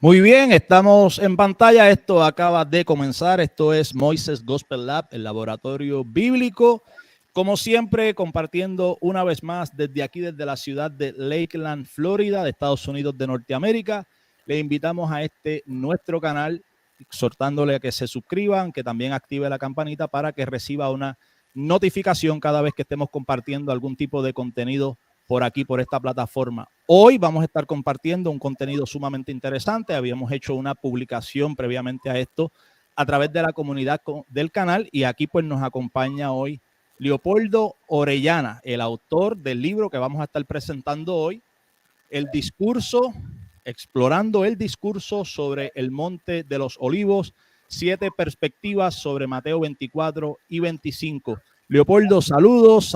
Muy bien, estamos en pantalla. Esto acaba de comenzar. Esto es Moises Gospel Lab, el laboratorio bíblico. Como siempre, compartiendo una vez más desde aquí, desde la ciudad de Lakeland, Florida, de Estados Unidos de Norteamérica. Le invitamos a nuestro canal, exhortándole a que se suscriban, que también active la campanita para que reciba una notificación cada vez que estemos compartiendo algún tipo de contenido por aquí, por esta plataforma. Hoy vamos a estar compartiendo un contenido sumamente interesante. Habíamos hecho una publicación previamente a esto a través de la comunidad del canal y aquí pues nos acompaña hoy Leopoldo Orellana, el autor del libro que vamos a estar presentando hoy, El discurso, explorando el discurso sobre el Monte de los Olivos, 7 perspectivas sobre Mateo 24 y 25. Leopoldo, saludos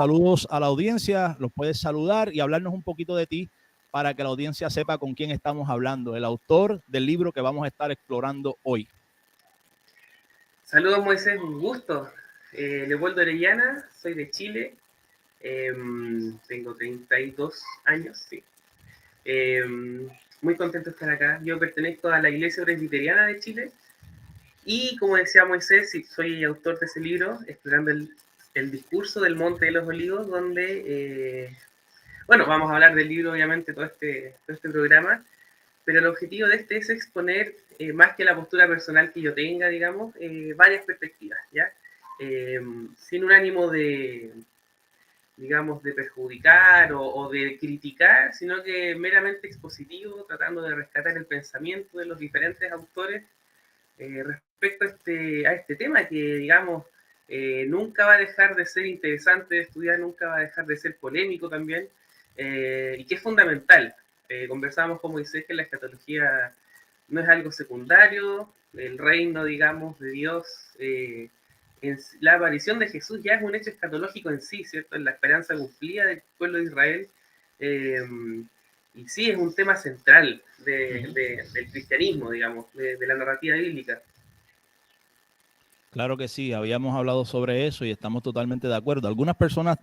a la audiencia, los puedes saludar y hablarnos un poquito de ti para que la audiencia sepa con quién estamos hablando, el autor del libro que vamos a estar explorando hoy. Saludos Moisés, un gusto. Leopoldo Orellana, soy de Chile, tengo 32 años, sí. Muy contento de estar acá. Yo pertenezco a la Iglesia Presbiteriana de Chile y como decía Moisés, sí, soy autor de ese libro, explorando el discurso del Monte de los Olivos, donde, bueno, vamos a hablar del libro obviamente todo este programa, pero el objetivo de este es exponer, más que la postura personal que yo tenga, digamos, varias perspectivas, ¿ya? Sin un ánimo de, digamos, de perjudicar o de criticar, sino que meramente expositivo, tratando de rescatar el pensamiento de los diferentes autores respecto a este tema que, digamos, nunca va a dejar de ser interesante de estudiar, nunca va a dejar de ser polémico también, y que es fundamental. Conversábamos con Moisés que la escatología no es algo secundario, el reino, digamos, de Dios, la aparición de Jesús ya es un hecho escatológico en sí, ¿cierto? En la esperanza cumplida del pueblo de Israel. Y sí, es un tema central del cristianismo, digamos, de la narrativa bíblica. Claro que sí, habíamos hablado sobre eso y estamos totalmente de acuerdo. Algunas personas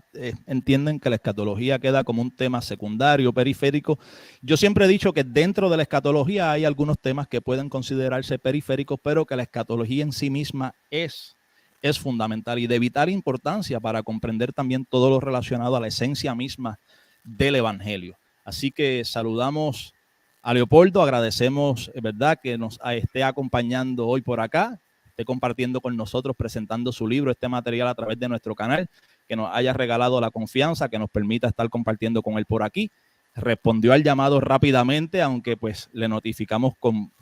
entienden que la escatología queda como un tema secundario, periférico. Yo siempre he dicho que dentro de la escatología hay algunos temas que pueden considerarse periféricos, pero que la escatología en sí misma es fundamental y de vital importancia para comprender también todo lo relacionado a la esencia misma del Evangelio. Así que saludamos a Leopoldo, agradecemos, ¿verdad?, que nos esté acompañando hoy por acá, esté compartiendo con nosotros, presentando su libro, este material a través de nuestro canal, que nos haya regalado la confianza, que nos permita estar compartiendo con él por aquí. Respondió al llamado rápidamente, aunque pues le notificamos con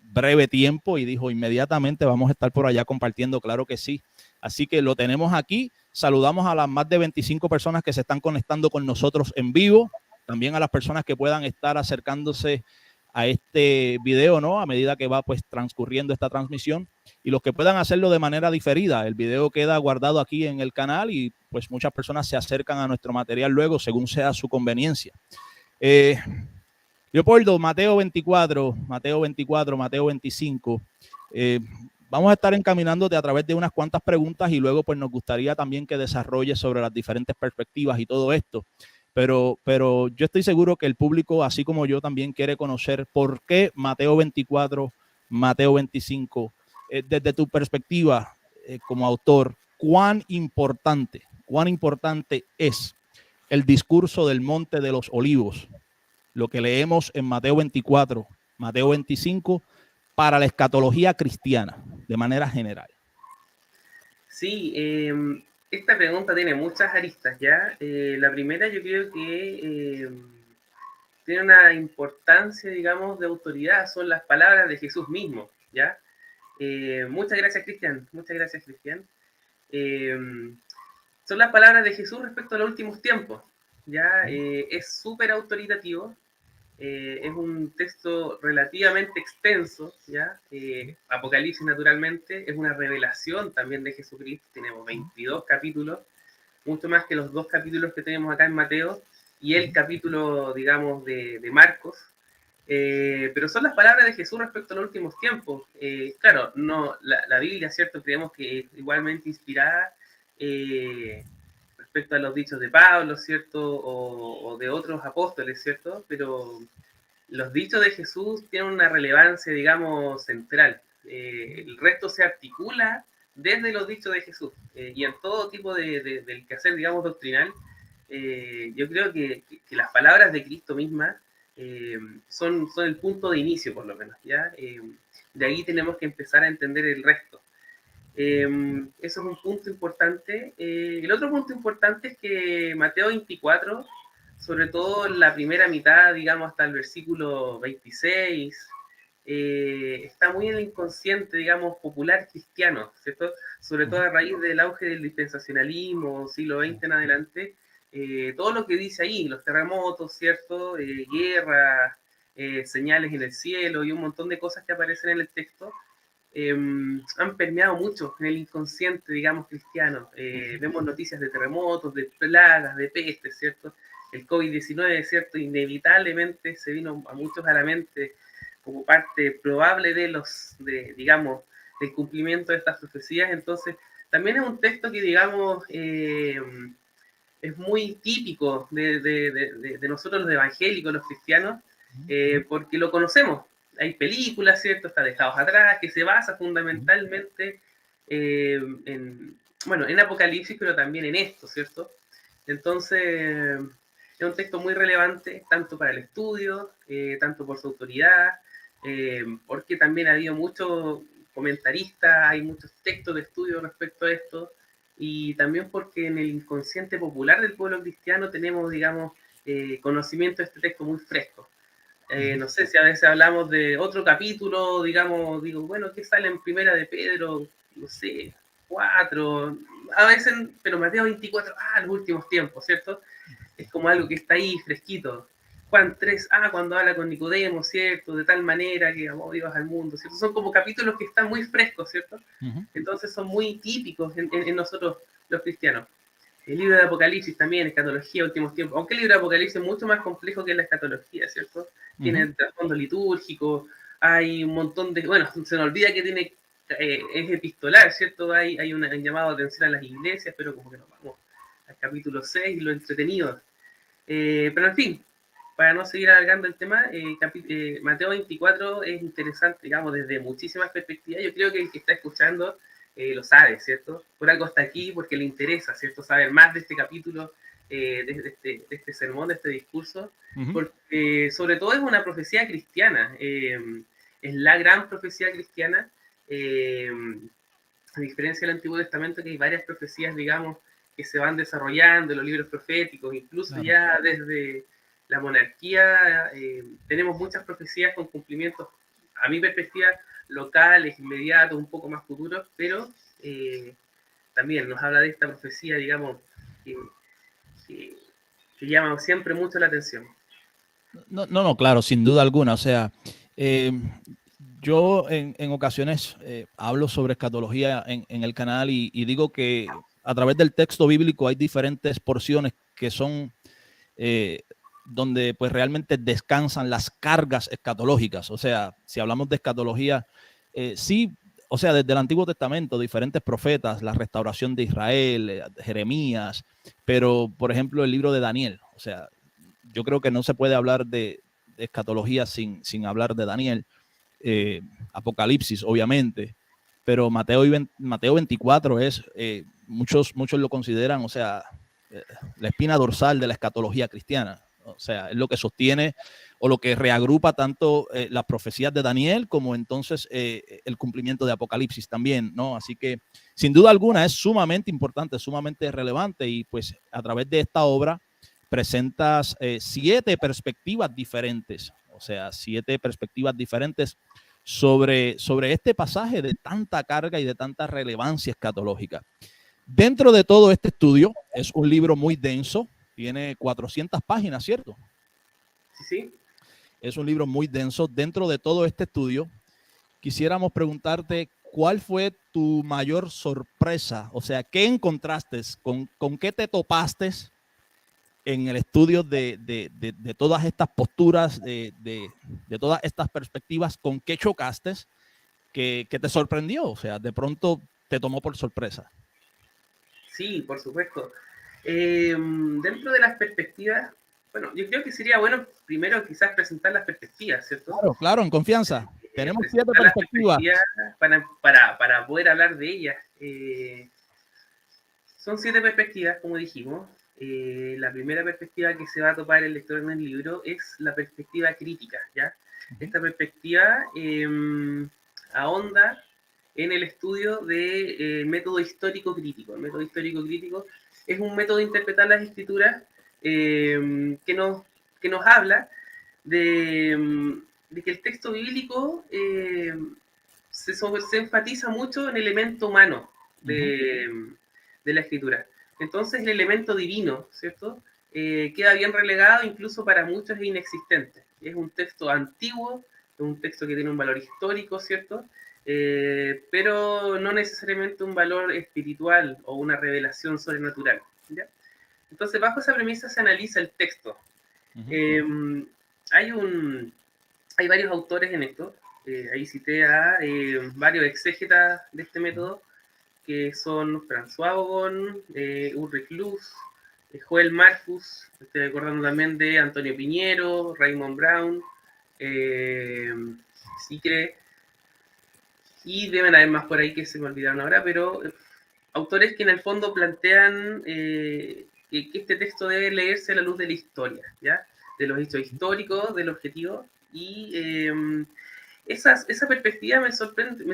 breve tiempo y dijo inmediatamente vamos a estar por allá compartiendo, claro que sí. Así que lo tenemos aquí. Saludamos a las más de 25 personas que se están conectando con nosotros en vivo, también a las personas que puedan estar acercándose a este video, ¿no? A medida que va pues transcurriendo esta transmisión y los que puedan hacerlo de manera diferida. El video queda guardado aquí en el canal y pues muchas personas se acercan a nuestro material luego según sea su conveniencia. Leopoldo, Mateo 24, Mateo 24, Mateo 25. Vamos a estar encaminándote a través de unas cuantas preguntas y luego pues nos gustaría también que desarrolles sobre las diferentes perspectivas y todo esto. Pero yo estoy seguro que el público, así como yo, también quiere conocer por qué Mateo 24, Mateo 25, desde tu perspectiva como autor, cuán importante es el discurso del Monte de los Olivos, lo que leemos en Mateo 24, Mateo 25, para la escatología cristiana, de manera general. Sí, esta pregunta tiene muchas aristas, ¿ya? La primera yo creo que tiene una importancia, digamos, de autoridad, son las palabras de Jesús mismo, ¿ya? Muchas gracias, Cristian, muchas gracias, Cristian. Son las palabras de Jesús respecto a los últimos tiempos, ¿ya? Es súper autoritativo, es un texto relativamente extenso, ¿ya? Apocalipsis, naturalmente, es una revelación también de Jesucristo, tenemos 22 capítulos, mucho más que los 2 capítulos que tenemos acá en Mateo, y el capítulo, digamos, de Marcos, pero son las palabras de Jesús respecto a los últimos tiempos. Claro, no, la Biblia, ¿cierto? Creemos que es igualmente inspirada respecto a los dichos de Pablo, ¿cierto? O de otros apóstoles, ¿cierto? Pero los dichos de Jesús tienen una relevancia, digamos, central. El resto se articula desde los dichos de Jesús. Y en todo tipo del quehacer, digamos, doctrinal, yo creo que las palabras de Cristo mismas son el punto de inicio, por lo menos, ¿ya? De ahí tenemos que empezar a entender el resto. Eso es un punto importante. El otro punto importante es que Mateo 24, sobre todo en la primera mitad, digamos, hasta el versículo 26, está muy en el inconsciente, digamos, popular cristiano, ¿cierto? Sobre todo a raíz del auge del dispensacionalismo, siglo XX en adelante, todo lo que dice ahí, los terremotos, ¿cierto? Guerras, señales en el cielo y un montón de cosas que aparecen en el texto, han permeado mucho en el inconsciente, digamos, cristiano. Vemos noticias de terremotos, de plagas, de pestes, ¿cierto? El COVID-19, ¿cierto? Inevitablemente se vino a muchos a la mente como parte probable digamos, del cumplimiento de estas profecías. Entonces, también es un texto que, digamos, es muy típico de nosotros los evangélicos, los cristianos, porque lo conocemos. Hay películas, ¿cierto? Está Dejados Atrás, que se basa fundamentalmente en Apocalipsis, pero también en esto, ¿cierto? Entonces, es un texto muy relevante, tanto para el estudio, tanto por su autoridad, porque también ha habido muchos comentaristas, hay muchos textos de estudio respecto a esto, y también porque en el inconsciente popular del pueblo cristiano tenemos, digamos, conocimiento de este texto muy fresco. No sé si a veces hablamos de otro capítulo, digamos, digo, bueno, ¿qué sale en Primera de Pedro? No sé, 4, a veces, pero Mateo 24, los últimos tiempos, ¿cierto? Es como algo que está ahí fresquito. Juan 3, cuando habla con Nicodemo, ¿cierto? De tal manera que amó Dios al mundo, ¿cierto? Son como capítulos que están muy frescos, ¿cierto? Entonces son muy típicos en nosotros los cristianos. El libro de Apocalipsis también, escatología, últimos tiempos. Aunque el libro de Apocalipsis es mucho más complejo que la escatología, ¿cierto? Tiene el trasfondo litúrgico, hay un montón de... Bueno, se nos olvida que tiene es epistolar, ¿cierto? Hay un llamado de atención a las iglesias, pero como que nos vamos al capítulo 6, lo entretenido. Pero en fin, para no seguir alargando el tema, Mateo 24 es interesante, digamos, desde muchísimas perspectivas. Yo creo que el que está escuchando lo sabe, ¿cierto? Por algo está aquí, porque le interesa, ¿cierto? Saber más de este capítulo, de este sermón, de este discurso, porque sobre todo es una profecía cristiana, es la gran profecía cristiana, a diferencia del Antiguo Testamento, que hay varias profecías, digamos, que se van desarrollando en los libros proféticos, incluso ya desde la monarquía, tenemos muchas profecías con cumplimientos, a mi perspectiva, locales, inmediatos, un poco más futuros, pero también nos habla de esta profecía, digamos, que llama siempre mucho la atención. No, claro, sin duda alguna. O sea, yo en ocasiones hablo sobre escatología en el canal y digo que a través del texto bíblico hay diferentes porciones que son donde pues realmente descansan las cargas escatológicas. O sea, si hablamos de escatología, sí, o sea, desde el Antiguo Testamento, diferentes profetas, la restauración de Israel, Jeremías, pero por ejemplo el libro de Daniel. O sea, yo creo que no se puede hablar de escatología sin hablar de Daniel. Apocalipsis, obviamente, pero Mateo 24 es, muchos lo consideran, o sea, la espina dorsal de la escatología cristiana. O sea, es lo que sostiene o lo que reagrupa tanto las profecías de Daniel como entonces el cumplimiento de Apocalipsis también, ¿no? Así que sin duda alguna es sumamente importante, sumamente relevante y pues a través de esta obra presentas 7 perspectivas diferentes, o sea, 7 perspectivas diferentes sobre este pasaje de tanta carga y de tanta relevancia escatológica. Dentro de todo este estudio, es un libro muy denso, tiene 400 páginas, ¿cierto? Sí. Es un libro muy denso. Dentro de todo este estudio, quisiéramos preguntarte cuál fue tu mayor sorpresa, o sea, ¿qué encontraste? ¿Con qué te topaste en el estudio de todas estas posturas, de todas estas perspectivas? ¿Con qué chocaste que te sorprendió? O sea, de pronto te tomó por sorpresa. Sí, por supuesto. Dentro de las perspectivas, Bueno, yo creo que sería bueno primero quizás presentar las perspectivas, ¿cierto? Claro, claro, en confianza. Tenemos 7 Presentar las perspectivas. perspectivas para poder hablar de ellas. Son 7 perspectivas, como dijimos. La primera perspectiva que se va a topar el lector en el libro es la perspectiva crítica, ¿ya? Esta perspectiva ahonda en el estudio del método histórico crítico. El método histórico crítico es un método de interpretar las escrituras que nos habla de que el texto bíblico se enfatiza mucho en el elemento humano de la escritura. Entonces el elemento divino, ¿cierto? Queda bien relegado, incluso para muchos es inexistente. Es un texto antiguo, es un texto que tiene un valor histórico, ¿cierto? Pero no necesariamente un valor espiritual o una revelación sobrenatural, ¿ya? Entonces, bajo esa premisa se analiza el texto. Hay varios autores en esto. Ahí cité a varios exégetas de este método, que son François Bogon, Ulrich Luz, Joel Marcus, estoy acordando también de Antonio Piñero, Raymond Brown, Sicre, y deben haber más por ahí que se me olvidaron ahora, pero autores que en el fondo plantean que este texto debe leerse a la luz de la historia, ¿ya? De los hechos históricos, del objetivo, y esa perspectiva me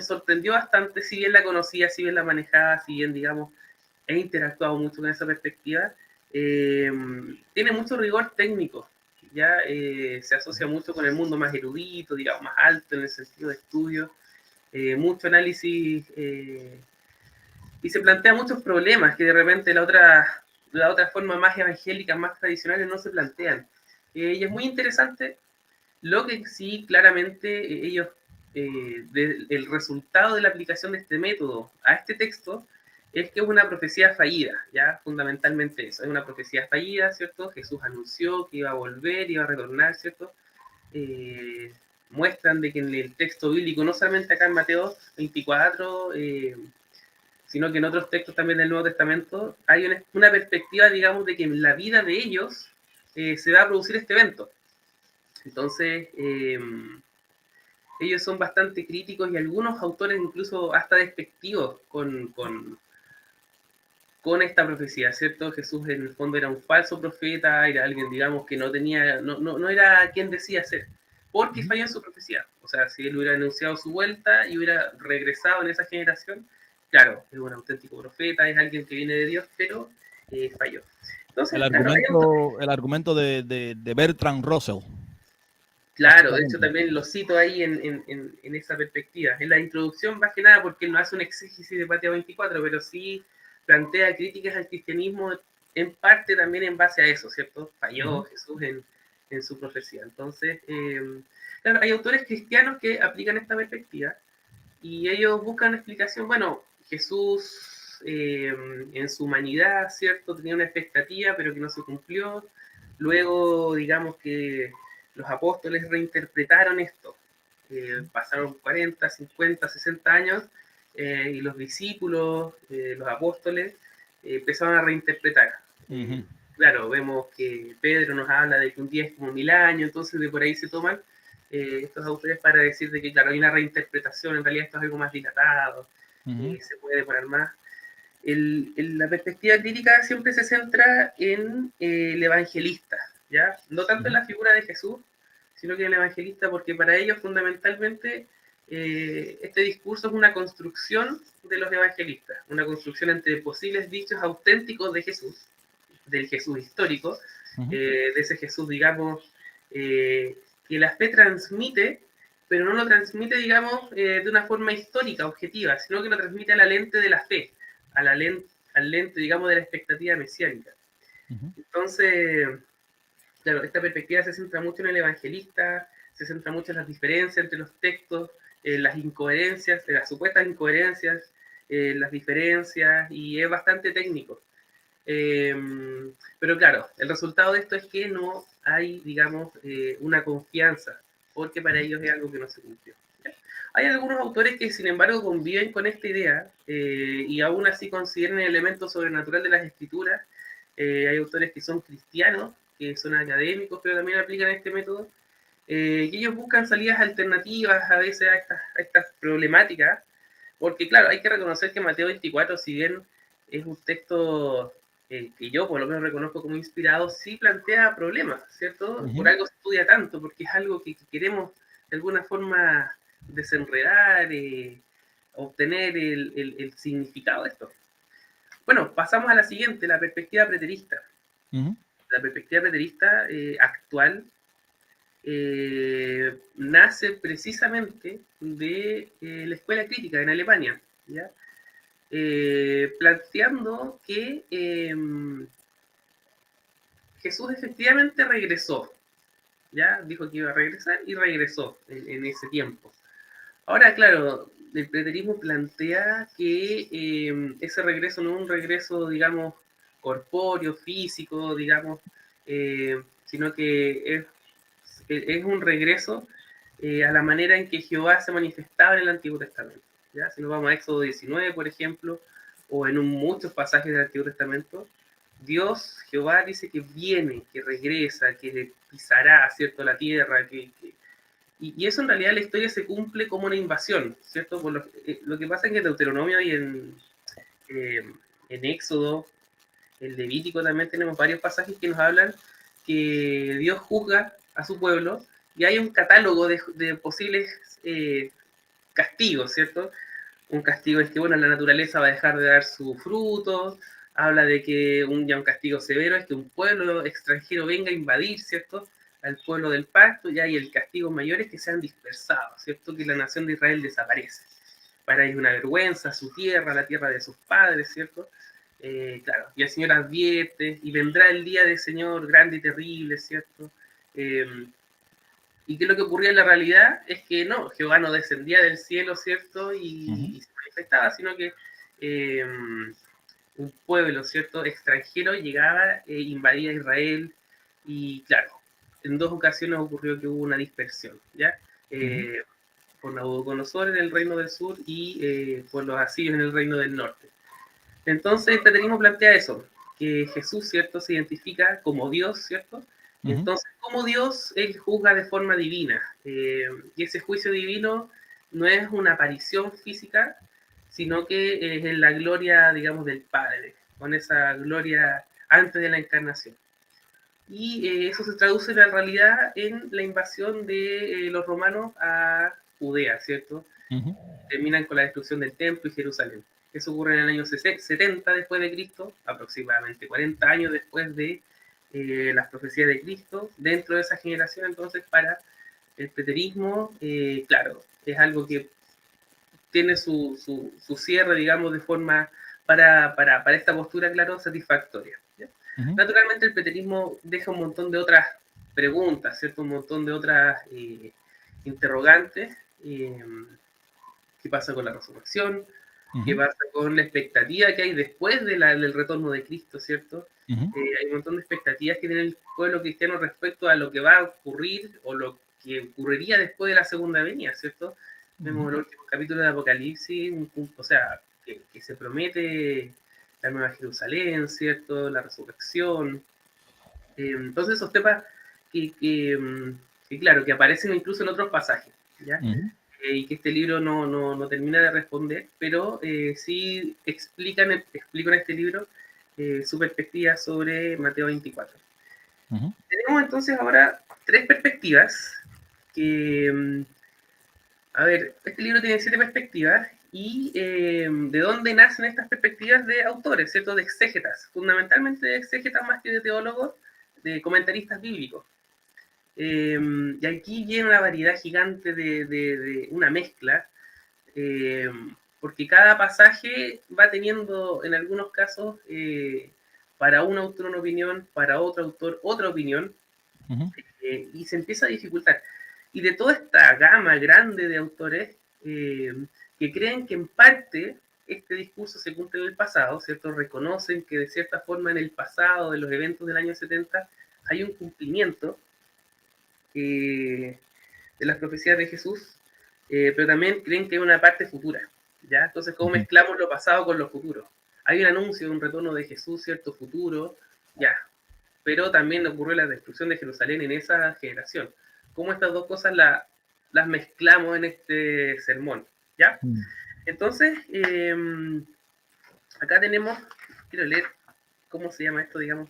sorprendió bastante, si bien la conocía, si bien la manejaba, si bien, digamos, he interactuado mucho con esa perspectiva. Tiene mucho rigor técnico, ya se asocia mucho con el mundo más erudito, digamos, más alto en el sentido de estudio, mucho análisis, y se plantea muchos problemas que de repente la otra forma más evangélica, más tradicionales no se plantean. Y es muy interesante. Lo que sí, claramente, ellos, el resultado de la aplicación de este método a este texto es que es una profecía fallida, ya fundamentalmente eso, es una profecía fallida, ¿cierto? Jesús anunció que iba a volver, iba a retornar, ¿cierto? Muestran de que en el texto bíblico, no solamente acá en Mateo 24, sino que en otros textos también del Nuevo Testamento, hay una perspectiva, digamos, de que en la vida de ellos se va a producir este evento. Entonces, ellos son bastante críticos y algunos autores incluso hasta despectivos con esta profecía, ¿cierto? Jesús en el fondo era un falso profeta, era alguien, digamos, que no era quien decía ser, porque falló en su profecía. O sea, si él hubiera anunciado su vuelta y hubiera regresado en esa generación, claro, es un auténtico profeta, es alguien que viene de Dios, pero falló. Entonces, claro, el argumento de Bertrand Russell. Claro, de hecho también lo cito ahí en esa perspectiva. En la introducción, más que nada, porque él no hace un exégesis de Mateo 24, pero sí plantea críticas al cristianismo en parte también en base a eso, ¿cierto? Falló Jesús en su profecía. Entonces, claro, hay autores cristianos que aplican esta perspectiva y ellos buscan una explicación. Bueno, Jesús en su humanidad, ¿cierto? Tenía una expectativa, pero que no se cumplió. Luego, digamos que los apóstoles reinterpretaron esto. Pasaron 40, 50, 60 años y los discípulos, los apóstoles, empezaron a reinterpretar. Claro, vemos que Pedro nos habla de que un día es como 1000 años, entonces de por ahí se toman estos autores para decir de que, claro, hay una reinterpretación, en realidad esto es algo más dilatado, se puede demorar más. La perspectiva crítica siempre se centra en el evangelista, ¿ya? No tanto en la figura de Jesús, sino que en el evangelista, porque para ellos fundamentalmente este discurso es una construcción de los evangelistas, una construcción entre posibles dichos auténticos de Jesús, del Jesús histórico, de ese Jesús, digamos, que la fe transmite, pero no lo transmite, digamos, de una forma histórica, objetiva, sino que lo transmite a la lente de la fe, al lente, digamos, de la expectativa mesiánica. Entonces, claro, esta perspectiva se centra mucho en el evangelista, se centra mucho en las diferencias entre los textos, las incoherencias, las supuestas incoherencias, las diferencias, y es bastante técnico. Pero claro, el resultado de esto es que no hay, digamos, una confianza, porque para ellos es algo que no se cumplió. Hay algunos autores que, sin embargo, conviven con esta idea y aún así consideran el elemento sobrenatural de las escrituras. Hay autores que son cristianos que son académicos, pero también aplican este método, que ellos buscan salidas alternativas a veces a estas problemáticas, porque claro, hay que reconocer que Mateo 24, si bien es un texto que yo por lo menos reconozco como inspirado, sí plantea problemas, ¿cierto? Por algo se estudia tanto, porque es algo que queremos de alguna forma desenredar, obtener el significado de esto. Bueno, pasamos a la siguiente, la perspectiva preterista. La perspectiva preterista actual nace precisamente de la escuela crítica en Alemania, ¿ya? Planteando que Jesús efectivamente regresó, ¿ya? Dijo que iba a regresar y regresó en ese tiempo. Ahora, claro, el preterismo plantea que ese regreso no es un regreso, digamos, corpóreo, físico, digamos, sino que es un regreso a la manera en que Jehová se manifestaba en el Antiguo Testamento. ¿Ya? Si nos vamos a Éxodo 19, por ejemplo, o en muchos pasajes del Antiguo Testamento, Dios, Jehová, dice que viene, que regresa, que pisará, ¿cierto?, la tierra, y eso en realidad la historia se cumple como una invasión, ¿cierto? Por lo que pasa es que en Deuteronomio y en Éxodo, en Levítico también tenemos varios pasajes que nos hablan que Dios juzga a su pueblo y hay un catálogo de posibles castigos, ¿cierto? Un castigo es que, bueno, la naturaleza va a dejar de dar su fruto, habla de que ya un castigo severo es que un pueblo extranjero venga a invadir, ¿cierto?, al pueblo del pacto, ya, y el castigo mayor es que sean dispersados, ¿cierto?, que la nación de Israel desaparece. Para ellos una vergüenza, su tierra, la tierra de sus padres, ¿cierto? Claro, y el Señor advierte, y vendrá el día del Señor grande y terrible, ¿cierto? Y que lo que ocurría en la realidad es que no, Jehová no descendía del cielo, ¿cierto? Y se manifestaba, sino que un pueblo, ¿cierto?, extranjero llegaba, invadía Israel, y claro, en dos ocasiones ocurrió que hubo una dispersión, ¿ya? Por Nabucodonosor en el reino del sur y por los asirios en el reino del norte. Entonces el preterismo plantea eso, que Jesús, ¿cierto?, se identifica como Dios, ¿cierto? Entonces, como Dios, Él juzga de forma divina. Y ese juicio divino no es una aparición física, sino que es en la gloria, digamos, del Padre, con esa gloria antes de la encarnación. Y eso se traduce en la realidad en la invasión de los romanos a Judea, ¿cierto? Terminan con la destrucción del templo y Jerusalén. Eso ocurre en el año 70 después de Cristo, aproximadamente 40 años después de las profecías de Cristo. Dentro de esa generación, entonces, para el preterismo, claro, es algo que tiene su cierre, digamos, de forma para esta postura, claro, satisfactoria. ¿Ya? Naturalmente, el preterismo deja un montón de otras preguntas, ¿cierto? Un montón de otras interrogantes. ¿Qué pasa con la resurrección? ¿Qué pasa con la expectativa que hay después del retorno de Cristo, ¿cierto? Hay un montón de expectativas que tiene el pueblo cristiano respecto a lo que va a ocurrir o lo que ocurriría después de la segunda venida, ¿cierto? Vemos el último capítulo de Apocalipsis, o sea, que se promete la nueva Jerusalén, ¿cierto? La resurrección. Entonces esos temas que, claro, que aparecen incluso en otros pasajes, ¿ya? Y que este libro no termina de responder, pero sí explico en este libro su perspectiva sobre Mateo 24. Tenemos entonces ahora tres perspectivas que, a ver, este libro tiene 7 perspectivas y ¿de dónde nacen estas perspectivas? De autores, ¿cierto? De exégetas, fundamentalmente de exégetas más que de teólogos, de comentaristas bíblicos. Y aquí viene una variedad gigante de una mezcla, porque cada pasaje va teniendo, en algunos casos, para un autor una opinión, para otro autor otra opinión, y se empieza a dificultar. Y de toda esta gama grande de autores que creen que en parte este discurso se cumple en el pasado, ¿cierto? Reconocen que de cierta forma en el pasado, de los eventos del año 70, hay un cumplimiento de las profecías de Jesús, pero también creen que hay una parte futura, ¿ya? Entonces, ¿cómo mezclamos lo pasado con lo futuro? Hay un anuncio de un retorno de Jesús, ¿cierto? Futuro, ya. pero también ocurrió la destrucción de Jerusalén en esa generación. ¿Cómo estas dos cosas las mezclamos en este sermón? ¿Ya? Entonces, acá tenemos, quiero leer cómo se llama esto, digamos,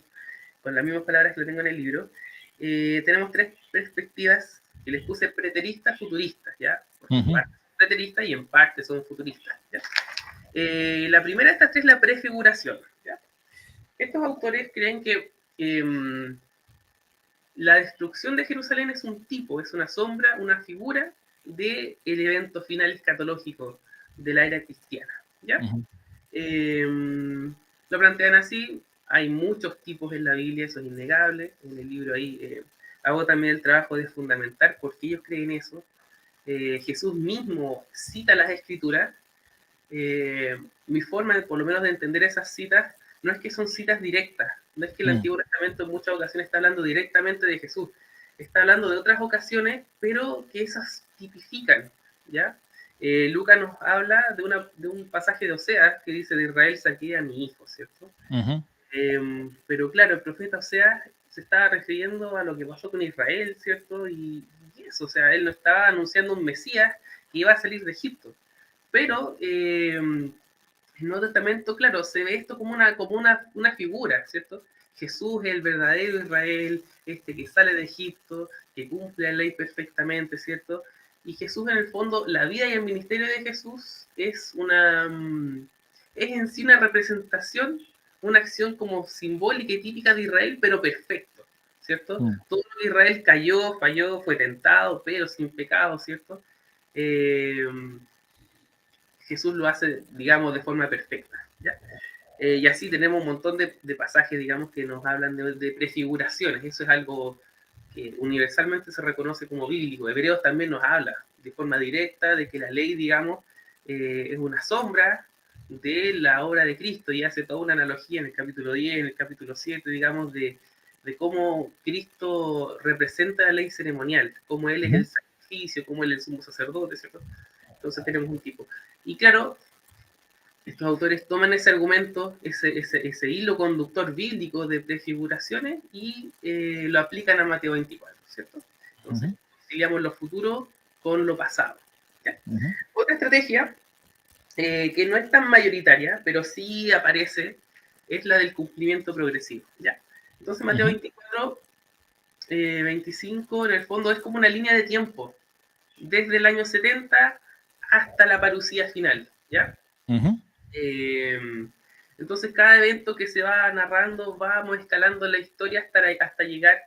con las mismas palabras que lo tengo en el libro. Tenemos tres perspectivas que les puse: preteristas, futuristas, ¿ya? Porque en parte son preteristas y en parte son futuristas, ¿ya? La primera de estas tres es la prefiguración, ¿ya? Estos autores creen que la destrucción de Jerusalén es un tipo, es una sombra, una figura del evento final escatológico de la era cristiana, ¿ya? Lo plantean así. Hay muchos tipos en la Biblia, eso es innegable. En el libro ahí hago también el trabajo de fundamentar por qué ellos creen eso. Jesús mismo cita las escrituras. Mi forma, por lo menos, de entender esas citas no es que son citas directas, no es que el Antiguo Testamento en muchas ocasiones está hablando directamente de Jesús, está hablando de otras ocasiones, pero que esas tipifican, ¿ya? Lucas nos habla de un pasaje de Oseas que dice: de Israel saqué a mi hijo, ¿cierto? Pero claro, el profeta Oseas se estaba refiriendo a lo que pasó con Israel, ¿cierto? Y eso, o sea, él no estaba anunciando un Mesías que iba a salir de Egipto. Pero en el Nuevo Testamento, claro, se ve esto como una figura, ¿cierto? Jesús es el verdadero Israel, este que sale de Egipto, que cumple la ley perfectamente, ¿cierto? Y Jesús, en el fondo, la vida y el ministerio de Jesús es en sí una representación, una acción como simbólica y típica de Israel, pero perfecto, ¿cierto? Todo lo que Israel cayó, falló, fue tentado, pero sin pecado, ¿cierto? Jesús lo hace, digamos, de forma perfecta, ¿ya? Y así tenemos un montón de pasajes, digamos, que nos hablan de prefiguraciones. Eso es algo que universalmente se reconoce como bíblico. Hebreos también nos habla de forma directa de que la ley, digamos, es una sombra de la obra de Cristo, y hace toda una analogía en el capítulo 10, en el capítulo 7, digamos, de cómo Cristo representa la ley ceremonial, cómo Él es el sacrificio, cómo Él es el sumo sacerdote, ¿cierto? Entonces tenemos un tipo. Y claro, estos autores toman ese argumento, ese hilo conductor bíblico de prefiguraciones, y lo aplican a Mateo 24, ¿cierto? Entonces, conciliamos lo futuro con lo pasado, ¿ya? Otra estrategia, que no es tan mayoritaria, pero sí aparece, es la del cumplimiento progresivo, ¿ya? Entonces, Mateo 24, 25, en el fondo es como una línea de tiempo, desde el año 70 hasta la parucía final, ¿ya? Entonces, cada evento que se va narrando, vamos escalando la historia hasta llegar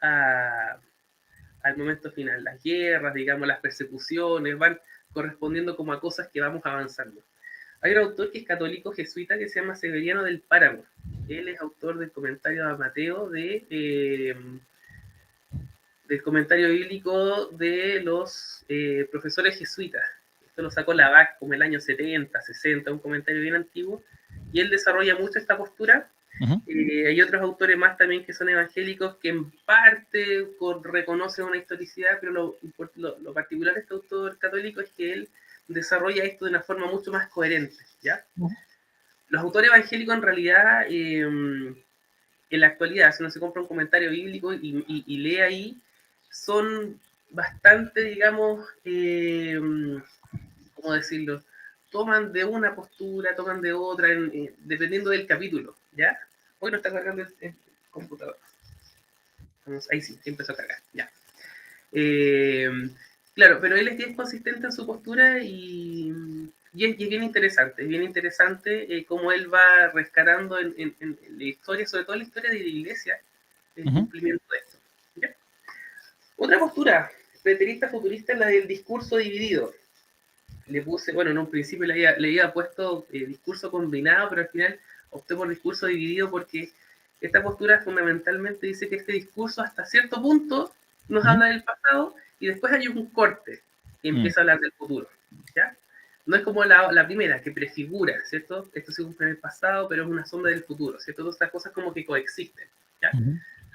al momento final. Las guerras, digamos, las persecuciones, van correspondiendo como a cosas que vamos avanzando. Hay un autor que es católico jesuita que se llama Severiano del Páramo. Él es autor del comentario a Mateo del comentario bíblico de los profesores jesuitas. Esto lo sacó Lavac como el año 70, 60, un comentario bien antiguo, y él desarrolla mucho esta postura. Hay otros autores más también que son evangélicos que en parte reconocen una historicidad, pero lo particular de este autor católico es que él desarrolla esto de una forma mucho más coherente, ¿ya? Los autores evangélicos en realidad, en la actualidad, si uno se compra un comentario bíblico y lee ahí, son bastante, digamos, ¿cómo decirlo? Toman de una postura, toman de otra, dependiendo del capítulo, ¿ya? Hoy no está cargando el computador. Ahí sí, empezó a cargar, ya. Claro, pero él es bien consistente en su postura y es bien interesante cómo él va rescatando en la historia, sobre todo en la historia de la iglesia, el cumplimiento de esto, ¿ya? Otra postura preterista futurista es la del discurso dividido. Le puse, bueno, en un principio le había puesto discurso combinado, pero al final opté por discurso dividido porque esta postura fundamentalmente dice que este discurso hasta cierto punto nos habla del pasado y después hay un corte que empieza a hablar del futuro, ¿ya? No es como la primera, que prefigura, ¿cierto? Esto se cumple en el pasado, pero es una sombra del futuro, ¿cierto? Todas estas cosas como que coexisten, ¿ya?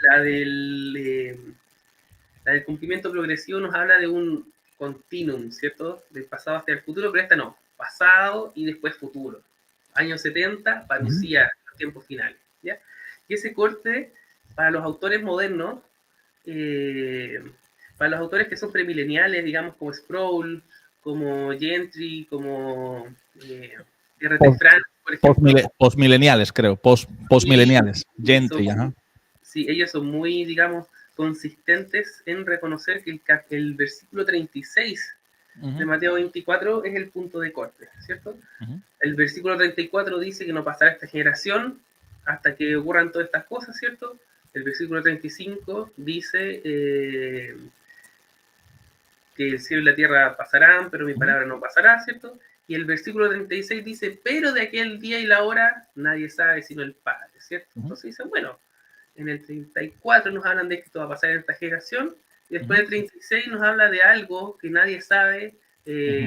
La del cumplimiento progresivo nos habla de un continuum, ¿cierto? Del pasado hacia el futuro, pero esta no, pasado y después futuro. Años 70, parucía, los tiempos finales, ¿ya? Y ese corte para los autores modernos, para los autores que son premileniales, digamos, como Sproul, como Gentry, como R.T. Post, Frank, por ejemplo. Postmileniales, creo. Postmileniales. Y Gentry, ajá. sí, ellos son muy, digamos, consistentes en reconocer que el versículo 36 de Mateo 24 es el punto de corte, ¿cierto? El versículo 34 dice que no pasará esta generación hasta que ocurran todas estas cosas, ¿cierto? El versículo 35 dice que el cielo y la tierra pasarán, pero mi palabra no pasará, ¿cierto? Y el versículo 36 dice, pero de aquel día y la hora nadie sabe sino el Padre, ¿cierto? Entonces dicen, bueno, en el 34 nos hablan de que esto va a pasar en esta generación, y después del 36 nos habla de algo que nadie sabe,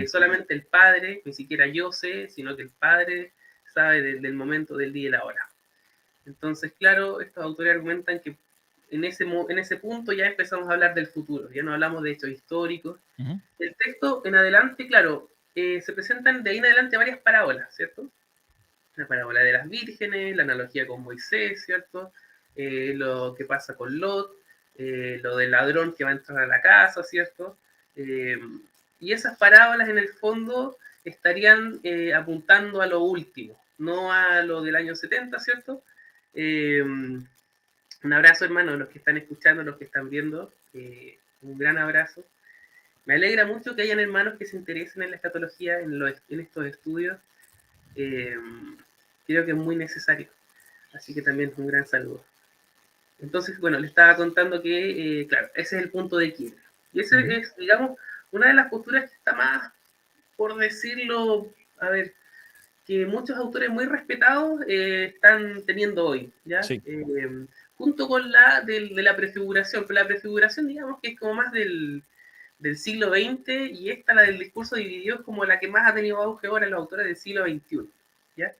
solamente el Padre, ni siquiera yo sé, sino que el Padre sabe del momento, del día y la hora. Entonces, claro, estos autores argumentan que en ese punto ya empezamos a hablar del futuro, ya no hablamos de hechos históricos. El texto en adelante, claro, se presentan de ahí en adelante varias parábolas, ¿cierto? La parábola de las vírgenes, la analogía con Moisés, ¿cierto? Lo que pasa con Lot, lo del ladrón que va a entrar a la casa, ¿cierto? Y esas parábolas en el fondo estarían apuntando a lo último, no a lo del año 70, ¿cierto? Un abrazo, hermano, los que están escuchando, los que están viendo, un gran abrazo. Me alegra mucho que hayan hermanos que se interesen en la escatología, en estos estudios. Creo que es muy necesario. Así que también un gran saludo. Entonces, bueno, le estaba contando que, claro, ese es el punto de quiebra. Y ese es, digamos, una de las posturas que está más, por decirlo, a ver, que muchos autores muy respetados están teniendo hoy, ¿ya? Sí. Junto con la de la prefiguración, pero la prefiguración, digamos, que es como más del siglo XX, y esta, la del discurso dividido, es como la que más ha tenido auge ahora en los autores del siglo XXI, ¿ya?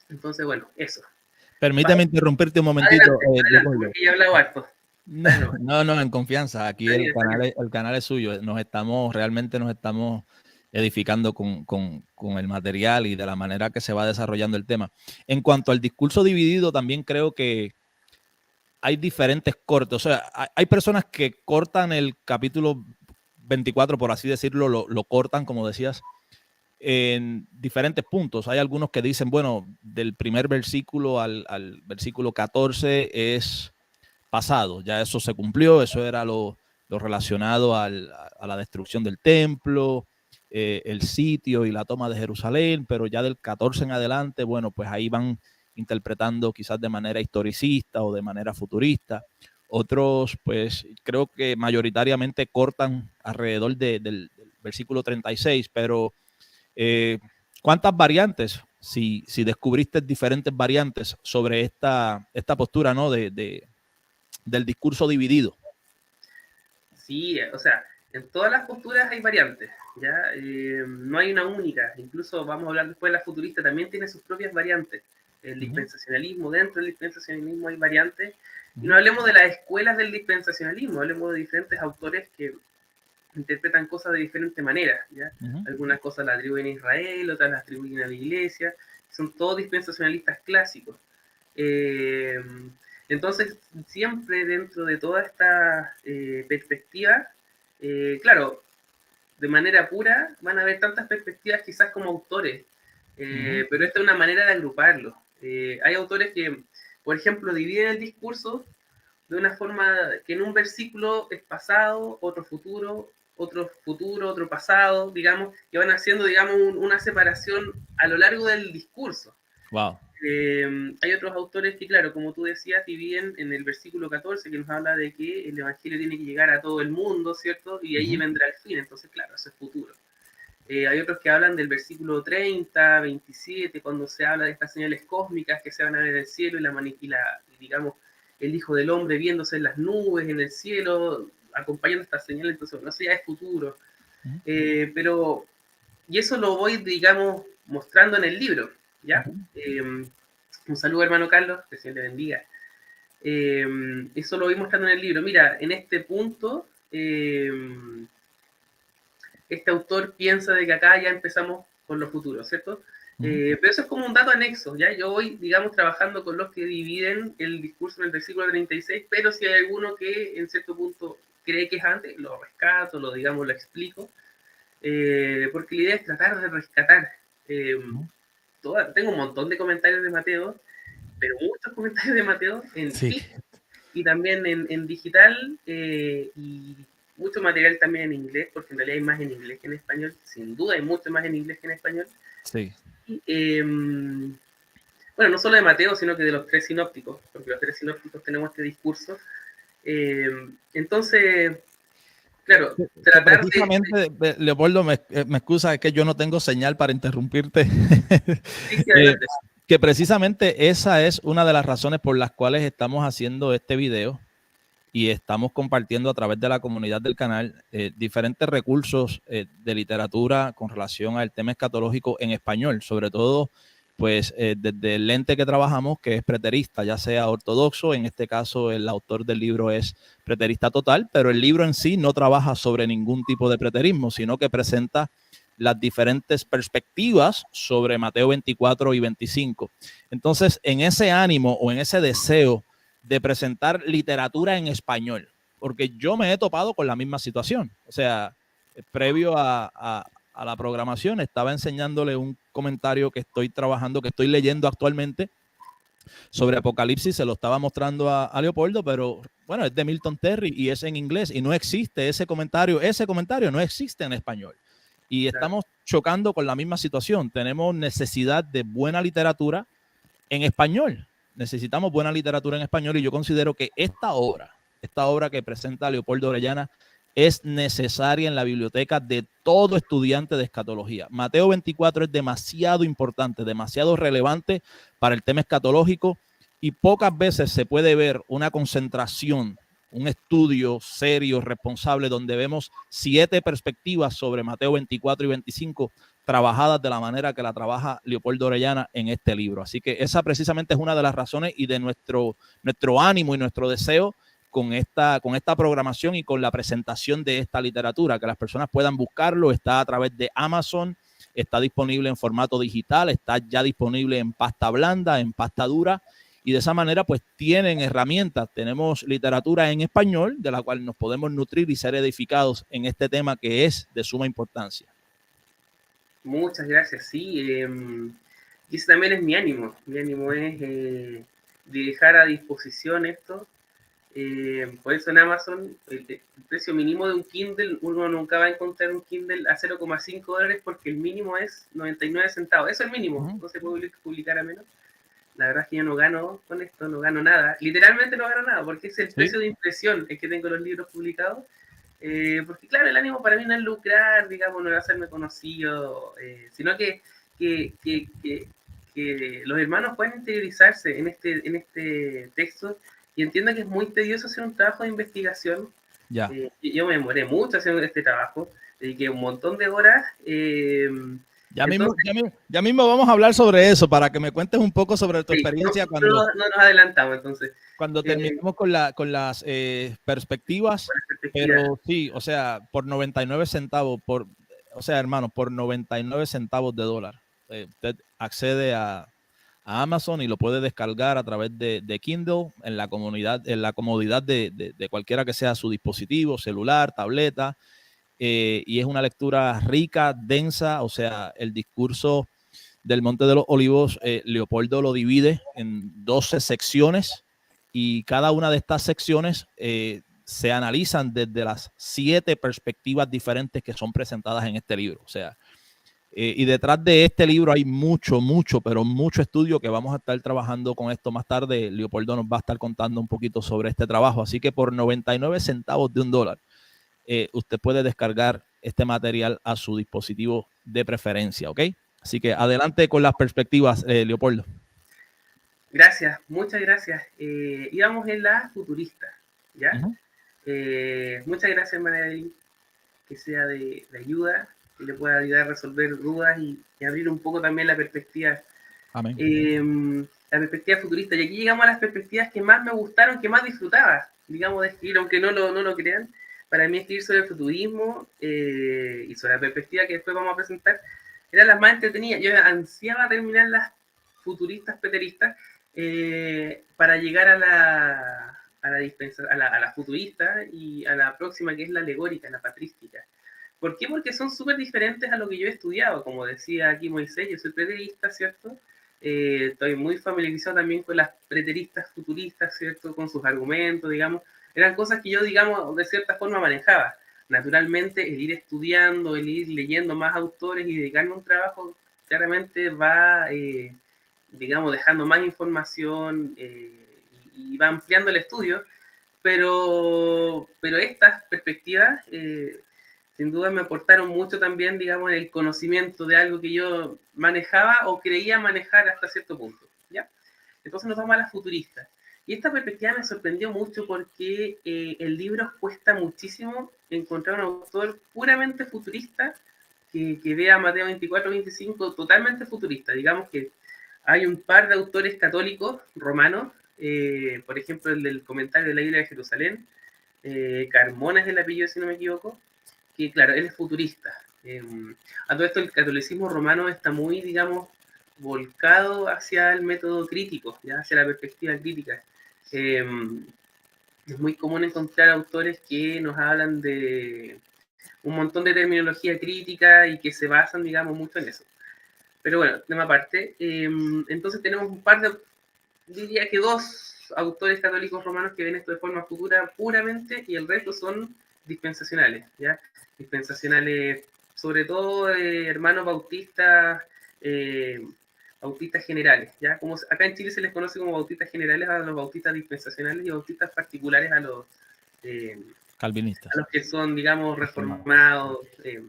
Entonces, bueno, eso. Permíteme interrumpirte un momentito, Adelante, porque ya he hablado harto. No, en confianza. Aquí el canal es suyo. Realmente nos estamos edificando con el material y de la manera que se va desarrollando el tema. En cuanto al discurso dividido, también creo que hay diferentes cortes. O sea, hay personas que cortan el capítulo 24, por así decirlo, lo cortan, como decías, en diferentes puntos. Hay algunos que dicen, bueno, del primer versículo al versículo 14 es pasado, ya eso se cumplió, eso era lo relacionado a la destrucción del templo, el sitio y la toma de Jerusalén, pero ya del 14 en adelante, bueno, pues ahí van interpretando quizás de manera historicista o de manera futurista. Otros, pues creo que mayoritariamente cortan alrededor del versículo 36, pero ¿cuántas variantes? Si descubriste diferentes variantes sobre esta postura, ¿no? Del discurso dividido. Sí, o sea, en todas las posturas hay variantes, ¿ya? No hay una única. Incluso vamos a hablar después de la futurista, también tiene sus propias variantes. El dispensacionalismo, dentro del dispensacionalismo hay variantes. Y no hablemos de las escuelas del dispensacionalismo, hablemos de diferentes autores que interpretan cosas de diferente manera, ¿ya? Algunas cosas las atribuyen a Israel, otras las atribuyen a la iglesia. Son todos dispensacionalistas clásicos. Entonces, siempre dentro de toda esta perspectiva, claro, de manera pura van a haber tantas perspectivas quizás como autores, pero esta es una manera de agruparlo. Hay autores que, por ejemplo, dividen el discurso de una forma que en un versículo es pasado, otro futuro, otro pasado, digamos, que van haciendo, digamos, una separación a lo largo del discurso. Wow. Hay otros autores que, claro, como tú decías, dividen en el versículo 14, que nos habla de que el Evangelio tiene que llegar a todo el mundo, ¿cierto? Y ahí vendrá el fin, entonces, claro, eso es futuro. Hay otros que hablan del versículo 30, 27, cuando se habla de estas señales cósmicas que se van a ver en el cielo digamos, el Hijo del Hombre viéndose en las nubes, en el cielo, acompañando estas señales, entonces, no sé, ya es futuro. Pero, y eso lo voy, digamos, mostrando en el libro, ¿ya? Un saludo, hermano Carlos, que Dios le bendiga. Eso lo voy mostrando en el libro. Mira, en este punto, este autor piensa de que acá ya empezamos con lo futuro, ¿cierto? Pero eso es como un dato anexo, ¿ya? Yo voy, digamos, trabajando con los que dividen el discurso en el versículo 36, pero si hay alguno que en cierto punto cree que es antes, lo rescato, digamos, lo explico, porque la idea es tratar de rescatar. Tengo un montón de comentarios de Mateo, pero muchos comentarios de Mateo en Sí, físico y también en digital, y mucho material también en inglés, porque en realidad hay más en inglés que en español, sin duda hay mucho más en inglés que en español. sí. Y, bueno, no solo de Mateo, sino que de los tres sinópticos, porque los tres sinópticos tenemos este discurso. Entonces, claro, Que tratar precisamente, Leopoldo, me excusa, es que yo no tengo señal para interrumpirte. sí, sí, Eh, adelante. que precisamente esa es una de las razones por las cuales estamos haciendo este video y estamos compartiendo a través de la comunidad del canal diferentes recursos de literatura con relación al tema escatológico en español, sobre todo pues desde el lente que trabajamos, que es preterista, ya sea ortodoxo, en este caso el autor del libro es preterista total, pero el libro en sí no trabaja sobre ningún tipo de preterismo, sino que presenta las diferentes perspectivas sobre Mateo 24 y 25. Entonces, en ese ánimo o en ese deseo de presentar literatura en español, porque yo me he topado con la misma situación. O sea, previo a la programación, estaba enseñándole un comentario que estoy trabajando, que estoy leyendo actualmente sobre Apocalipsis, se lo estaba mostrando a Leopoldo, pero bueno, es de Milton Terry y es en inglés y no existe ese comentario no existe en español. Y estamos chocando con la misma situación. Tenemos necesidad de buena literatura en español. Necesitamos buena literatura en español y yo considero que esta obra que presenta Leopoldo Orellana es necesaria en la biblioteca de todo estudiante de escatología. Mateo 24 es demasiado importante, demasiado relevante para el tema escatológico y pocas veces se puede ver una concentración, un estudio serio, responsable, donde vemos 7 perspectivas sobre Mateo 24 y 25 trabajadas de la manera que la trabaja Leopoldo Orellana en este libro. Así que esa precisamente es una de las razones y de nuestro ánimo y nuestro deseo con esta programación y con la presentación de esta literatura, que las personas puedan buscarlo. Está a través de Amazon, está disponible en formato digital, está ya disponible en pasta blanda, en pasta dura, y de esa manera pues tienen herramientas. Tenemos literatura en español de la cual nos podemos nutrir y ser edificados en este tema que es de suma importancia. Muchas gracias, sí. Y ese también es mi ánimo. Mi ánimo es dejar a disposición esto. Por eso en Amazon el precio mínimo de un Kindle, uno nunca va a encontrar un Kindle a $0,5 porque el mínimo es 99 centavos. Eso es el mínimo, no se puede publicar a menos. La verdad es que yo no gano con esto, no gano nada. Literalmente no gano nada, porque es el precio de impresión el que tengo los libros publicados. Porque claro, el ánimo para mí no es lucrar, digamos, no es hacerme conocido, sino que los hermanos pueden interiorizarse en este texto y entiendan que es muy tedioso hacer un trabajo de investigación. Ya. Yo me demoré mucho haciendo este trabajo, dediqué un montón de horas. Ya mismo vamos a hablar sobre eso para que me cuentes un poco sobre tu experiencia no nos adelantamos entonces. Cuando terminemos con las perspectivas, pero sí, o sea, por 99 centavos, o sea, hermano, por 99 centavos de dólar, usted accede a Amazon y lo puede descargar a través de Kindle en la comodidad de cualquiera que sea su dispositivo, celular, tableta, y es una lectura rica, densa, o sea, el discurso del Monte de los Olivos, Leopoldo lo divide en 12 secciones y cada una de estas secciones se analizan desde las 7 perspectivas diferentes que son presentadas en este libro. O sea, y detrás de este libro hay mucho, pero mucho estudio que vamos a estar trabajando con esto más tarde. Leopoldo nos va a estar contando un poquito sobre este trabajo. Así que por 99 centavos de $1, usted puede descargar este material a su dispositivo de preferencia, ¿ok? Así que adelante con las perspectivas, Leopoldo. Gracias, muchas gracias. Íbamos en la futurista, ¿ya? Muchas gracias, María, que sea de ayuda, que le pueda ayudar a resolver dudas y abrir un poco también la perspectiva. Amén. La perspectiva futurista. Y aquí llegamos a las perspectivas que más me gustaron, que más disfrutaba, digamos, de escribir, aunque no lo crean. Para mí escribir sobre el futurismo y sobre la perspectiva que después vamos a presentar, eran las más entretenidas. Yo ansiaba terminar las futuristas peteristas para llegar a la futurista y a la próxima, que es la alegórica, la patrística. ¿Por qué? Porque son súper diferentes a lo que yo he estudiado. Como decía aquí Moisés, yo soy preterista, ¿cierto? Estoy muy familiarizado también con las preteristas futuristas, ¿cierto? Con sus argumentos, digamos. Eran cosas que yo, digamos, de cierta forma manejaba. Naturalmente, el ir estudiando, el ir leyendo más autores y dedicarme a un trabajo, claramente va, digamos, dejando más información y va ampliando el estudio, pero estas perspectivas sin duda me aportaron mucho también, digamos, en el conocimiento de algo que yo manejaba o creía manejar hasta cierto punto, ¿ya? Entonces nos vamos a las futuristas. Y esta perspectiva me sorprendió mucho porque el libro cuesta muchísimo encontrar un autor puramente futurista que vea Mateo 24-25 totalmente futurista. Digamos que hay un par de autores católicos romanos, por ejemplo, el del comentario de la Isla de Jerusalén, Carmona es el apellido, si no me equivoco, que claro, él es futurista. A todo esto el catolicismo romano está muy, digamos, volcado hacia el método crítico, ¿ya? Hacia la perspectiva crítica. Es muy común encontrar autores que nos hablan de un montón de terminología crítica y que se basan, digamos, mucho en eso. Pero bueno, tema aparte. Entonces tenemos un par de, diría que dos autores católicos romanos que ven esto de forma futura puramente y el resto son dispensacionales, ¿ya? Dispensacionales, sobre todo hermanos bautistas, bautistas generales, ¿ya? Como acá en Chile se les conoce como bautistas generales a los bautistas dispensacionales y bautistas particulares calvinistas, a los que son, digamos, reformados, que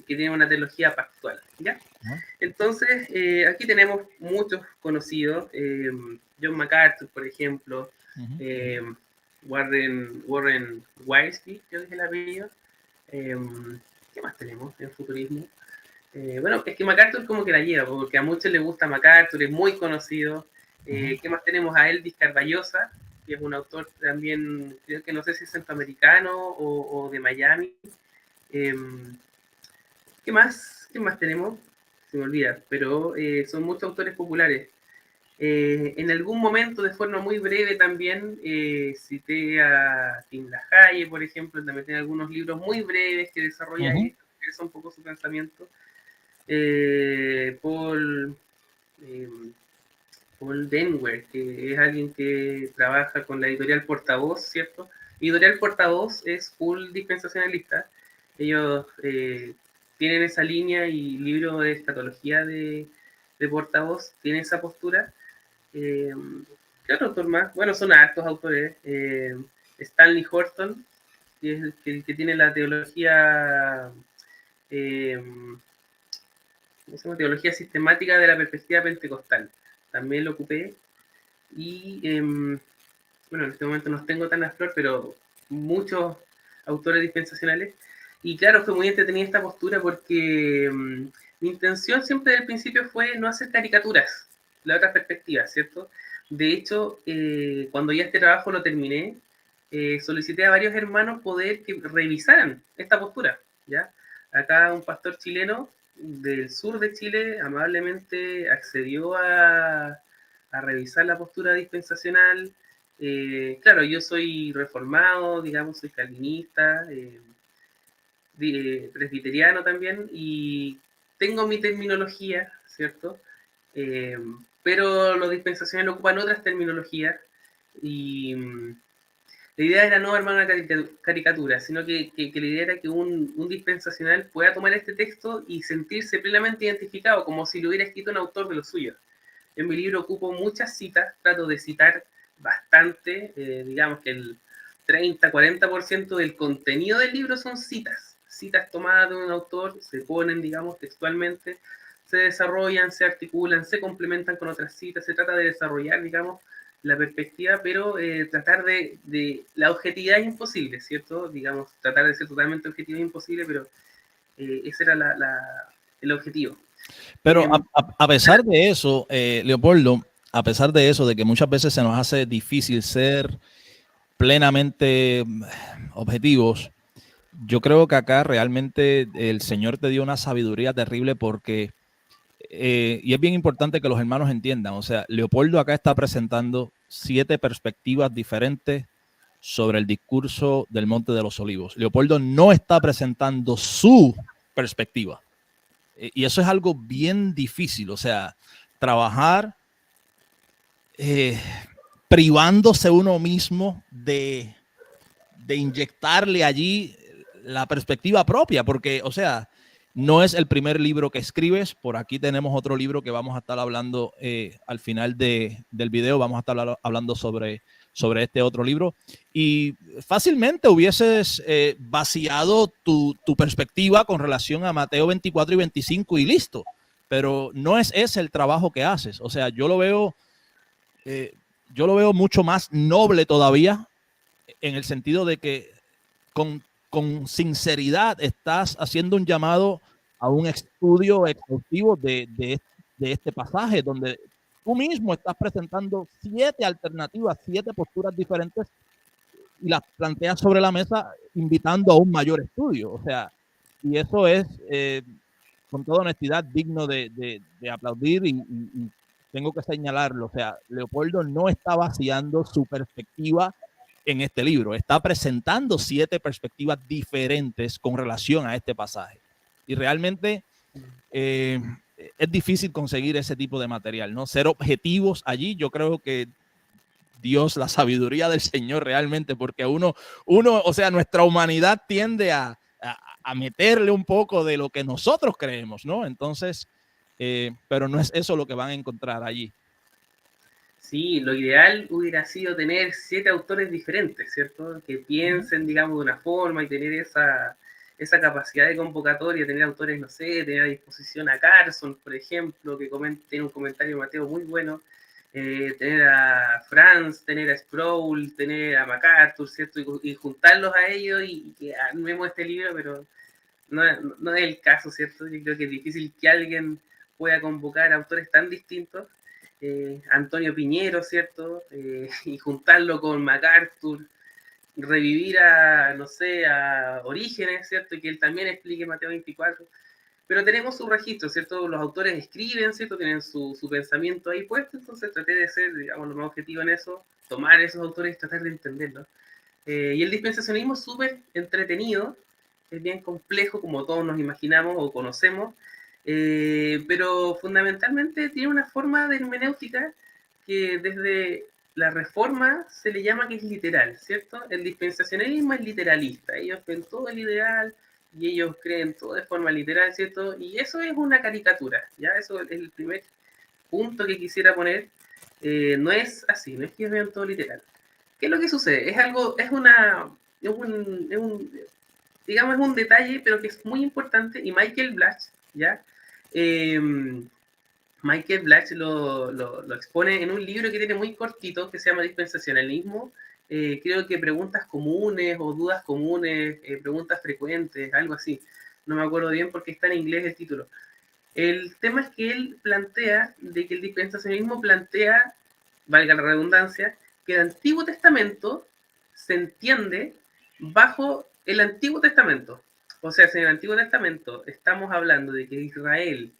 tienen una teología pactual, ¿ya? Entonces, aquí tenemos muchos conocidos, John MacArthur, por ejemplo, Warren Wiersbe, creo que es el apellido. ¿Qué más tenemos en futurismo? Bueno, es que MacArthur como que la lleva, porque a muchos les gusta MacArthur, es muy conocido. ¿Qué más tenemos? A Elvis Carballosa, que es un autor también, creo que no sé si es centroamericano o de Miami. ¿Qué más? ¿Qué más tenemos? Se me olvida, pero son muchos autores populares. En algún momento, de forma muy breve también, cité a Tim LaHaye, por ejemplo, también tiene algunos libros muy breves que desarrolla esto, que es un poco su pensamiento. Paul Denver, que es alguien que trabaja con la editorial Portavoz, ¿cierto? Editorial Portavoz es full dispensacionalista. Ellos tienen esa línea y el libro de escatología de Portavoz tiene esa postura. ¿Qué otro autor más? Bueno, son hartos autores. Stanley Horton, que es el que tiene la teología, ¿cómo se llama? Teología sistemática de la perspectiva pentecostal. También lo ocupé. Y bueno, en este momento no tengo tan a flor, pero muchos autores dispensacionales. Y claro, fue muy entretenida esta postura porque mi intención siempre desde el principio fue no hacer caricaturas, la otra perspectiva, ¿cierto? De hecho, cuando ya este trabajo lo terminé, solicité a varios hermanos poder que revisaran esta postura, ¿ya? Acá un pastor chileno del sur de Chile amablemente accedió a revisar la postura dispensacional. Claro, yo soy reformado, digamos, soy calvinista, presbiteriano también, y tengo mi terminología, ¿cierto? Pero los dispensacionales ocupan otras terminologías y la idea era no armar una caricatura, sino que la idea era que un dispensacional pueda tomar este texto y sentirse plenamente identificado, como si lo hubiera escrito un autor de los suyos. En mi libro ocupo muchas citas, trato de citar bastante, digamos que el 30-40% del contenido del libro son citas tomadas de un autor, se ponen, digamos, textualmente, se desarrollan, se articulan, se complementan con otras citas, se trata de desarrollar, digamos, la perspectiva, pero tratar de la objetividad es imposible, ¿cierto? Digamos, tratar de ser totalmente objetivo es imposible, pero ese era el objetivo. Pero a pesar de eso, Leopoldo, a pesar de eso, de que muchas veces se nos hace difícil ser plenamente objetivos, Yo creo que acá realmente el Señor te dio una sabiduría terrible porque, y es bien importante que los hermanos entiendan, o sea, Leopoldo acá está presentando 7 perspectivas diferentes sobre el discurso del Monte de los Olivos. Leopoldo no está presentando su perspectiva. Y eso es algo bien difícil, o sea, trabajar privándose uno mismo de inyectarle allí la perspectiva propia, porque, o sea, no es el primer libro que escribes. Por aquí tenemos otro libro que vamos a estar hablando al final del video. Vamos a estar hablando sobre este otro libro. Y fácilmente hubieses vaciado tu perspectiva con relación a Mateo 24 y 25 y listo. Pero no es ese el trabajo que haces. O sea, eh, yo lo veo mucho más noble todavía en el sentido de que con sinceridad estás haciendo un llamado a un estudio exhaustivo de este pasaje, donde tú mismo estás presentando 7 alternativas, 7 posturas diferentes y las planteas sobre la mesa invitando a un mayor estudio. O sea, y eso es, con toda honestidad, digno de aplaudir y tengo que señalarlo. O sea, Leopoldo no está vaciando su perspectiva en este libro. Está presentando 7 perspectivas diferentes con relación a este pasaje. Y realmente es difícil conseguir ese tipo de material, ¿no? Ser objetivos allí, yo creo que Dios, la sabiduría del Señor realmente, porque uno o sea, nuestra humanidad tiende a meterle un poco de lo que nosotros creemos, ¿no? Entonces, pero no es eso lo que van a encontrar allí. Sí, lo ideal hubiera sido tener 7 autores diferentes, ¿cierto? Que piensen, digamos, de una forma y tener esa capacidad de convocatoria, tener autores, no sé, tener a disposición a Carson, por ejemplo, que tiene un comentario Mateo muy bueno, tener a Franz, tener a Sproul, tener a MacArthur, ¿cierto? Y juntarlos a ellos y que armemos este libro, pero no es el caso, ¿cierto? Yo creo que es difícil que alguien pueda convocar a autores tan distintos. Antonio Piñero, ¿cierto? Y juntarlo con MacArthur, revivir a, no sé, a Orígenes, ¿cierto? Y que él también explique Mateo 24. Pero tenemos su registro, ¿cierto? Los autores escriben, ¿cierto? Tienen su pensamiento ahí puesto, entonces traté de ser, digamos, lo más objetivo en eso, tomar esos autores y tratar de entenderlos. Y el dispensacionismo es súper entretenido, es bien complejo, como todos nos imaginamos o conocemos, pero fundamentalmente tiene una forma de hermenéutica que desde la Reforma se le llama que es literal, ¿cierto? El dispensacionalismo es literalista, ellos ven todo el ideal y ellos creen todo de forma literal, ¿cierto? Y eso es una caricatura, ¿ya? Eso es el primer punto que quisiera poner. No es así, no es que ellos vean todo literal. ¿Qué es lo que sucede? Es algo, digamos, es un detalle, pero que es muy importante, y Michael Blach, ¿ya? Eh, Michael Blach lo expone en un libro que tiene muy cortito, que se llama Dispensacionalismo, creo que preguntas comunes o dudas comunes, preguntas frecuentes, algo así. No me acuerdo bien porque está en inglés el título. El tema es que él plantea de que el dispensacionalismo plantea, valga la redundancia, que el Antiguo Testamento se entiende bajo el Antiguo Testamento. O sea, si en el Antiguo Testamento estamos hablando de que Israel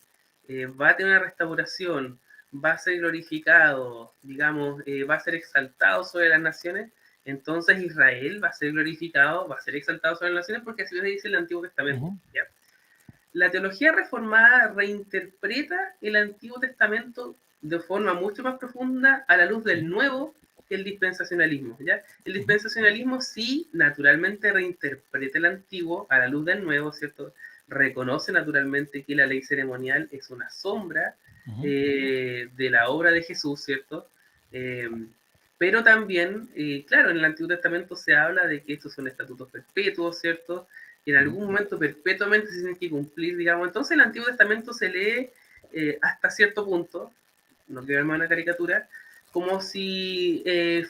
va a tener una restauración, va a ser glorificado, digamos, va a ser exaltado sobre las naciones, entonces Israel va a ser glorificado, va a ser exaltado sobre las naciones, porque así lo dice el Antiguo Testamento. ¿Ya? La teología reformada reinterpreta el Antiguo Testamento de forma mucho más profunda a la luz del nuevo que el dispensacionalismo. ¿Ya? El dispensacionalismo sí, naturalmente reinterpreta el Antiguo a la luz del nuevo, ¿cierto? Reconoce naturalmente que la ley ceremonial es una sombra de la obra de Jesús, ¿cierto? Pero también, claro, en el Antiguo Testamento se habla de que estos son estatutos perpetuos, ¿cierto? Que en algún momento perpetuamente se tienen que cumplir, digamos. Entonces el Antiguo Testamento se lee hasta cierto punto, no quiero armar una caricatura, como si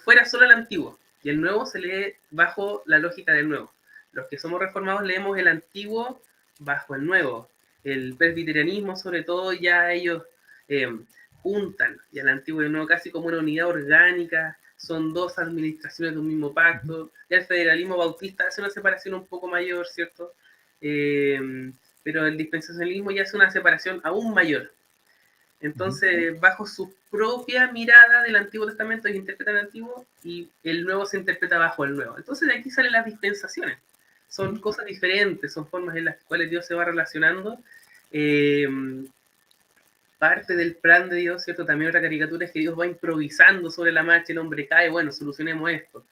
fuera solo el Antiguo, y el Nuevo se lee bajo la lógica del Nuevo. Los que somos reformados leemos el Antiguo bajo el Nuevo. El presbiterianismo, sobre todo, ya ellos juntan, y al antiguo y al nuevo casi como una unidad orgánica, son dos administraciones de un mismo pacto. Ya el federalismo bautista hace una separación un poco mayor, ¿cierto? Pero el dispensacionalismo ya es una separación aún mayor. Entonces, bajo su propia mirada del Antiguo Testamento, ellos interpretan el Antiguo y el Nuevo se interpreta bajo el Nuevo. Entonces, de aquí salen las dispensaciones. Son cosas diferentes, son formas en las cuales Dios se va relacionando. Parte del plan de Dios, ¿cierto? También otra caricatura es que Dios va improvisando sobre la marcha, el hombre cae, bueno, solucionemos esto.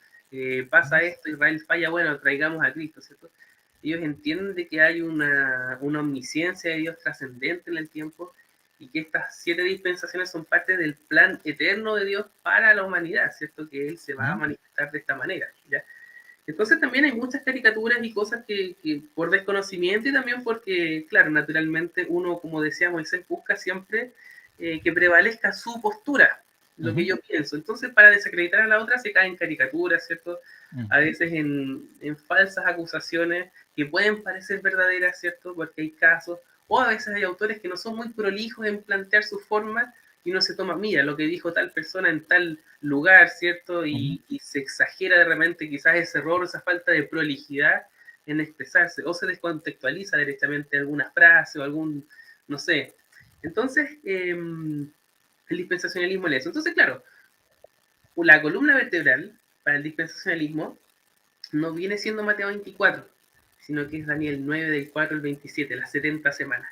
Pasa esto, Israel falla, bueno, traigamos a Cristo, ¿cierto? Ellos entienden de que hay una omnisciencia de Dios trascendente en el tiempo y que estas 7 dispensaciones son parte del plan eterno de Dios para la humanidad, ¿cierto? Que Él se va a manifestar de esta manera, ¿ya? Entonces también hay muchas caricaturas y cosas que por desconocimiento y también porque, claro, naturalmente uno, como decía Moisés, busca siempre que prevalezca su postura, lo que yo pienso. Entonces, para desacreditar a la otra se caen caricaturas, ¿cierto? A veces en falsas acusaciones que pueden parecer verdaderas, ¿cierto? Porque hay casos, o a veces hay autores que no son muy prolijos en plantear su forma y no se toma, mira, lo que dijo tal persona en tal lugar, ¿cierto? Y se exagera de repente quizás ese error, esa falta de prolijidad en expresarse, o se descontextualiza directamente alguna frase o algún, no sé. Entonces, el dispensacionalismo es eso. Entonces, claro, la columna vertebral para el dispensacionalismo no viene siendo Mateo 24, sino que es Daniel 9 del 4 al 27, las 70 semanas.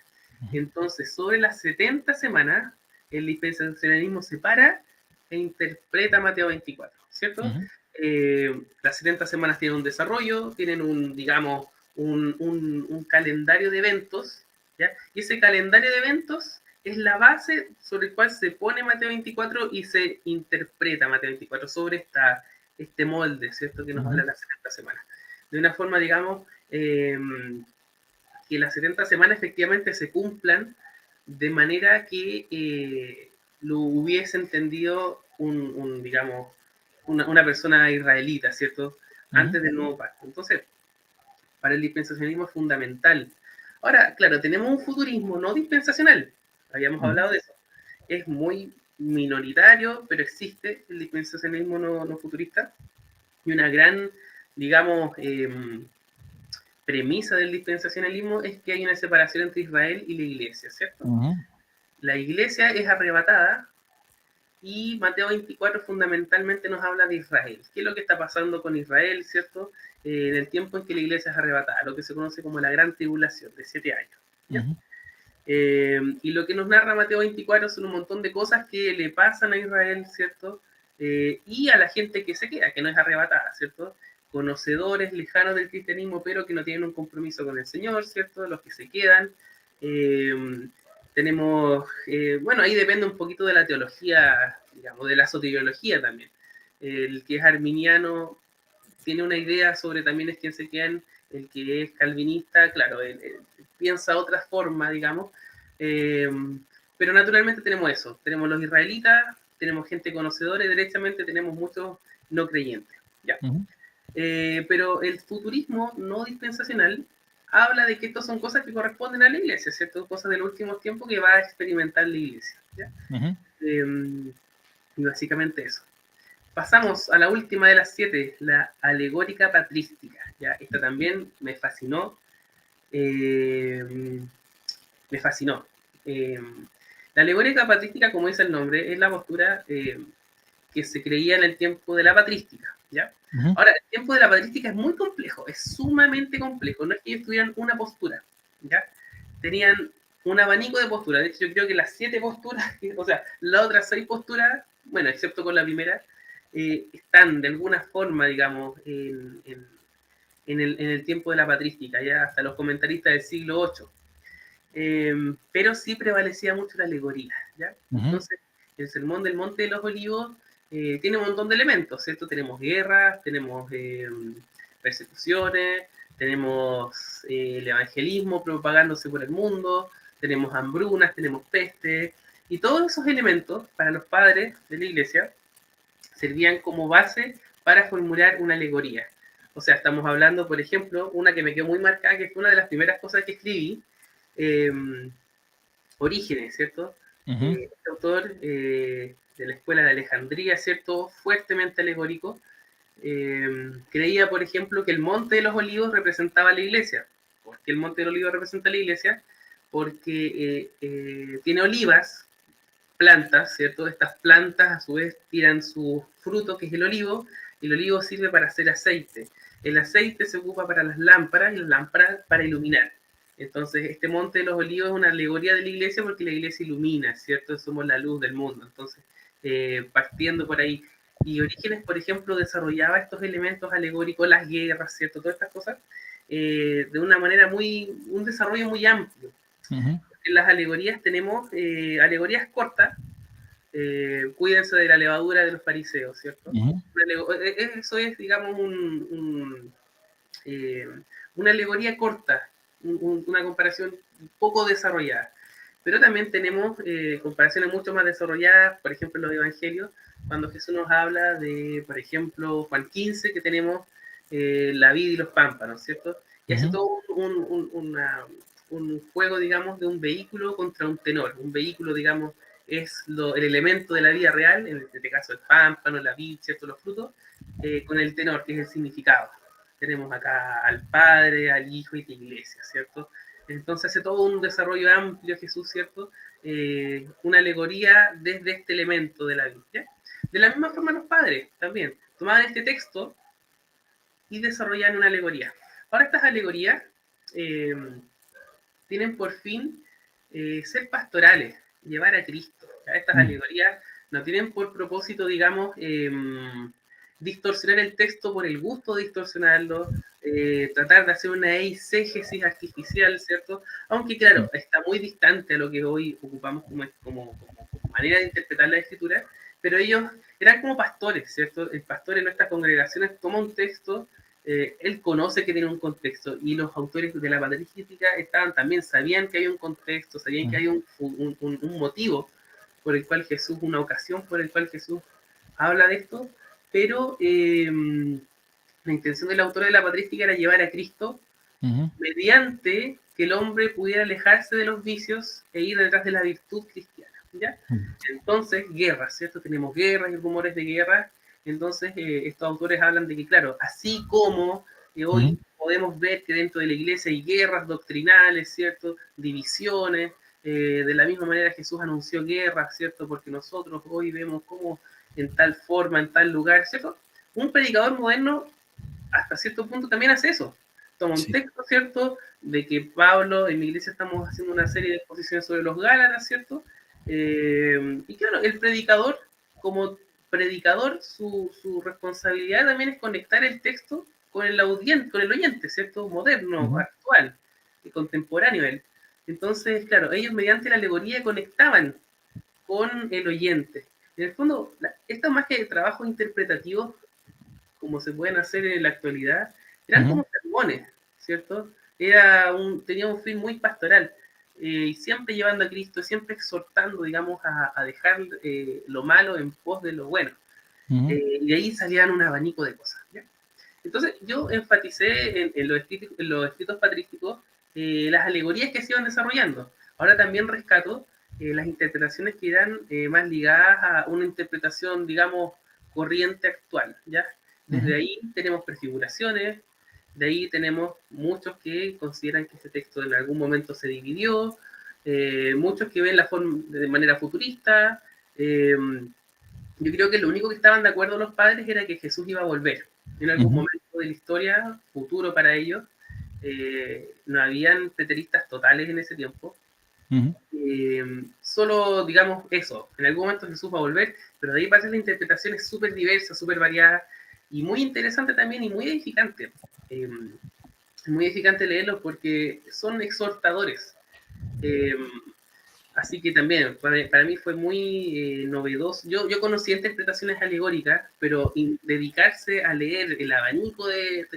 Entonces, sobre las 70 semanas, el dispensacionalismo se para e interpreta Mateo 24, ¿cierto? Las 70 semanas tienen un desarrollo, tienen un, digamos, un calendario de eventos, ¿ya? Y ese calendario de eventos es la base sobre el cual se pone Mateo 24 y se interpreta Mateo 24 sobre este molde, ¿cierto? Que nos habla de las 70 semanas. De una forma, digamos, que las 70 semanas efectivamente se cumplan de manera que lo hubiese entendido digamos, una persona israelita, ¿cierto? Antes del nuevo pacto. Entonces, para el dispensacionalismo es fundamental. Ahora, claro, tenemos un futurismo no dispensacional, habíamos hablado de eso. Es muy minoritario, pero existe el dispensacionalismo no futurista y una gran, digamos, premisa del dispensacionalismo es que hay una separación entre Israel y la iglesia, ¿cierto? La iglesia es arrebatada y Mateo 24 fundamentalmente nos habla de Israel. ¿Qué es lo que está pasando con Israel, cierto? En el tiempo en que la iglesia es arrebatada, lo que se conoce como la gran tribulación de 7 años. ¿Ya? Y lo que nos narra Mateo 24 son un montón de cosas que le pasan a Israel, ¿cierto? Y a la gente que se queda, que no es arrebatada, ¿cierto? Conocedores lejanos del cristianismo, pero que no tienen un compromiso con el Señor, ¿cierto? Los que se quedan. Tenemos, bueno, ahí depende un poquito de la teología, digamos, de la soteriología también. El que es arminiano tiene una idea sobre también es quién se quedan, el que es calvinista, claro, él piensa otra forma, digamos, pero naturalmente tenemos eso, tenemos los israelitas, tenemos gente conocedora y derechamente tenemos muchos no creyentes, ya. Pero el futurismo no dispensacional habla de que estas son cosas que corresponden a la iglesia, ¿cierto? Cosas del último tiempo que va a experimentar la iglesia, ¿ya? Y básicamente eso. Pasamos a la última de las 7, la alegórica patrística. ¿Ya? Esta también me fascinó. Me fascinó. La alegórica patrística, como dice el nombre, es la postura que se creía en el tiempo de la patrística. ¿Ya? Ahora, el tiempo de la patrística es muy complejo, es sumamente complejo. No es que ellos tuvieran una postura. ¿Ya? Tenían un abanico de posturas. De hecho, yo creo que las 7 posturas, o sea, las otras 6 posturas, bueno, excepto con la primera, están de alguna forma, digamos, en el tiempo de la patrística, ya hasta los comentaristas del siglo VIII. Pero sí prevalecía mucho la alegoría, ¿ya? Entonces, el Sermón del Monte de los Olivos tiene un montón de elementos, ¿cierto? Tenemos guerras, tenemos persecuciones, tenemos el evangelismo propagándose por el mundo, tenemos hambrunas, tenemos peste, y todos esos elementos para los padres de la iglesia servían como base para formular una alegoría. O sea, estamos hablando, por ejemplo, una que me quedó muy marcada, que fue una de las primeras cosas que escribí, Orígenes, ¿cierto? Este autor de la escuela de Alejandría, ¿cierto? Fuertemente alegórico, creía, por ejemplo, que el Monte de los Olivos representaba la iglesia. ¿Por qué el Monte de los Olivos representa la iglesia? Porque tiene olivas, plantas, ¿cierto? Estas plantas a su vez tiran su fruto, que es el olivo, y el olivo sirve para hacer aceite. El aceite se ocupa para las lámparas y las lámparas para iluminar. Entonces, este monte de los olivos es una alegoría de la iglesia porque la iglesia ilumina, ¿cierto? Somos la luz del mundo. Entonces, partiendo por ahí. Y Orígenes, por ejemplo, desarrollaba estos elementos alegóricos, las guerras, ¿cierto? Todas estas cosas, de una manera un desarrollo muy amplio. En las alegorías tenemos alegorías cortas, cuídense de la levadura de los fariseos, ¿cierto? Eso es, digamos, una alegoría corta, una comparación poco desarrollada. Pero también tenemos comparaciones mucho más desarrolladas, por ejemplo, en los evangelios, cuando Jesús nos habla de, por ejemplo, Juan 15, que tenemos la vid y los pámpanos, ¿cierto? Y hace todo un juego, digamos, de un vehículo contra un tenor. Un vehículo, digamos, es el elemento de la vida real, en este caso el pámpano, la vid, ¿cierto? Los frutos, con el tenor, que es el significado. Tenemos acá al Padre, al Hijo y la Iglesia, ¿cierto? Entonces hace todo un desarrollo amplio Jesús, ¿cierto? Una alegoría desde este elemento de la Biblia. De la misma forma los padres también tomaban este texto y desarrollaban una alegoría. Ahora estas alegorías tienen por fin ser pastorales, llevar a Cristo. ¿Ya? Estas alegorías no tienen por propósito, digamos, distorsionar el texto por el gusto de distorsionarlo, tratar de hacer una eisegesis artificial, ¿cierto? Aunque, claro, está muy distante a lo que hoy ocupamos como manera de interpretar la escritura, pero ellos eran como pastores, ¿cierto? El pastor en nuestras congregaciones toma un texto, él conoce que tiene un contexto, y los autores de la patrística también sabían que hay un contexto, sabían que hay un motivo por el cual Jesús, una ocasión por el cual Jesús habla de esto, pero la intención del autor de la patrística era llevar a Cristo mediante que el hombre pudiera alejarse de los vicios e ir detrás de la virtud cristiana, ¿ya? Entonces, guerras, ¿cierto? Tenemos guerras y rumores de guerra. Entonces, estos autores hablan de que, claro, así como hoy podemos ver que dentro de la iglesia hay guerras doctrinales, ¿cierto? Divisiones, de la misma manera Jesús anunció guerras, ¿cierto? Porque nosotros hoy vemos cómo en tal forma, en tal lugar, ¿cierto? Un predicador moderno hasta cierto punto también hace eso. Toma un texto, ¿cierto? De que Pablo, en mi iglesia estamos haciendo una serie de exposiciones sobre los Gálatas, ¿cierto? Y claro, el predicador, como predicador, su responsabilidad también es conectar el texto con el oyente, ¿cierto? Moderno, actual y contemporáneo él. Entonces, claro, ellos mediante la alegoría conectaban con el oyente. En el fondo, esto más que trabajos interpretativos, como se pueden hacer en la actualidad, eran como sermones, ¿cierto? Tenía un fin muy pastoral, y siempre llevando a Cristo, siempre exhortando, digamos, a dejar lo malo en pos de lo bueno. Y de ahí salían un abanico de cosas, ¿ya? Entonces, yo enfaticé en los escritos patrísticos las alegorías que se iban desarrollando. Ahora también rescato las interpretaciones que eran más ligadas a una interpretación, digamos, corriente actual, ¿ya? Desde ahí tenemos prefiguraciones, de ahí tenemos muchos que consideran que este texto en algún momento se dividió, muchos que ven la forma de manera futurista. Yo creo que lo único que estaban de acuerdo los padres era que Jesús iba a volver en algún momento de la historia, futuro para ellos. No habían preteristas totales en ese tiempo. Solo, digamos, eso, en algún momento Jesús va a volver, pero de ahí pasa la interpretación es súper diversa, súper variada, y muy interesante también y muy edificante. Muy edificante leerlos porque son exhortadores. Así que también, para mí fue muy novedoso. Yo conocía interpretaciones alegóricas, pero dedicarse a leer el abanico de,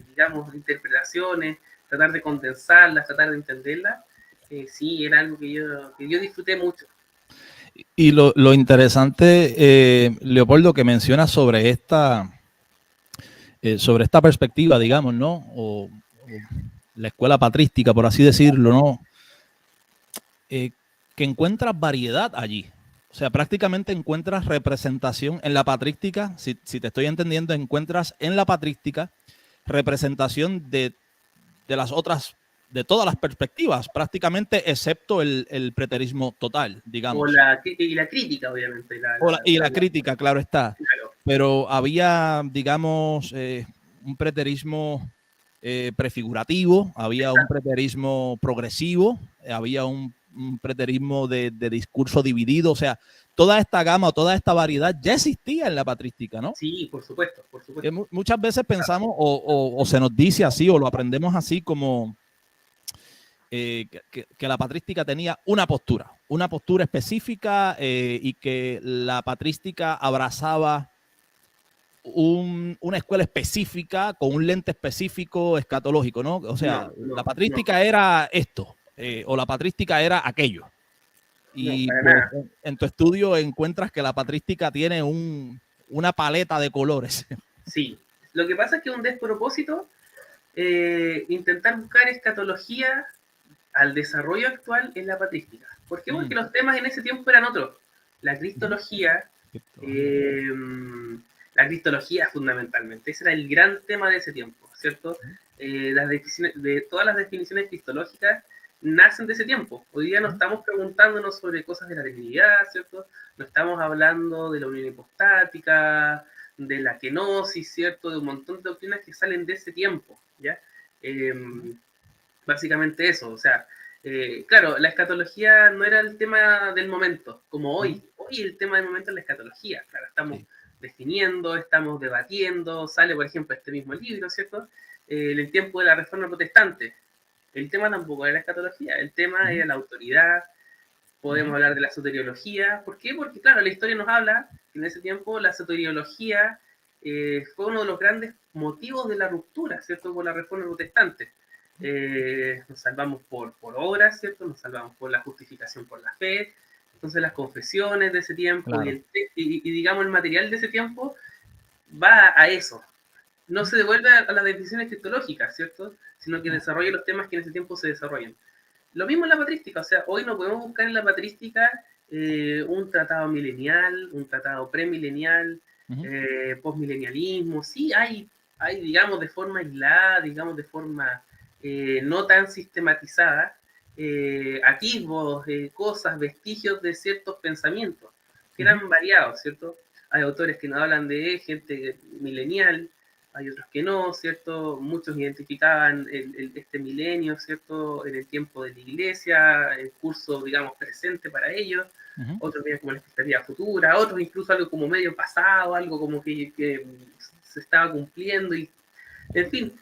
digamos, interpretaciones, tratar de condensarlas, tratar de entenderlas, sí, era algo que yo disfruté mucho. Y lo interesante, Leopoldo, que menciona sobre esta perspectiva, digamos, ¿no? O la escuela patrística, por así decirlo, ¿no? que encuentras variedad allí. O sea, prácticamente encuentras representación en la patrística, si te estoy entendiendo, encuentras en la patrística representación de las otras, de todas las perspectivas, prácticamente excepto el preterismo total, digamos. Y la crítica, obviamente. Y la crítica, claro está. Claro. Pero había, digamos, un preterismo prefigurativo, había un preterismo progresivo, había un preterismo de discurso dividido, o sea, toda esta gama, toda esta variedad ya existía en la patrística, ¿no? Sí, por supuesto, por supuesto. Muchas veces pensamos o se nos dice así o lo aprendemos así como que la patrística tenía una postura específica y que la patrística abrazaba una escuela específica con un lente específico escatológico, ¿no? O sea, la patrística era esto o la patrística era aquello. Y pues, en tu estudio encuentras que la patrística tiene una paleta de colores. Sí, lo que pasa es que un despropósito intentar buscar escatología al desarrollo actual en la patrística. ¿Por qué? Porque los temas en ese tiempo eran otros. La cristología, la cristología fundamentalmente, ese era el gran tema de ese tiempo, ¿cierto? Todas las definiciones cristológicas nacen de ese tiempo. Hoy día no estamos preguntándonos sobre cosas de la Trinidad, ¿cierto? No estamos hablando de la unión hipostática, de la kenosis, ¿cierto? De un montón de doctrinas que salen de ese tiempo, ¿ya? Básicamente eso, o sea, claro, la escatología no era el tema del momento, como hoy. Hoy el tema del momento es la escatología, claro, estamos definiendo, estamos debatiendo, sale por ejemplo este mismo libro, ¿cierto? En el tiempo de la Reforma Protestante. El tema tampoco era la escatología, el tema era la autoridad, podemos hablar de la soteriología. ¿Por qué? Porque claro, la historia nos habla que en ese tiempo la soteriología fue uno de los grandes motivos de la ruptura, ¿cierto? Con la Reforma Protestante. Nos salvamos por obras, ¿cierto? Nos salvamos por la justificación por la fe. Entonces las confesiones de ese tiempo claro. y digamos el material de ese tiempo va a eso. No se devuelve a las definiciones cristológicas, ¿cierto? Sino que desarrolla los temas que en ese tiempo se desarrollan. Lo mismo en la patrística, o sea, hoy no podemos buscar en la patrística un tratado milenial, un tratado premilenial, postmilenialismo. Sí, hay, digamos, de forma aislada, digamos, de forma no tan sistematizada, atisbos, cosas, vestigios de ciertos pensamientos que eran variados, ¿cierto? Hay autores que nos hablan de gente milenial, hay otros que no, ¿cierto? Muchos identificaban este milenio, ¿cierto? En el tiempo de la iglesia, el curso, digamos, presente para ellos, otros veían como la expectativa futura, otros incluso algo como medio pasado, algo como que se estaba cumpliendo, y en fin,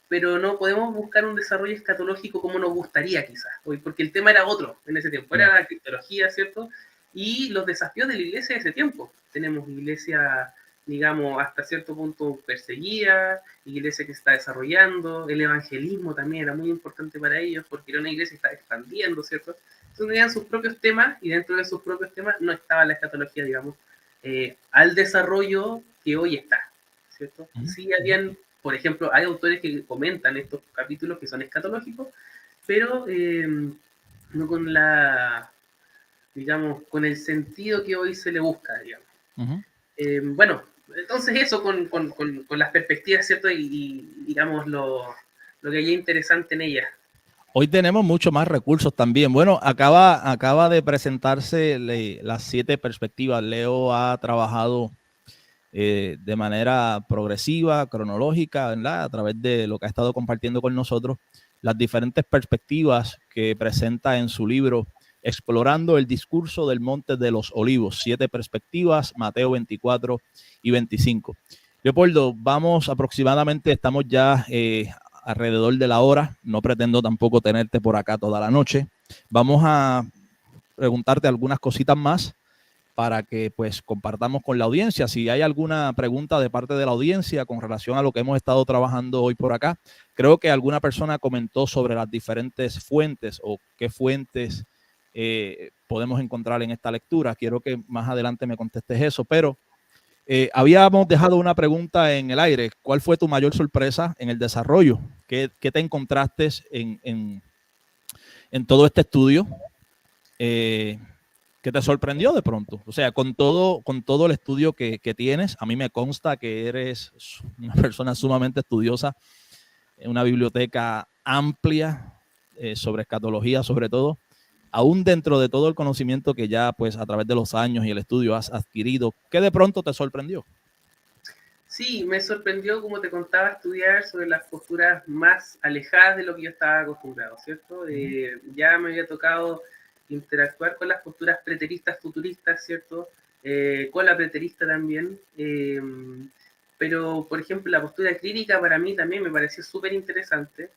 pero no podemos buscar un desarrollo escatológico como nos gustaría quizás, hoy, porque el tema era otro en ese tiempo, era la cristología, ¿cierto? Y los desafíos de la iglesia de ese tiempo. Tenemos iglesia, digamos, hasta cierto punto perseguida, iglesia que se está desarrollando, el evangelismo también era muy importante para ellos, porque era una iglesia que estaba expandiendo, ¿cierto? Entonces tenían sus propios temas, y dentro de sus propios temas no estaba la escatología, digamos, al desarrollo que hoy está, ¿cierto? Sí habían, por ejemplo, hay autores que comentan estos capítulos que son escatológicos, pero no con la, digamos, con el sentido que hoy se le busca, digamos. Bueno, entonces eso con las perspectivas, ¿cierto? Y digamos, lo que hay interesante en ellas. Hoy tenemos mucho más recursos también. Bueno, acaba de presentarse las 7 perspectivas. Leo ha trabajado de manera progresiva, cronológica, ¿verdad? A través de lo que ha estado compartiendo con nosotros, las diferentes perspectivas que presenta en su libro Explorando el discurso del Monte de los Olivos, 7 perspectivas, Mateo 24 y 25. Leopoldo, vamos aproximadamente, estamos ya alrededor de la hora, no pretendo tampoco tenerte por acá toda la noche. Vamos a preguntarte algunas cositas más para que pues compartamos con la audiencia. Si hay alguna pregunta de parte de la audiencia con relación a lo que hemos estado trabajando hoy por acá, creo que alguna persona comentó sobre las diferentes fuentes o qué fuentes podemos encontrar en esta lectura. Quiero que más adelante me contestes eso, pero habíamos dejado una pregunta en el aire. ¿Cuál fue tu mayor sorpresa en el desarrollo? ¿Qué te encontraste en todo este estudio? que te sorprendió de pronto. O sea, con todo el estudio que tienes, a mí me consta que eres una persona sumamente estudiosa, una biblioteca amplia sobre escatología, sobre todo, aún dentro de todo el conocimiento que ya pues a través de los años y el estudio has adquirido, ¿qué de pronto te sorprendió? Sí, me sorprendió, como te contaba, estudiar sobre las posturas más alejadas de lo que yo estaba acostumbrado, ¿cierto? Ya me había tocado interactuar con las posturas preteristas, futuristas, ¿cierto? Con la preterista también. Pero, por ejemplo, la postura crítica para mí también me pareció súper interesante.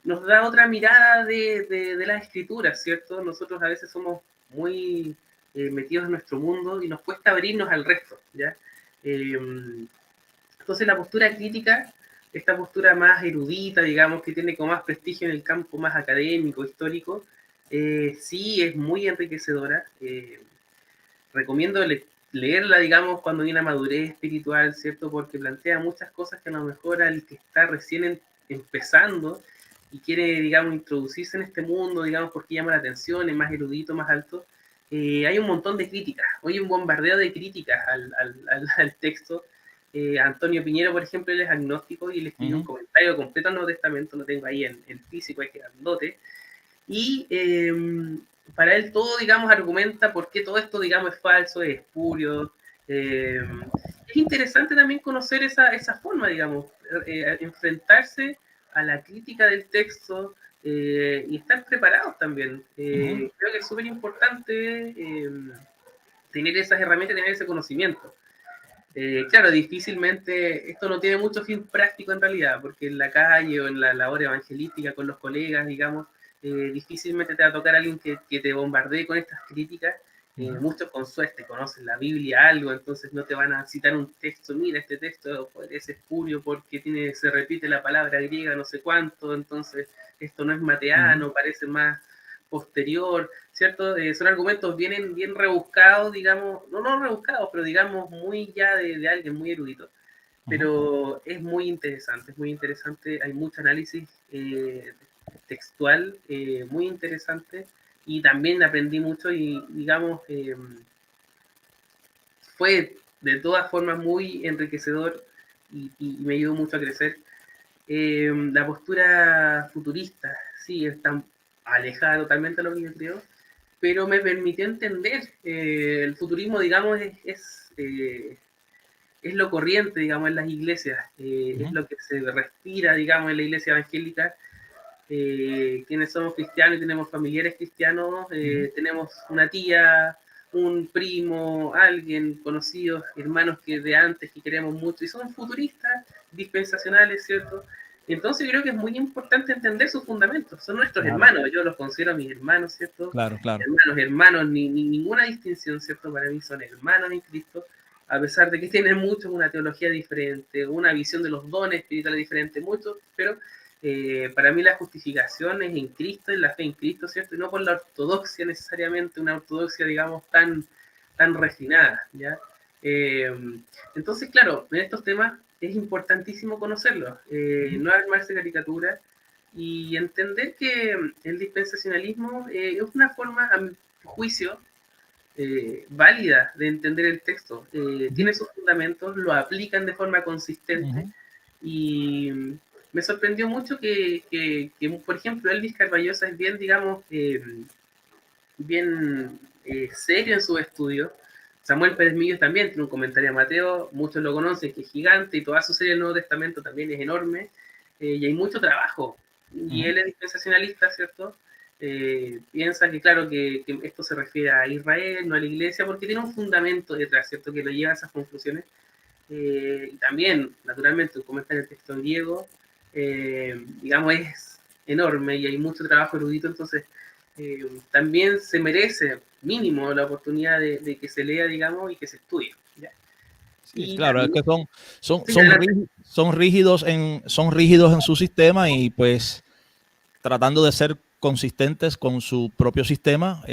Nos da otra mirada de las escrituras, ¿cierto? Nosotros a veces somos muy metidos en nuestro mundo y nos cuesta abrirnos al resto, ¿ya? Entonces la postura crítica, esta postura más erudita, digamos, que tiene como más prestigio en el campo más académico, histórico, sí es muy enriquecedora. Recomiendo leerla, digamos, cuando hay una madurez espiritual, ¿cierto? Porque plantea muchas cosas que a lo mejor al que está recién empezando y quiere, digamos, introducirse en este mundo, digamos, porque llama la atención, es más erudito, más alto, hay un montón de críticas, hoy un bombardeo de críticas al texto. Antonio Piñero, por ejemplo, él es agnóstico y él escribió un comentario completo al Nuevo Testamento, lo tengo ahí en físico, es grandote, y para él todo, digamos, argumenta por qué todo esto, digamos, es falso, es espurio. Es interesante también conocer esa forma, digamos, enfrentarse a la crítica del texto y estar preparados también. Creo que es súper importante tener esas herramientas, tener ese conocimiento. Claro, difícilmente, esto no tiene mucho fin práctico en realidad, porque en la calle o en la labor evangelística con los colegas, digamos, difícilmente te va a tocar alguien que te bombardee con estas críticas. Muchos con suerte conocen la Biblia algo, entonces no te van a citar un texto, mira, este texto es espurio porque se repite la palabra griega no sé cuánto, entonces esto no es mateano, parece más posterior, ¿cierto? Son argumentos bien rebuscados, digamos, no rebuscados, pero digamos muy ya de alguien muy erudito. Pero es muy interesante, hay mucho análisis textual muy interesante y también aprendí mucho y digamos fue de todas formas muy enriquecedor y me ayudó mucho a crecer. La postura futurista, sí, está alejada totalmente de lo que yo creo, pero me permitió entender el futurismo, digamos, es lo corriente, digamos, en las iglesias, es lo que se respira, digamos, en la iglesia evangélica. Quienes somos cristianos y tenemos familiares cristianos, tenemos una tía, un primo, alguien conocidos, hermanos que de antes que queremos mucho y son futuristas, dispensacionales, ¿cierto? Entonces creo que es muy importante entender sus fundamentos. Son nuestros hermanos, yo los considero mis hermanos, ¿cierto? Claro. Hermanos, ninguna distinción, ¿cierto? Para mí son hermanos en Cristo, a pesar de que tienen muchos una teología diferente, una visión de los dones espirituales diferente, muchos, pero para mí la justificación es en Cristo, en la fe en Cristo, ¿cierto? Y no por la ortodoxia necesariamente, una ortodoxia, digamos, tan refinada, ¿ya? Entonces, claro, en estos temas es importantísimo conocerlos, no armarse caricaturas y entender que el dispensacionalismo es una forma, a mi juicio, válida de entender el texto. Tiene sus fundamentos, lo aplican de forma consistente y me sorprendió mucho que, por ejemplo, Elvis Carballosa es bien, digamos, bien serio en su estudio. Samuel Pérez Millos también tiene un comentario a Mateo, muchos lo conocen, que es gigante, y toda su serie del Nuevo Testamento también es enorme, y hay mucho trabajo. Y él es dispensacionalista, ¿cierto? Piensa que, claro, que esto se refiere a Israel, no a la iglesia, porque tiene un fundamento detrás, ¿cierto? Que lo lleva a esas conclusiones. Y también, naturalmente, como está en el texto griego, digamos, es enorme y hay mucho trabajo erudito, entonces también se merece mínimo la oportunidad de que se lea, digamos, y que se estudie. ¿Ya? Sí, Y claro, también, es que sí, adelante. son rígidos en su sistema y pues tratando de ser consistentes con su propio sistema,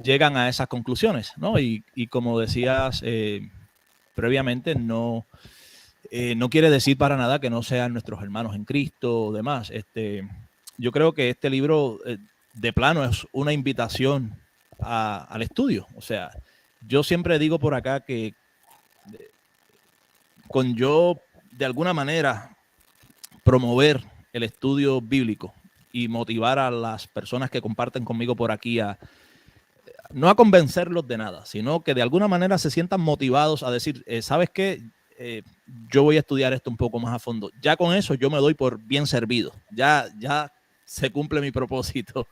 llegan a esas conclusiones, ¿no? Y como decías previamente, no quiere decir para nada que no sean nuestros hermanos en Cristo o demás. Yo creo que este libro de plano es una invitación al estudio. O sea, yo siempre digo por acá que con yo, de alguna manera, promover el estudio bíblico y motivar a las personas que comparten conmigo por aquí no a convencerlos de nada, sino que de alguna manera se sientan motivados a decir, ¿sabes qué? Yo voy a estudiar esto un poco más a fondo. Ya con eso yo me doy por bien servido. Ya se cumple mi propósito.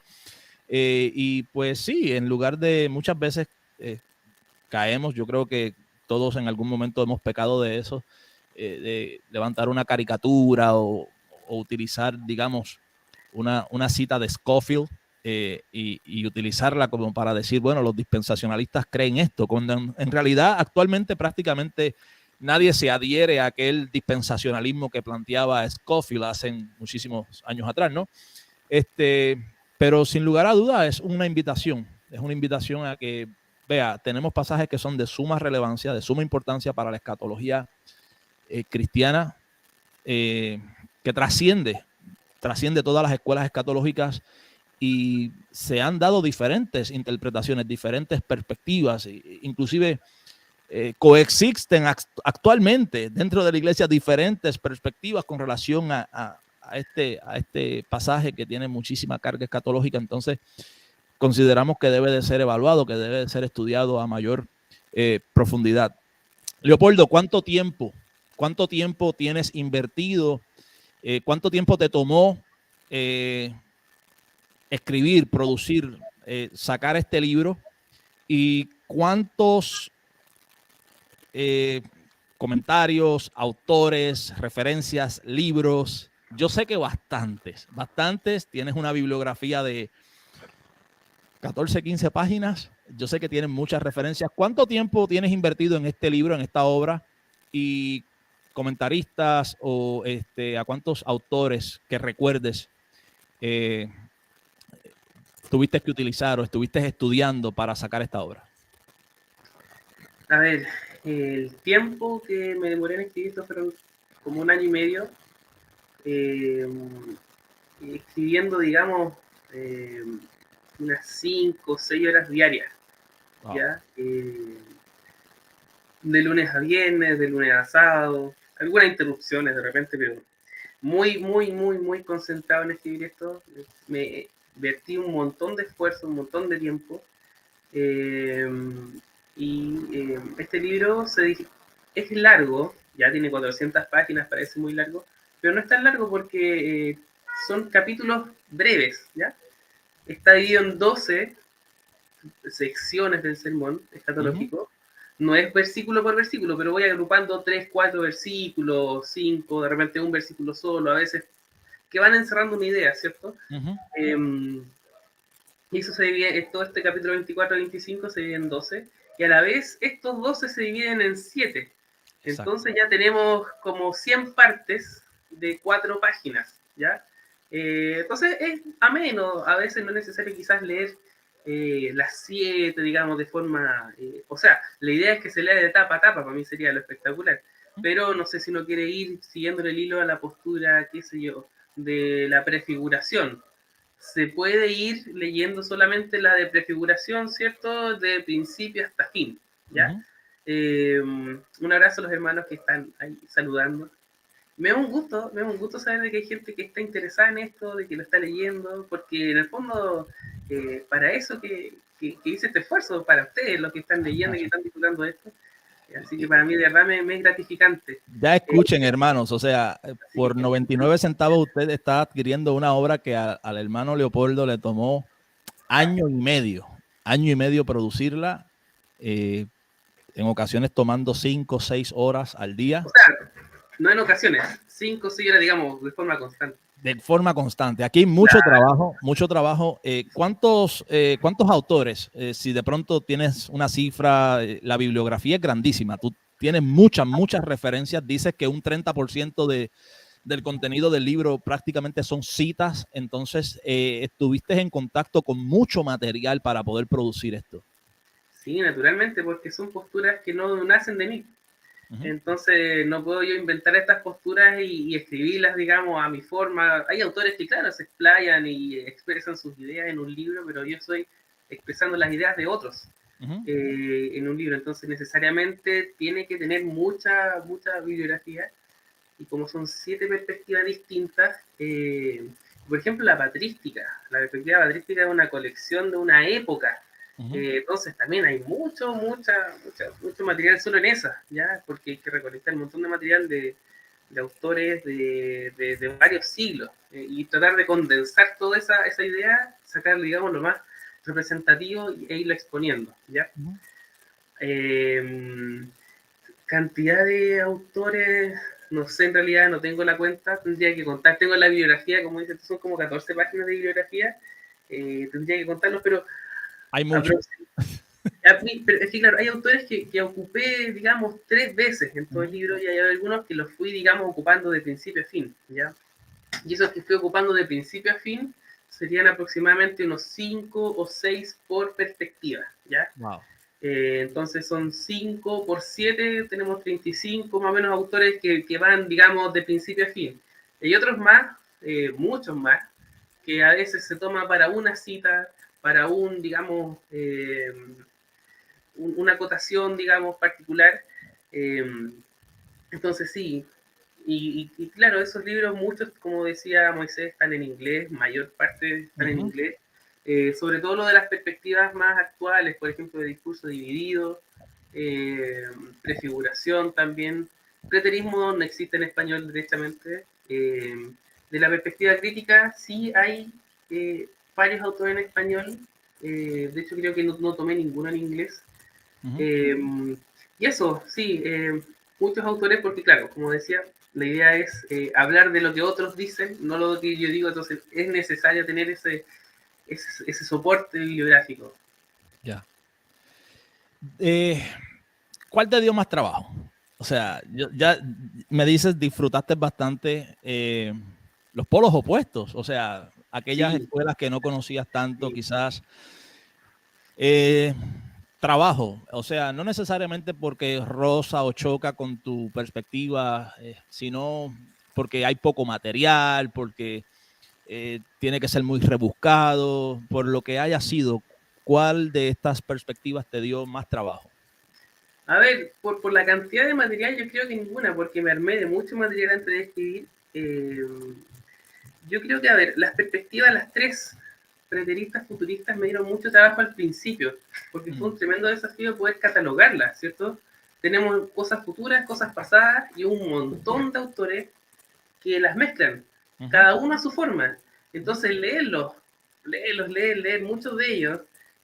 Y pues sí, en lugar de muchas veces caemos, yo creo que todos en algún momento hemos pecado de eso, de levantar una caricatura o utilizar, digamos, una cita de Scofield y utilizarla como para decir, bueno, los dispensacionalistas creen esto, cuando en realidad actualmente prácticamente nadie se adhiere a aquel dispensacionalismo que planteaba Scofield hace muchísimos años atrás, ¿no? Pero sin lugar a dudas es una invitación a que, vea, tenemos pasajes que son de suma relevancia, de suma importancia para la escatología cristiana, que trasciende todas las escuelas escatológicas, y se han dado diferentes interpretaciones, diferentes perspectivas, inclusive coexisten actualmente dentro de la iglesia diferentes perspectivas con relación a este pasaje que tiene muchísima carga escatológica. Entonces consideramos que debe de ser evaluado, que debe de ser estudiado a mayor profundidad. Leopoldo, ¿cuánto tiempo tienes invertido? ¿Cuánto tiempo te tomó escribir, producir, sacar este libro? ¿Y cuántos comentarios, autores, referencias, libros? Yo sé que bastantes. Tienes una bibliografía de 14, 15 páginas. Yo sé que tienen muchas referencias. ¿Cuánto tiempo tienes invertido en este libro, en esta obra? Y comentaristas o a cuántos autores que recuerdes tuviste que utilizar o estuviste estudiando para sacar esta obra. A ver, el tiempo que me demoré en escribir esto fueron como 1 año y medio, escribiendo, digamos, unas 5 o 6 horas diarias. Wow. ¿Ya? De lunes a viernes, de lunes a sábado, algunas interrupciones de repente, pero muy concentrado en escribir esto. Me vertí un montón de esfuerzo, un montón de tiempo. Este libro es largo, ya tiene 400 páginas, parece muy largo, pero no es tan largo porque son capítulos breves, ¿ya? Está dividido en 12 secciones del sermón escatológico. No es versículo por versículo, pero voy agrupando 3, 4 versículos, 5, de repente un versículo solo, a veces, que van encerrando una idea, ¿cierto? Y eso se divide, todo este capítulo 24-25 se divide en 12, y a la vez estos 12 se dividen en 7. Entonces ya tenemos como 100 partes de 4 páginas, ¿ya? Entonces es ameno, a veces no es necesario quizás leer las 7, digamos, de forma... o sea, la idea es que se lea de tapa a tapa, para mí sería lo espectacular, pero no sé si uno quiere ir siguiendo el hilo a la postura, qué sé yo, de la prefiguración. Se puede ir leyendo solamente la de prefiguración, ¿cierto? De principio hasta fin, ¿ya? Un abrazo a los hermanos que están ahí saludando. Me da un gusto saber de que hay gente que está interesada en esto, de que lo está leyendo, porque en el fondo, para eso que hice este esfuerzo, para ustedes, los que están leyendo y que están disfrutando de esto. Así que para mí de verdad me es gratificante. Ya escuchen, hermanos, o sea, por 99 centavos usted está adquiriendo una obra que al hermano Leopoldo le tomó año y medio producirla, en ocasiones tomando 5 o 6 horas al día. O sea, no en ocasiones, 5 o 6 horas, digamos, de forma constante. De forma constante. Aquí hay mucho trabajo. ¿Cuántos autores? Si de pronto tienes una cifra, la bibliografía es grandísima. Tú tienes muchas referencias. Dices que un 30% del contenido del libro prácticamente son citas. Entonces, estuviste en contacto con mucho material para poder producir esto. Sí, naturalmente, porque son posturas que no nacen de mí. Entonces no puedo yo inventar estas posturas y escribirlas, digamos, a mi forma. Hay autores que, claro, se explayan y expresan sus ideas en un libro, pero yo estoy expresando las ideas de otros en un libro. Entonces necesariamente tiene que tener mucha bibliografía. Y como son 7 perspectivas distintas, por ejemplo, la perspectiva patrística es una colección de una época. Entonces también hay mucho material solo en esa, ¿ya? Porque hay que recolectar un montón de material de autores de varios siglos y tratar de condensar toda esa idea, sacar, digamos, lo más representativo e irlo exponiendo, ¿ya? Cantidad de autores, no sé, en realidad no tengo la cuenta, tendría que contar, tengo la bibliografía, como dices, son como 14 páginas de bibliografía, tendría que contarlos, pero hay muchos. Pero es que, claro, hay autores que ocupé, digamos, 3 veces en todo el libro y hay algunos que los fui, digamos, ocupando de principio a fin, ¿ya? Y esos que fui ocupando de principio a fin serían aproximadamente unos 5 o 6 por perspectiva, ¿ya? Wow. Entonces son 5 por 7, tenemos 35 más o menos autores que van, digamos, de principio a fin. Hay otros más, muchos más, que a veces se toma para una cita, para un, digamos, una acotación, digamos, particular. Entonces sí, y claro, esos libros, muchos, como decía Moisés, están en inglés, mayor parte están en inglés. Sobre todo lo de las perspectivas más actuales, por ejemplo, de discurso dividido, prefiguración también. Preterismo no existe en español directamente. De la perspectiva crítica, sí hay varios autores en español. De hecho, creo que no tomé ninguno en inglés. Y eso, sí, muchos autores, porque claro, como decía, la idea es hablar de lo que otros dicen, no lo que yo digo, entonces es necesario tener ese soporte bibliográfico. Ya. ¿Cuál te dio más trabajo? O sea, ya me dices, disfrutaste bastante los polos opuestos, o sea, aquellas escuelas que no conocías tanto, quizás. Trabajo, o sea, no necesariamente porque roza o choca con tu perspectiva, sino porque hay poco material, porque tiene que ser muy rebuscado, por lo que haya sido. ¿Cuál de estas perspectivas te dio más trabajo? A ver, por la cantidad de material, yo creo que ninguna, porque me armé de mucho material antes de escribir. Yo creo que, a ver, las perspectivas, las 3 preteristas futuristas me dieron mucho trabajo al principio, porque fue un tremendo desafío poder catalogarlas, ¿cierto? Tenemos cosas futuras, cosas pasadas y un montón de autores que las mezclan, cada uno a su forma. Entonces, leer muchos de ellos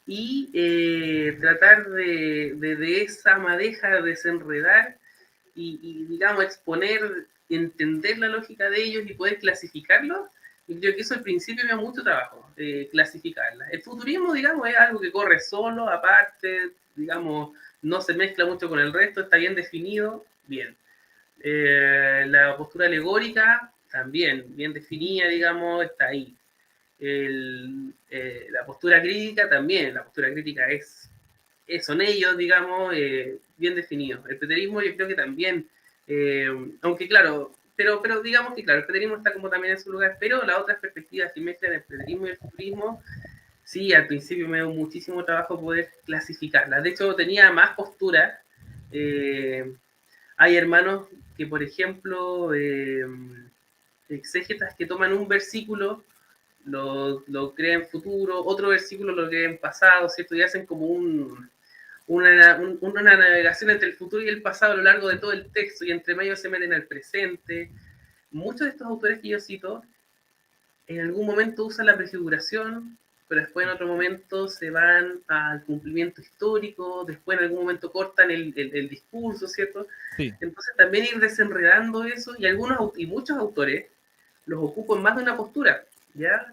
y tratar de esa madeja desenredar y, digamos, exponer, entender la lógica de ellos y poder clasificarlos. Y creo que eso al principio me da mucho trabajo, clasificarla. El futurismo, digamos, es algo que corre solo, aparte, digamos, no se mezcla mucho con el resto, está bien definido, bien. La postura alegórica, también, bien definida, digamos, está ahí. La postura crítica, también, la postura crítica son ellos, digamos, bien definidos. El preterismo yo creo que también, aunque claro, pero digamos que claro, el preterismo está como también en su lugar, pero las otras perspectivas que mezclan el preterismo y el futurismo, sí, al principio me dio muchísimo trabajo poder clasificarlas. De hecho, tenía más posturas. Hay hermanos que, por ejemplo, exégetas que toman un versículo, lo creen futuro, otro versículo lo creen pasado, ¿cierto? Y hacen como una navegación entre el futuro y el pasado a lo largo de todo el texto, y entre medio se meten al presente. Muchos de estos autores que yo cito, en algún momento usan la prefiguración, pero después en otro momento se van al cumplimiento histórico, después en algún momento cortan el discurso, ¿cierto? Sí. Entonces también ir desenredando eso, y muchos autores los ocupan más de una postura, ¿ya?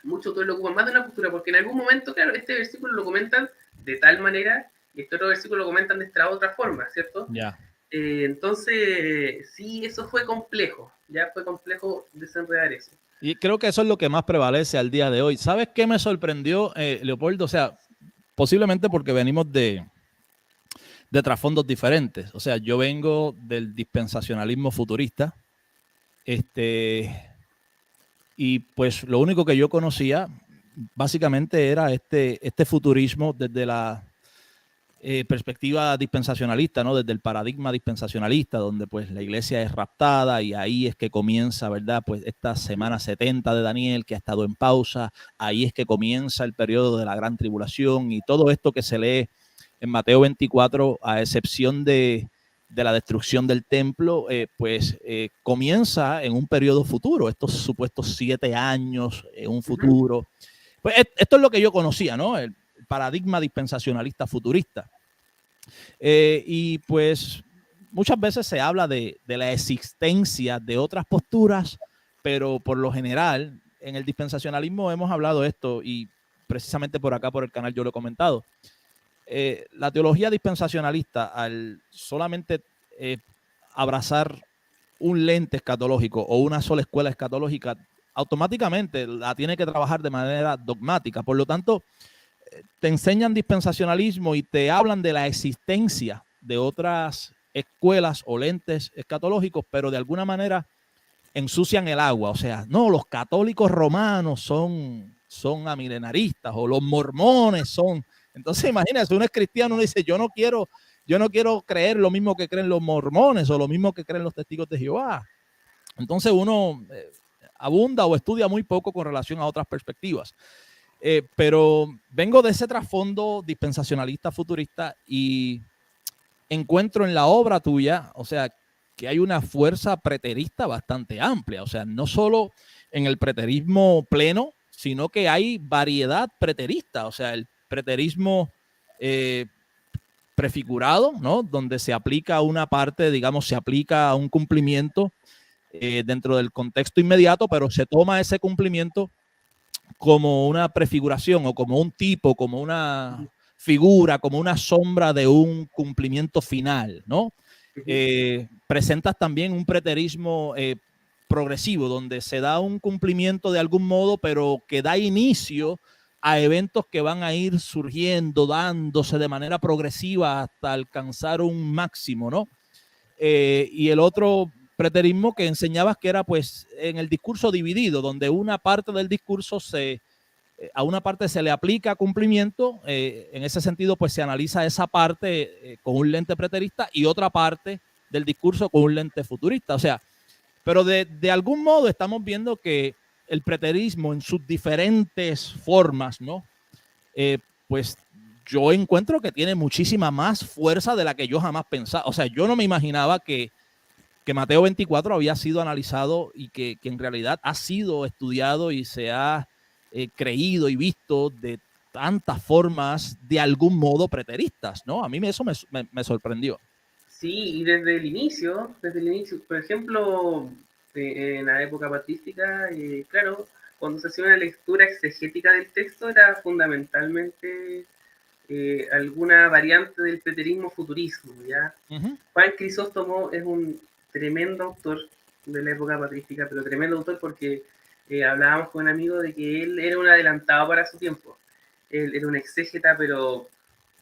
Muchos autores lo ocupan más de una postura, porque en algún momento, claro, este versículo lo comentan de tal manera, y este otro versículo lo comentan de esta otra forma, ¿cierto? Ya. Entonces, sí, eso fue complejo, ya fue complejo desenredar eso. Y creo que eso es lo que más prevalece al día de hoy. ¿Sabes qué me sorprendió, Leopoldo? O sea, posiblemente porque venimos de de trasfondos diferentes. O sea, yo vengo del dispensacionalismo futurista, y pues lo único que yo conocía básicamente era este futurismo desde la perspectiva dispensacionalista, ¿no? Desde el paradigma dispensacionalista, donde pues la iglesia es raptada y ahí es que comienza, ¿verdad? Pues esta semana 70 de Daniel que ha estado en pausa, ahí es que comienza el periodo de la gran tribulación y todo esto que se lee en Mateo 24, a excepción de la destrucción del templo, comienza en un periodo futuro, estos supuestos 7 años en un futuro. Pues esto es lo que yo conocía, ¿no? El paradigma dispensacionalista futurista. Y pues muchas veces se habla de la existencia de otras posturas, pero por lo general en el dispensacionalismo hemos hablado de esto y precisamente por acá por el canal yo lo he comentado. La teología dispensacionalista, al solamente abrazar un lente escatológico o una sola escuela escatológica, automáticamente la tiene que trabajar de manera dogmática. Por lo tanto, te enseñan dispensacionalismo y te hablan de la existencia de otras escuelas o lentes escatológicos, pero de alguna manera ensucian el agua. O sea, no, los católicos romanos son amilenaristas o los mormones son. Entonces, imagínate, uno es cristiano, uno dice, yo no quiero creer lo mismo que creen los mormones o lo mismo que creen los testigos de Jehová. Entonces uno abunda o estudia muy poco con relación a otras perspectivas. Pero vengo de ese trasfondo dispensacionalista futurista y encuentro en la obra tuya, o sea, que hay una fuerza preterista bastante amplia. O sea, no solo en el preterismo pleno, sino que hay variedad preterista. O sea, el preterismo prefigurado, ¿no? Donde se aplica una parte, digamos, se aplica un cumplimiento dentro del contexto inmediato, pero se toma ese cumplimiento como una prefiguración o como un tipo, como una figura, como una sombra de un cumplimiento final, ¿no? Presentas también un preterismo progresivo, donde se da un cumplimiento de algún modo, pero que da inicio a eventos que van a ir surgiendo, dándose de manera progresiva hasta alcanzar un máximo, ¿no? Y el otro preterismo que enseñabas que era pues en el discurso dividido, donde una parte del discurso a una parte se le aplica cumplimiento, en ese sentido pues se analiza esa parte con un lente preterista y otra parte del discurso con un lente futurista. O sea, pero de algún modo estamos viendo que el preterismo en sus diferentes formas, ¿no? Pues yo encuentro que tiene muchísima más fuerza de la que yo jamás pensaba. O sea, yo no me imaginaba que Mateo 24 había sido analizado y que en realidad ha sido estudiado y se ha creído y visto de tantas formas de algún modo preteristas, ¿no? A mí eso me sorprendió. Sí, y desde el inicio, por ejemplo, en la época patrística, claro, cuando se hacía una lectura exegética del texto era fundamentalmente alguna variante del preterismo futurismo, ¿ya? Juan Crisóstomo es un tremendo autor de la época patrística, pero tremendo autor porque hablábamos con un amigo de que él era un adelantado para su tiempo. Él era un exégeta, pero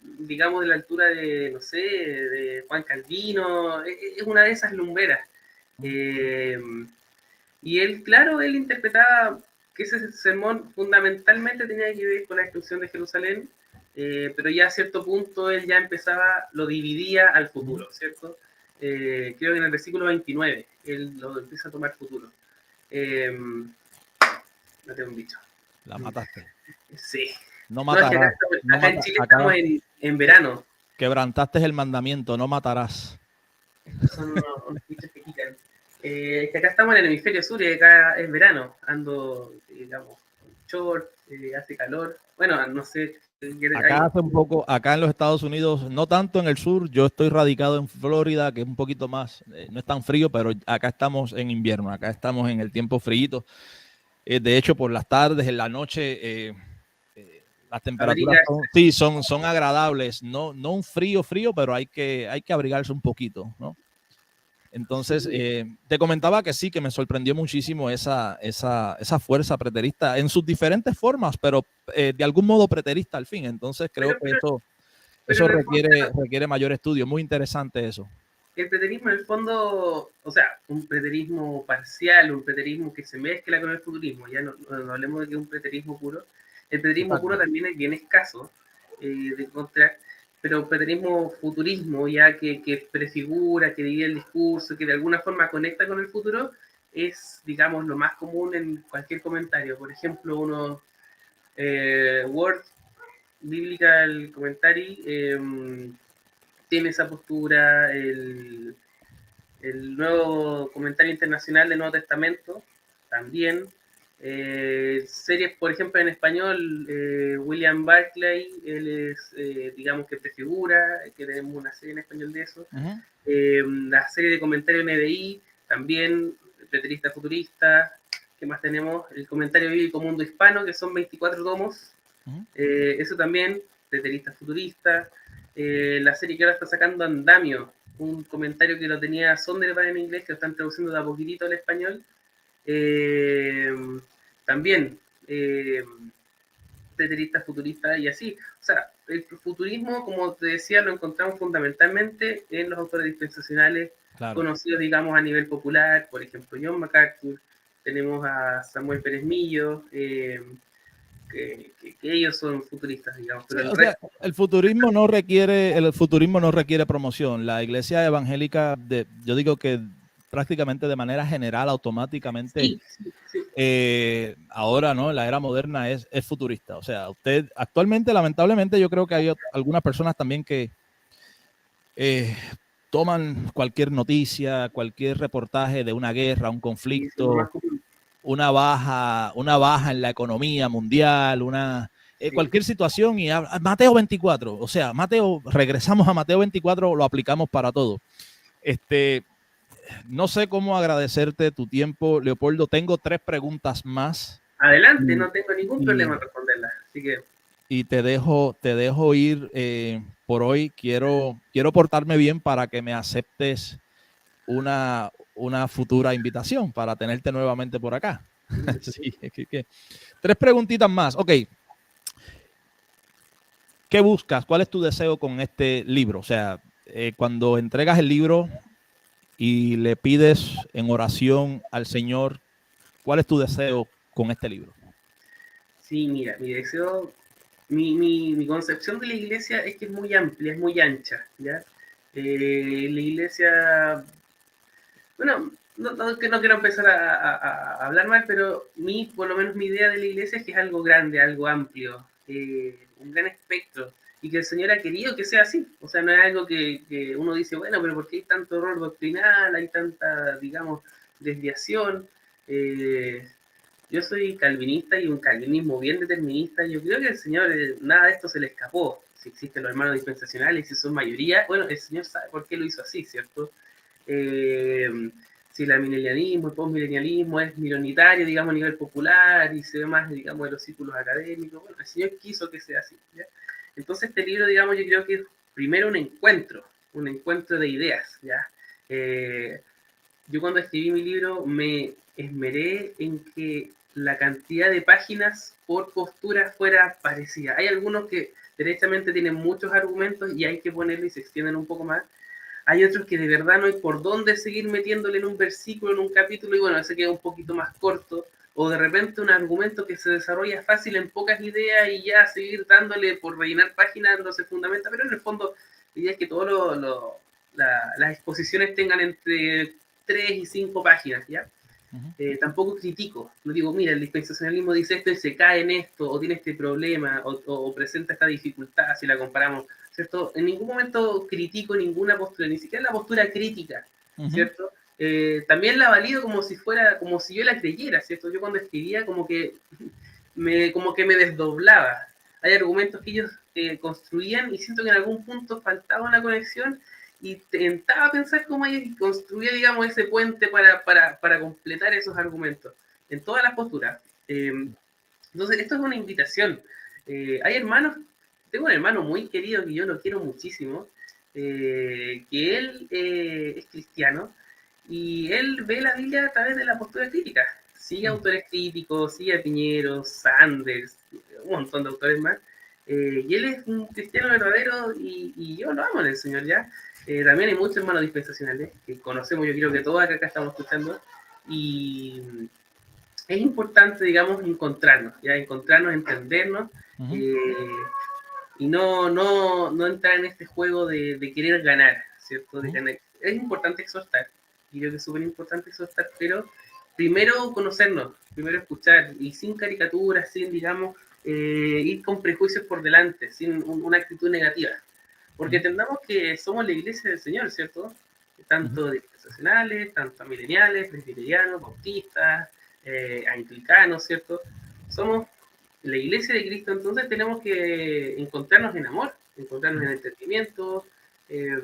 digamos de la altura de, no sé, de Juan Calvino, es una de esas lumberas. Y él, claro, él interpretaba que ese sermón fundamentalmente tenía que ver con la destrucción de Jerusalén, pero ya a cierto punto él ya empezaba, lo dividía al futuro, ¿cierto? Creo que en el versículo 29 él lo empieza a tomar futuro. No tengo un bicho. La mataste. Sí. No matarás. No, acá en Chile estamos en verano. Quebrantaste el mandamiento, no matarás. Estos son unos bichos que quitan. Es que acá estamos en el hemisferio sur y acá es verano. Ando, digamos, con short, hace calor. Bueno, no sé. Acá hace un poco, acá en los Estados Unidos, no tanto en el sur, yo estoy radicado en Florida, que es un poquito más, no es tan frío, pero acá estamos en invierno, acá estamos en el tiempo frío. De hecho, por las tardes, en la noche, las temperaturas son agradables, no un frío, pero hay que abrigarse un poquito, ¿no? Entonces, te comentaba que sí, que me sorprendió muchísimo esa fuerza preterista en sus diferentes formas, pero de algún modo preterista al fin. Entonces, creo que pero eso en el fondo, requiere mayor estudio. Muy interesante eso. el preterismo en el fondo, o sea, un preterismo parcial, un preterismo que se mezcla con el futurismo, ya no hablemos de que es un preterismo puro. El preterismo puro Exacto. también es bien escaso de encontrar, pero preterismo futurismo, ya que prefigura, que divide el discurso, que de alguna forma conecta con el futuro, es, digamos, lo más común en cualquier comentario. Por ejemplo, uno, Word Biblical Commentary, tiene esa postura, el nuevo comentario internacional del Nuevo Testamento también. Series, por ejemplo, en español, William Barclay, él es, digamos que prefigura, que tenemos una serie en español de eso. Uh-huh. La serie de comentarios NBI, también, preterista futurista. ¿Qué más tenemos? El comentario bíblico Mundo Hispano, que son 24 tomos. Uh-huh. Eso también, preterista futurista. La serie que ahora está sacando Andamio, un comentario que lo tenía Sondervan en inglés, que lo están traduciendo de a poquitito al español. Eh, También, preterista, futurista y así. O sea, el futurismo, como te decía, lo encontramos fundamentalmente en los autores dispensacionales Claro. conocidos, digamos, a nivel popular, por ejemplo, John MacArthur, tenemos a Samuel Pérez Millo, que ellos son futuristas, digamos, Sí, pero el o sea, resto... el futurismo no requiere promoción. La iglesia evangélica, yo digo que prácticamente de manera general, automáticamente, Sí, sí, sí. ahora, ¿no? La era moderna es futurista. O sea, usted actualmente, lamentablemente, yo creo que hay algunas personas también que eh, toman cualquier noticia, cualquier reportaje de una guerra, un Sí, eso es lo conflicto, más común. una baja en la economía mundial, Sí. cualquier situación y Mateo 24, o sea, regresamos a Mateo 24, lo aplicamos para todo. No sé cómo agradecerte tu tiempo, Leopoldo. Tengo 3 preguntas más Adelante, y, no tengo ningún y, problema en responderlas. Así que, y te dejo ir por hoy. Quiero portarme bien para que me aceptes una futura invitación para tenerte nuevamente por acá. Sí, que 3 preguntitas más. Ok, ¿qué buscas? ¿Cuál es tu deseo con este libro? O sea, cuando entregas el libro y le pides en oración al Señor, ¿cuál es tu deseo con este libro? sí, mira, mi deseo, mi concepción de la iglesia es que es muy amplia, es muy ancha, ¿ya? La iglesia, bueno, que no quiero empezar a hablar mal, pero por lo menos mi idea de la iglesia es que es algo grande, algo amplio, un gran espectro, y que el Señor ha querido que sea así. O sea, no es algo que uno dice, bueno, pero ¿por qué hay tanto error doctrinal, hay tanta, digamos, desviación? Eh, yo soy calvinista y un calvinismo bien determinista. Yo creo que el Señor, nada de esto se le escapó. Si existen los hermanos dispensacionales, si son mayoría, bueno, el Señor sabe por qué lo hizo así, ¿cierto? Si el milenialismo, el postmilenialismo es minoritario, digamos, a nivel popular y se ve más, digamos, en los círculos académicos, bueno, el Señor quiso que sea así, ¿ya? Entonces este libro, digamos, yo creo que es primero un encuentro de ideas, ¿ya? Yo cuando escribí mi libro me esmeré en que la cantidad de páginas por postura fuera parecida. Hay algunos que directamente tienen muchos argumentos y hay que ponerle y se extienden un poco más. Hay otros que de verdad no hay por dónde seguir metiéndole en un versículo, en un capítulo, y bueno, ese queda un poquito más corto. O de repente un argumento que se desarrolla fácil en pocas ideas y ya seguir dándole por rellenar páginas no se fundamenta, pero en el fondo la idea es que todas las exposiciones tengan entre 3 y 5 páginas, ¿ya? Uh-huh. Tampoco critico, no digo, mira, el dispensacionalismo dice esto y se cae en esto, o tiene este problema, o presenta esta dificultad si la comparamos, ¿cierto? En ningún momento critico ninguna postura, ni siquiera la postura crítica, Uh-huh. ¿cierto? También la valido como si fuera, como si yo la creyera, ¿cierto? Yo cuando escribía como que me desdoblaba. Hay argumentos que ellos construían y siento que en algún punto faltaba una conexión y intentaba pensar cómo ellos construía, digamos, ese puente para completar esos argumentos en todas las posturas. Entonces, esto es una invitación. Hay hermanos, tengo un hermano muy querido que yo lo quiero muchísimo, que él es cristiano y él ve la Biblia a través de la postura crítica. Sigue autores críticos, sigue a Piñero, Sanders, un montón de autores más. Y él es un cristiano verdadero y yo lo amo en el Señor, ¿ya? También hay muchos hermanos dispensacionales que conocemos, yo creo que todos acá estamos escuchando, y es importante, digamos, encontrarnos, ¿ya? Encontrarnos, entendernos, eh, y no entrar en este juego de querer ganar, ¿cierto? De ganar. Es importante exhortar, y creo que es súper importante exhortar, pero primero conocernos, primero escuchar, y sin caricaturas, sin, digamos, ir con prejuicios por delante, sin una actitud negativa. Porque entendamos que somos la iglesia del Señor, ¿cierto? Tanto dispensacionales, tanto mileniales, presbiterianos, bautistas, anglicanos, ¿cierto? Somos la iglesia de Cristo, entonces tenemos que encontrarnos en amor, encontrarnos en entendimiento, eh,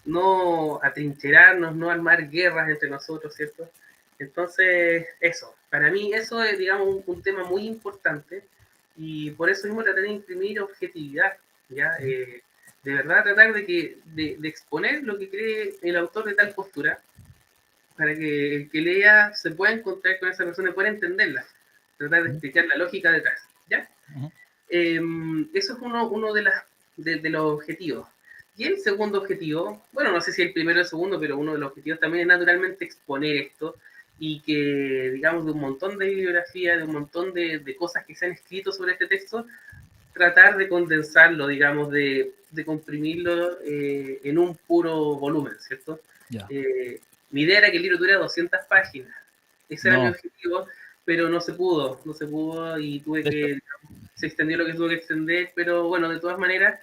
no atrincherarnos, no armar guerras entre nosotros, ¿cierto? Entonces, eso, para mí eso es, digamos, un tema muy importante y por eso mismo tratar de imprimir objetividad, ¿ya? De verdad tratar de exponer lo que cree el autor de tal postura para que el que lea se pueda encontrar con esa persona y pueda entenderla, tratar de explicar la lógica detrás, ¿ya? Eso es uno de los objetivos. Y el segundo objetivo, bueno, no sé si el primero o el segundo, pero uno de los objetivos también es naturalmente exponer esto y que, digamos, de un montón de bibliografía, de un montón de cosas que se han escrito sobre este texto, tratar de condensarlo, digamos, de comprimirlo en un puro volumen, ¿cierto? Ya. Mi idea era que el libro tuviera 200 páginas. Ese era mi No, objetivo, pero no se pudo y tuve de hecho, que, se extendió lo que tuvo que extender, pero bueno, de todas maneras,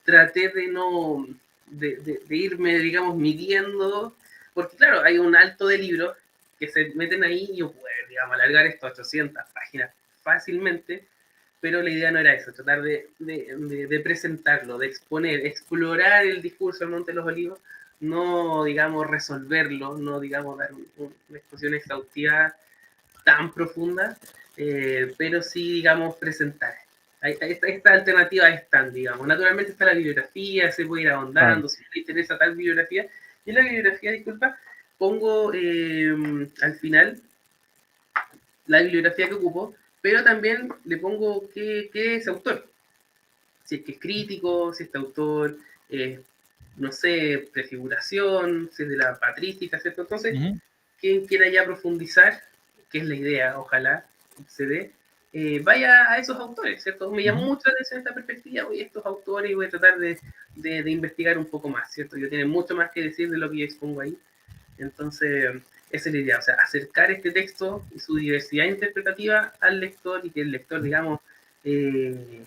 traté de no, de irme, digamos, midiendo, porque claro, hay un alto de libros que se meten ahí y yo puedo, digamos, alargar esto a 800 páginas fácilmente, pero la idea no era eso, tratar de presentarlo, de exponer, explorar el discurso del Monte de los Olivos, no, digamos, resolverlo, no, digamos, dar una exposición exhaustiva tan profunda, pero sí, digamos, presentar. Estas alternativas están, digamos. Naturalmente está la bibliografía, se puede ir claro. ahondando, si te interesa tal bibliografía. Y en la bibliografía, disculpa, pongo al final la bibliografía que ocupo, pero también le pongo qué es autor. Si es que es crítico, si este autor no sé, prefiguración, si es de la patrística, ¿cierto? Entonces, quien quiera ya profundizar, que es la idea, ojalá se dé, vaya a esos autores, ¿cierto? Me llamó mucho la atención esta perspectiva, voy a estos autores y voy a tratar de investigar un poco más, ¿cierto? Yo tienen mucho más que decir de lo que yo expongo ahí. Entonces, esa es la idea, o sea, acercar este texto y su diversidad interpretativa al lector y que el lector, digamos, eh,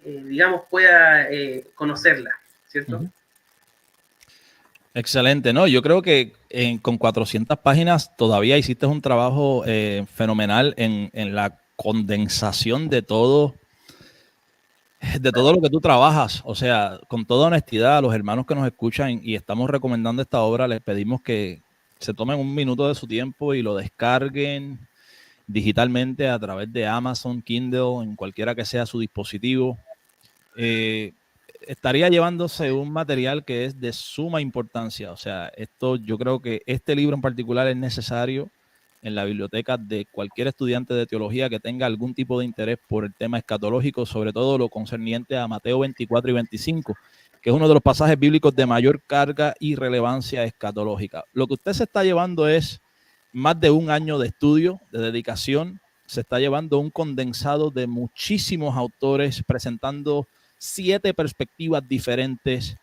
digamos pueda conocerla, ¿cierto? Excelente, ¿no? Yo creo que con 400 páginas todavía hiciste un trabajo fenomenal en la condensación de todo lo que tú trabajas. O sea, con toda honestidad, a los hermanos que nos escuchan y estamos recomendando esta obra, les pedimos que se tomen un minuto de su tiempo y lo descarguen digitalmente a través de Amazon, Kindle, en cualquiera que sea su dispositivo. Estaría llevándose un material que es de suma importancia. O sea, esto yo creo que este libro en particular es necesario en la biblioteca de cualquier estudiante de teología que tenga algún tipo de interés por el tema escatológico, sobre todo lo concerniente a Mateo 24 y 25, que es uno de los pasajes bíblicos de mayor carga y relevancia escatológica. Lo que usted se está llevando es más de un año de estudio, de dedicación. Se está llevando un condensado de muchísimos autores presentando 7 perspectivas diferentes.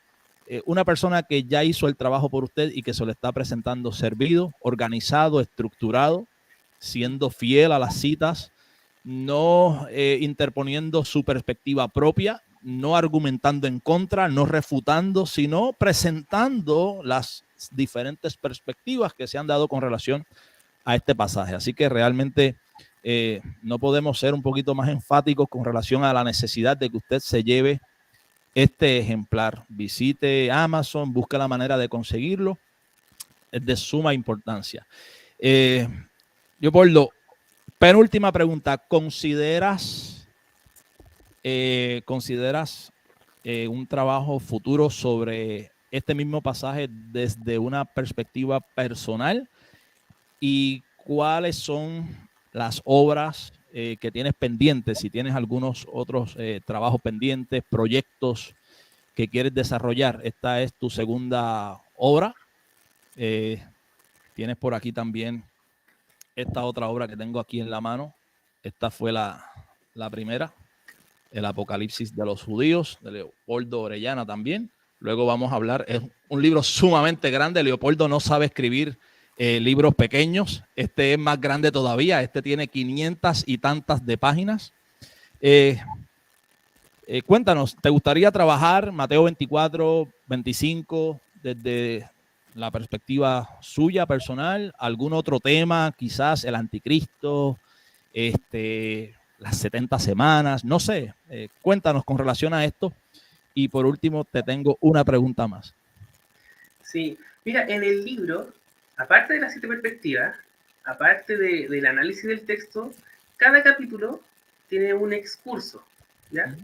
Una persona que ya hizo el trabajo por usted y que se lo está presentando servido, organizado, estructurado, siendo fiel a las citas, no interponiendo su perspectiva propia, no argumentando en contra, no refutando, sino presentando las diferentes perspectivas que se han dado con relación a este pasaje. Así que realmente no podemos ser un poquito más enfáticos con relación a la necesidad de que usted se lleve este ejemplar. Visite Amazon, busque la manera de conseguirlo. Es de suma importancia. Leopoldo, penúltima pregunta. ¿Consideras un trabajo futuro sobre este mismo pasaje desde una perspectiva personal? ¿Y cuáles son las obras que tienes pendientes, si tienes algunos otros trabajos pendientes, proyectos que quieres desarrollar. Esta es tu segunda obra. Tienes por aquí también esta otra obra que tengo aquí en la mano. Esta fue la primera, El Apocalipsis de los Judíos, de Leopoldo Orellana también. Luego vamos a hablar, es un libro sumamente grande. Leopoldo no sabe escribir libros pequeños. Este es más grande todavía. Este tiene 500 y tantas de páginas. Cuéntanos, ¿te gustaría trabajar Mateo 24, 25 desde la perspectiva suya personal? ¿Algún otro tema? Quizás el anticristo, las 70 semanas, no sé. Cuéntanos con relación a esto. Y por último, te tengo una pregunta más. Sí, mira, en el libro, aparte de las 7 perspectivas, aparte del análisis del texto, cada capítulo tiene un excurso, ¿ya?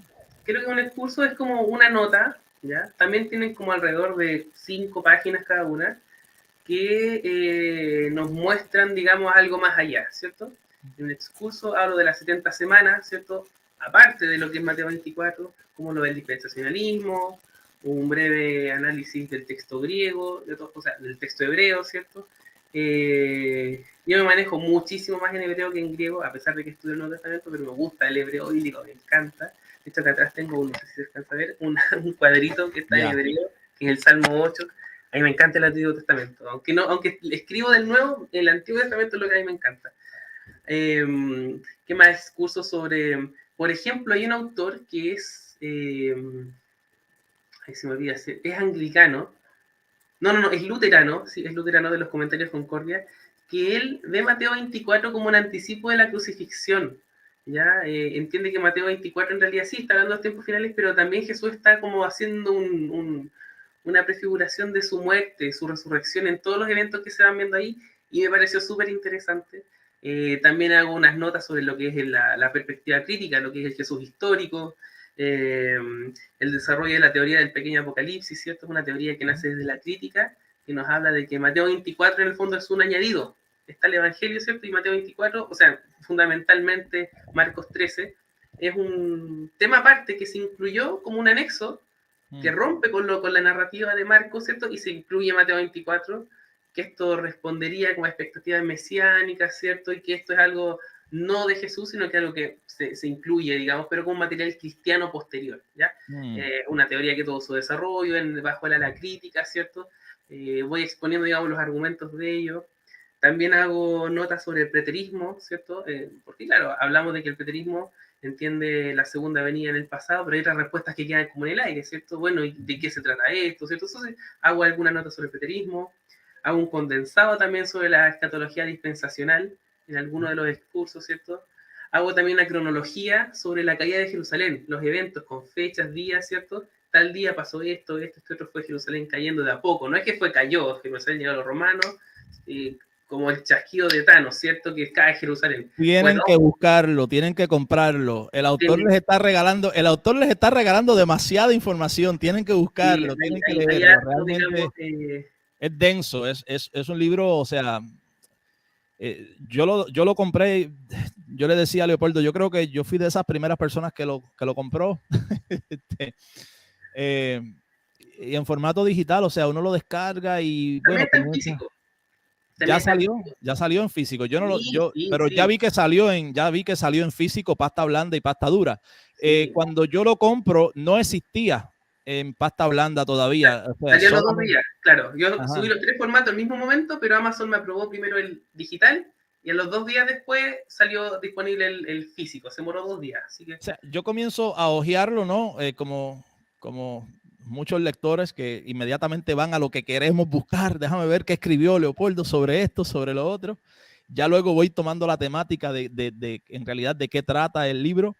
Creo que un excurso es como una nota, ¿ya? También tienen como alrededor de 5 páginas cada una, que nos muestran, digamos, algo más allá, ¿cierto? En el excurso hablo de las 70 semanas, ¿cierto? Aparte de lo que es Mateo 24, como lo del dispensacionalismo, un breve análisis del texto griego, o sea, del texto hebreo, ¿cierto? Yo me manejo muchísimo más en hebreo que en griego, a pesar de que estudio el Nuevo Testamento, pero me gusta el hebreo bíblico, me encanta. De hecho, acá atrás tengo, no sé si se alcanza a ver, un cuadrito que está en hebreo, que es el Salmo 8. A mí me encanta el Antiguo Testamento. Aunque escribo del Nuevo, el Antiguo Testamento es lo que a mí me encanta. ¿Qué más cursos sobre...? Por ejemplo, hay un autor que es... ahí se me olvida, es anglicano. No, es luterano. Sí, es luterano de los Comentarios Concordia. Que él ve Mateo 24 como un anticipo de la crucifixión. ¿Ya? Entiende que Mateo 24 en realidad sí está hablando de los tiempos finales, pero también Jesús está como haciendo una prefiguración de su muerte, su resurrección en todos los eventos que se van viendo ahí, y me pareció súper interesante. También hago unas notas sobre lo que es la perspectiva crítica, lo que es el Jesús histórico, el desarrollo de la teoría del pequeño apocalipsis, ¿cierto? Es una teoría que nace desde la crítica, que nos habla de que Mateo 24 en el fondo es un añadido. Está el Evangelio, ¿cierto? Y Mateo 24, o sea, fundamentalmente Marcos 13, es un tema aparte que se incluyó como un anexo que rompe con la narrativa de Marcos, ¿cierto? Y se incluye Mateo 24, que esto respondería con expectativas mesiánicas, ¿cierto? Y que esto es algo no de Jesús, sino que algo que se incluye, digamos, pero con material cristiano posterior, ¿ya? Una teoría que tuvo su desarrollo bajo la crítica, ¿cierto? Voy exponiendo, digamos, los argumentos de ello. También hago notas sobre el preterismo, ¿cierto? Porque, claro, hablamos de que el preterismo entiende la segunda venida en el pasado, pero hay otras respuestas que quedan como en el aire, ¿cierto? Bueno, ¿y de qué se trata esto, ¿cierto? Entonces, hago alguna nota sobre el preterismo, hago un condensado también sobre la escatología dispensacional en alguno de los discursos, ¿cierto? Hago también una cronología sobre la caída de Jerusalén, los eventos con fechas, días, ¿cierto? Tal día pasó esto, este otro fue Jerusalén cayendo de a poco. No es que cayó, Jerusalén llegó a los romanos, como el chasquido de Thanos, ¿cierto? Que cae Jerusalén. Tienen que buscarlo, tienen que comprarlo. El autor les está regalando demasiada información. Tienen que buscarlo, tienen que leerlo. Realmente es denso, es un libro, o sea, yo lo compré. Yo le decía a Leopoldo, yo creo que yo fui de esas primeras personas que lo compró. Y en formato digital, o sea, uno lo descarga y bueno, está en físico. Ya salió en físico. Yo no pero sí. Ya vi que salió en físico, pasta blanda y pasta dura. Sí. Cuando yo lo compro, no existía en pasta blanda todavía. O sea, salió los 2 días, claro. Yo subí los 3 formatos al mismo momento, pero Amazon me aprobó primero el digital y a los 2 días después salió disponible el físico. Se demoró 2 días. Así que... O sea, yo comienzo a hojearlo, ¿no? Como muchos lectores que inmediatamente van a lo que queremos buscar. Déjame ver qué escribió Leopoldo sobre esto, sobre lo otro. Ya luego voy tomando la temática de en realidad de qué trata el libro.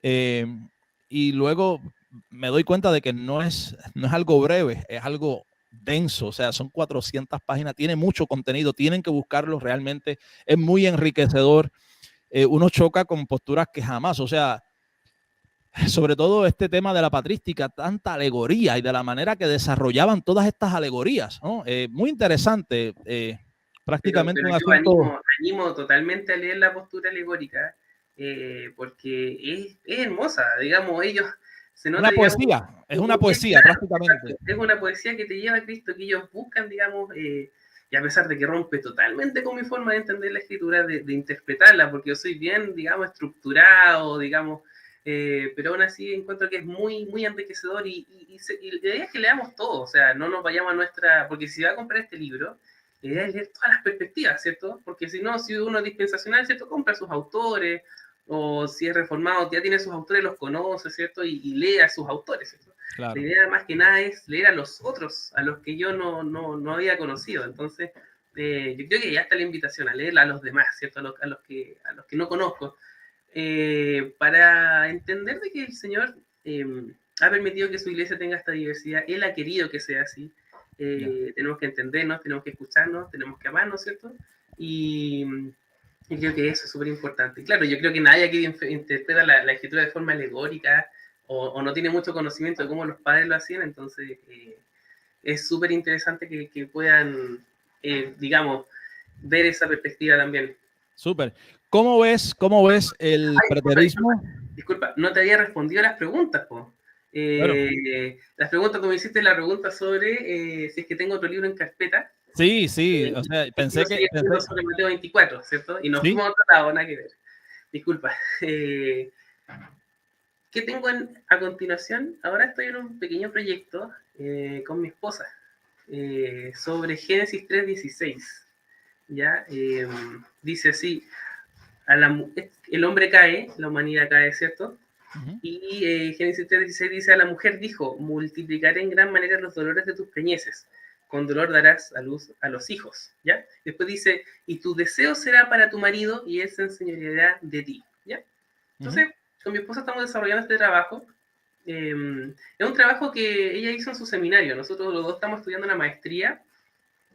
Y luego me doy cuenta de que no es algo breve, es algo denso. O sea, son 400 páginas, tiene mucho contenido, tienen que buscarlo realmente. Es muy enriquecedor. Uno choca con posturas que jamás, o sea, sobre todo este tema de la patrística, tanta alegoría y de la manera que desarrollaban todas estas alegorías, ¿no? Muy interesante, prácticamente pero un asunto... animo totalmente a leer la postura alegórica. porque es hermosa, digamos, ellos se nota, Una digamos, poesía, es una poesía claro, prácticamente. exacto, es una poesía que te lleva a Cristo, que ellos buscan, digamos, y a pesar de que rompe totalmente con mi forma de entender la escritura, de interpretarla, porque yo soy bien, digamos, estructurado, digamos, pero aún así encuentro que es muy, muy enriquecedor y la idea es que leamos todo, o sea, no nos vayamos a nuestra, porque si va a comprar este libro, la idea es leer todas las perspectivas, ¿cierto? Porque si no, si uno es dispensacional, ¿cierto? Compra sus autores, o si es reformado, ya tiene sus autores, los conoce, ¿cierto? Y lee a sus autores, ¿cierto? La Claro. idea más que nada es leer a los otros, a los que yo no había conocido. Entonces, yo creo que ya está la invitación a leer a los demás, ¿cierto? A los que no conozco, para entender de que el Señor ha permitido que su iglesia tenga esta diversidad, Él ha querido que sea así. Ya. Tenemos que entendernos, tenemos que escucharnos, tenemos que amarnos, ¿cierto? Y, y creo que eso es súper importante. Claro, yo creo que nadie aquí interpreta la escritura de forma alegórica o no tiene mucho conocimiento de cómo los padres lo hacían, entonces es súper interesante que puedan, digamos, ver esa perspectiva también. Súper. Cómo ves el Ay, preterismo? disculpa, no te había respondido a las preguntas, po. Bueno, Las preguntas, como hiciste la pregunta sobre si es que tengo otro libro en carpeta, sí, o sea, yo estoy escribiendo sobre Mateo 24, ¿cierto? Y nos sí, fuimos a otro lado, nada que ver. Disculpa. ¿Qué tengo a continuación? Ahora estoy en un pequeño proyecto con mi esposa sobre Génesis 3:16. ¿Ya? Dice así, el hombre cae, la humanidad cae, ¿cierto? Y Génesis 3:16 dice, a la mujer dijo, multiplicaré en gran manera los dolores de tus preñeces, con dolor darás a luz a los hijos, ¿ya? Después dice, y tu deseo será para tu marido y él se enseñoreará de ti, ¿ya? Entonces, con mi esposa estamos desarrollando este trabajo. Es un trabajo que ella hizo en su seminario. Nosotros los dos estamos estudiando una maestría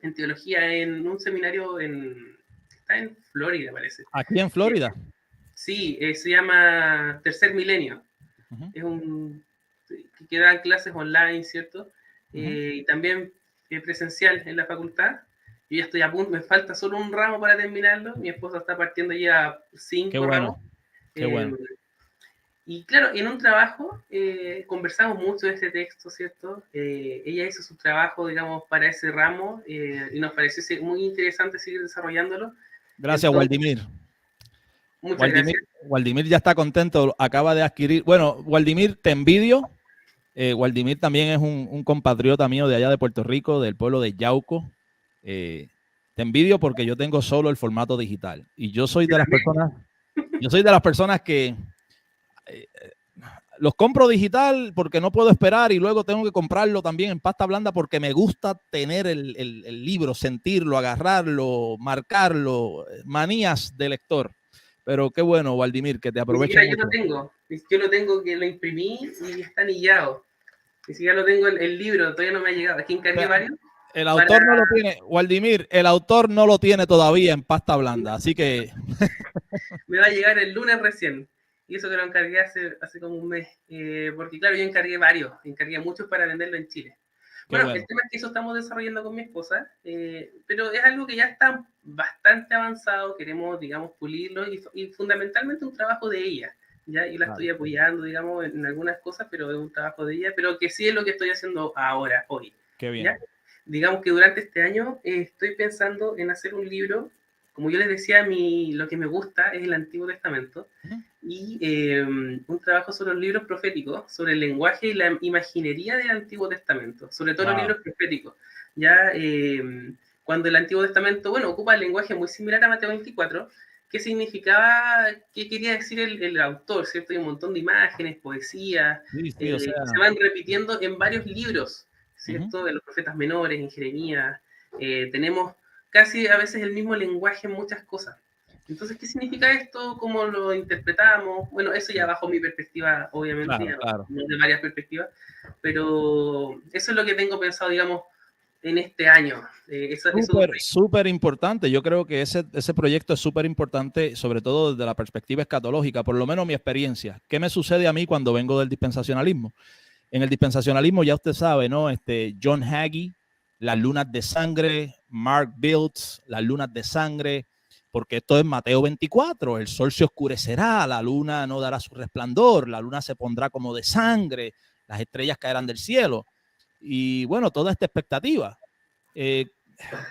en teología en un seminario está en Florida, parece. aquí en Florida. Sí, se llama Tercer Milenio. Es un que dan clases online, ¿cierto? Y también presencial en la facultad. Yo ya estoy a punto, me falta solo un ramo para terminarlo. Mi esposa está partiendo ya Qué 5 ramos. bueno, qué bueno. Y claro, en un trabajo conversamos mucho de este texto, ¿cierto? Ella hizo su trabajo, digamos, para ese ramo y nos pareció muy interesante seguir desarrollándolo. Gracias, Entonces, Waldimir. muchas gracias. Waldimir ya está contento, acaba de adquirir. Bueno, Waldimir, te envidio. Waldimir también es un compatriota mío de allá de Puerto Rico, del pueblo de Yauco. Te envidio porque yo tengo solo el formato digital. Y yo soy de las personas que los compro digital porque no puedo esperar y luego tengo que comprarlo también en pasta blanda porque me gusta tener el libro, sentirlo, agarrarlo, marcarlo, manías de lector. Pero qué bueno, Waldimir, que te aproveche mucho. Yo lo tengo que lo imprimí y está anillado. Ni siquiera lo tengo el libro, todavía no me ha llegado. Aquí encargué varios. El autor no lo tiene, Waldimir, el autor no lo tiene todavía en pasta blanda, así que... Me va a llegar el lunes recién. Y eso que lo encargué hace como un mes. Porque claro, yo encargué muchos para venderlo en Chile. Bueno, el tema es que eso estamos desarrollando con mi esposa, pero es algo que ya está bastante avanzado, queremos, digamos, pulirlo y fundamentalmente un trabajo de ella. ¿Ya? Yo la estoy apoyando, digamos, en algunas cosas, pero es un trabajo de ella, pero que sí es lo que estoy haciendo ahora, hoy. Qué bien. ¿Ya? Digamos que durante este año estoy pensando en hacer un libro, como yo les decía, lo que me gusta es el Antiguo Testamento, y un trabajo sobre los libros proféticos, sobre el lenguaje y la imaginería del Antiguo Testamento, sobre todo los libros proféticos. Ya cuando el Antiguo Testamento, bueno, ocupa el lenguaje muy similar a Mateo 24, qué significaba, qué quería decir el autor, ¿cierto? Hay un montón de imágenes, poesía, o sea... se van repitiendo en varios libros, ¿cierto? De los profetas menores, en Jeremías. Tenemos casi a veces el mismo lenguaje en muchas cosas. Entonces, ¿qué significa esto? ¿Cómo lo interpretamos? Bueno, eso ya bajo mi perspectiva, obviamente, Claro. no de varias perspectivas, pero eso es lo que tengo pensado, digamos, en este año. Súper importante. Yo creo que ese proyecto es súper importante, sobre todo desde la perspectiva escatológica, por lo menos mi experiencia. ¿Qué me sucede a mí cuando vengo del dispensacionalismo? En el dispensacionalismo ya usted sabe, ¿no? John Hagee, Las lunas de sangre, Mark Biltz, Las lunas de sangre, porque esto es Mateo 24, el sol se oscurecerá, la luna no dará su resplandor, la luna se pondrá como de sangre, las estrellas caerán del cielo. Y bueno, toda esta expectativa.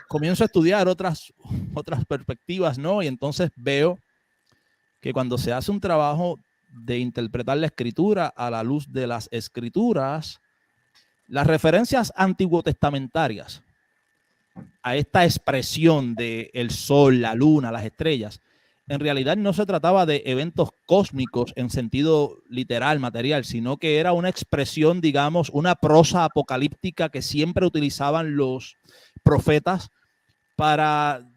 Comienzo a estudiar otras perspectivas, ¿no? Y entonces veo que cuando se hace un trabajo de interpretar la escritura a la luz de las escrituras, las referencias antiguotestamentarias a esta expresión de el sol, la luna, las estrellas, en realidad no se trataba de eventos cósmicos en sentido literal, material, sino que era una expresión, digamos, una prosa apocalíptica que siempre utilizaban los profetas para,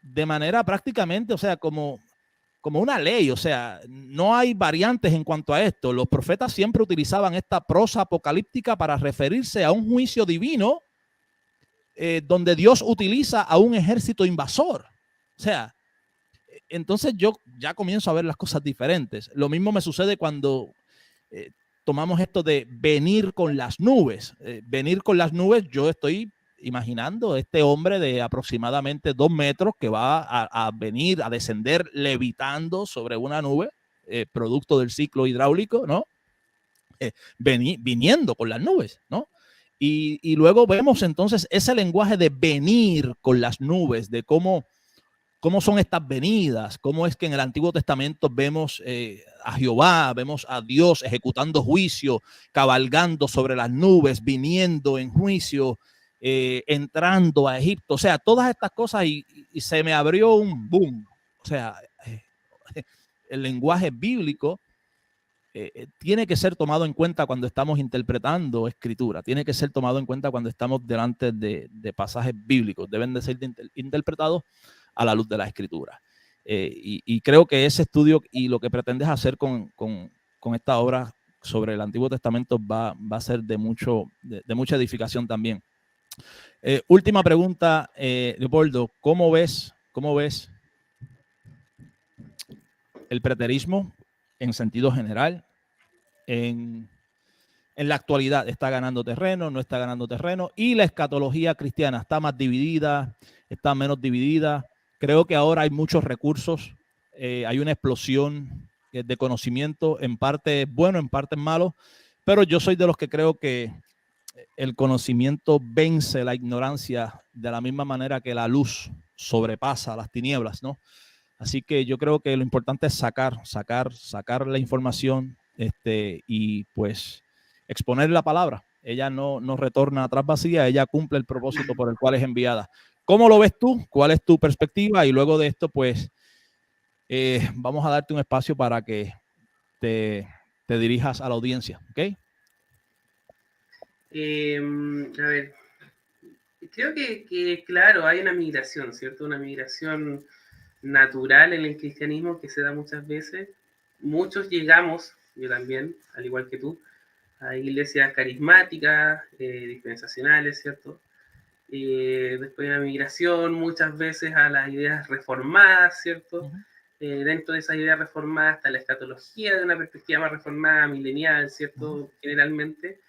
de manera prácticamente, o sea, como una ley, o sea, no hay variantes en cuanto a esto. Los profetas siempre utilizaban esta prosa apocalíptica para referirse a un juicio divino donde Dios utiliza a un ejército invasor. O sea, entonces yo ya comienzo a ver las cosas diferentes. Lo mismo me sucede cuando tomamos esto de venir con las nubes. Venir con las nubes, yo estoy imaginando este hombre de aproximadamente 2 metros que va a venir, a descender levitando sobre una nube, producto del ciclo hidráulico, ¿no? Viniendo con las nubes, ¿no? Y luego vemos entonces ese lenguaje de venir con las nubes, de cómo son estas venidas, cómo es que en el Antiguo Testamento vemos a Jehová, vemos a Dios ejecutando juicio, cabalgando sobre las nubes, viniendo en juicio, entrando a Egipto, o sea, todas estas cosas y se me abrió un boom, o sea, el lenguaje bíblico tiene que ser tomado en cuenta cuando estamos interpretando escritura, tiene que ser tomado en cuenta cuando estamos delante de pasajes bíblicos, deben de ser interpretados a la luz de la escritura. Y creo que ese estudio y lo que pretendes hacer con esta obra sobre el Antiguo Testamento va a ser de mucha edificación también. Última pregunta, Leopoldo, ¿cómo ves el preterismo en sentido general? En la actualidad, ¿está ganando terreno, no está ganando terreno? Y la escatología cristiana, ¿está más dividida, está menos dividida? Creo que ahora hay muchos recursos, hay una explosión de conocimiento, en parte bueno, en parte malo, pero yo soy de los que creo que el conocimiento vence la ignorancia de la misma manera que la luz sobrepasa las tinieblas, ¿no? Así que yo creo que lo importante es sacar la información y pues exponer la palabra. Ella no retorna atrás vacía, ella cumple el propósito por el cual es enviada. ¿Cómo lo ves tú? ¿Cuál es tu perspectiva? Y luego de esto, pues, vamos a darte un espacio para que te dirijas a la audiencia, ¿ok? A ver, creo que, claro, hay una migración, ¿cierto? Una migración natural en el cristianismo que se da muchas veces. Muchos llegamos, yo también, al igual que tú, a iglesias carismáticas, dispensacionales, ¿cierto? Después de la migración, muchas veces a las ideas reformadas, ¿cierto? Dentro de esas ideas reformadas está la escatología de una perspectiva más reformada, milenial, ¿cierto? Generalmente.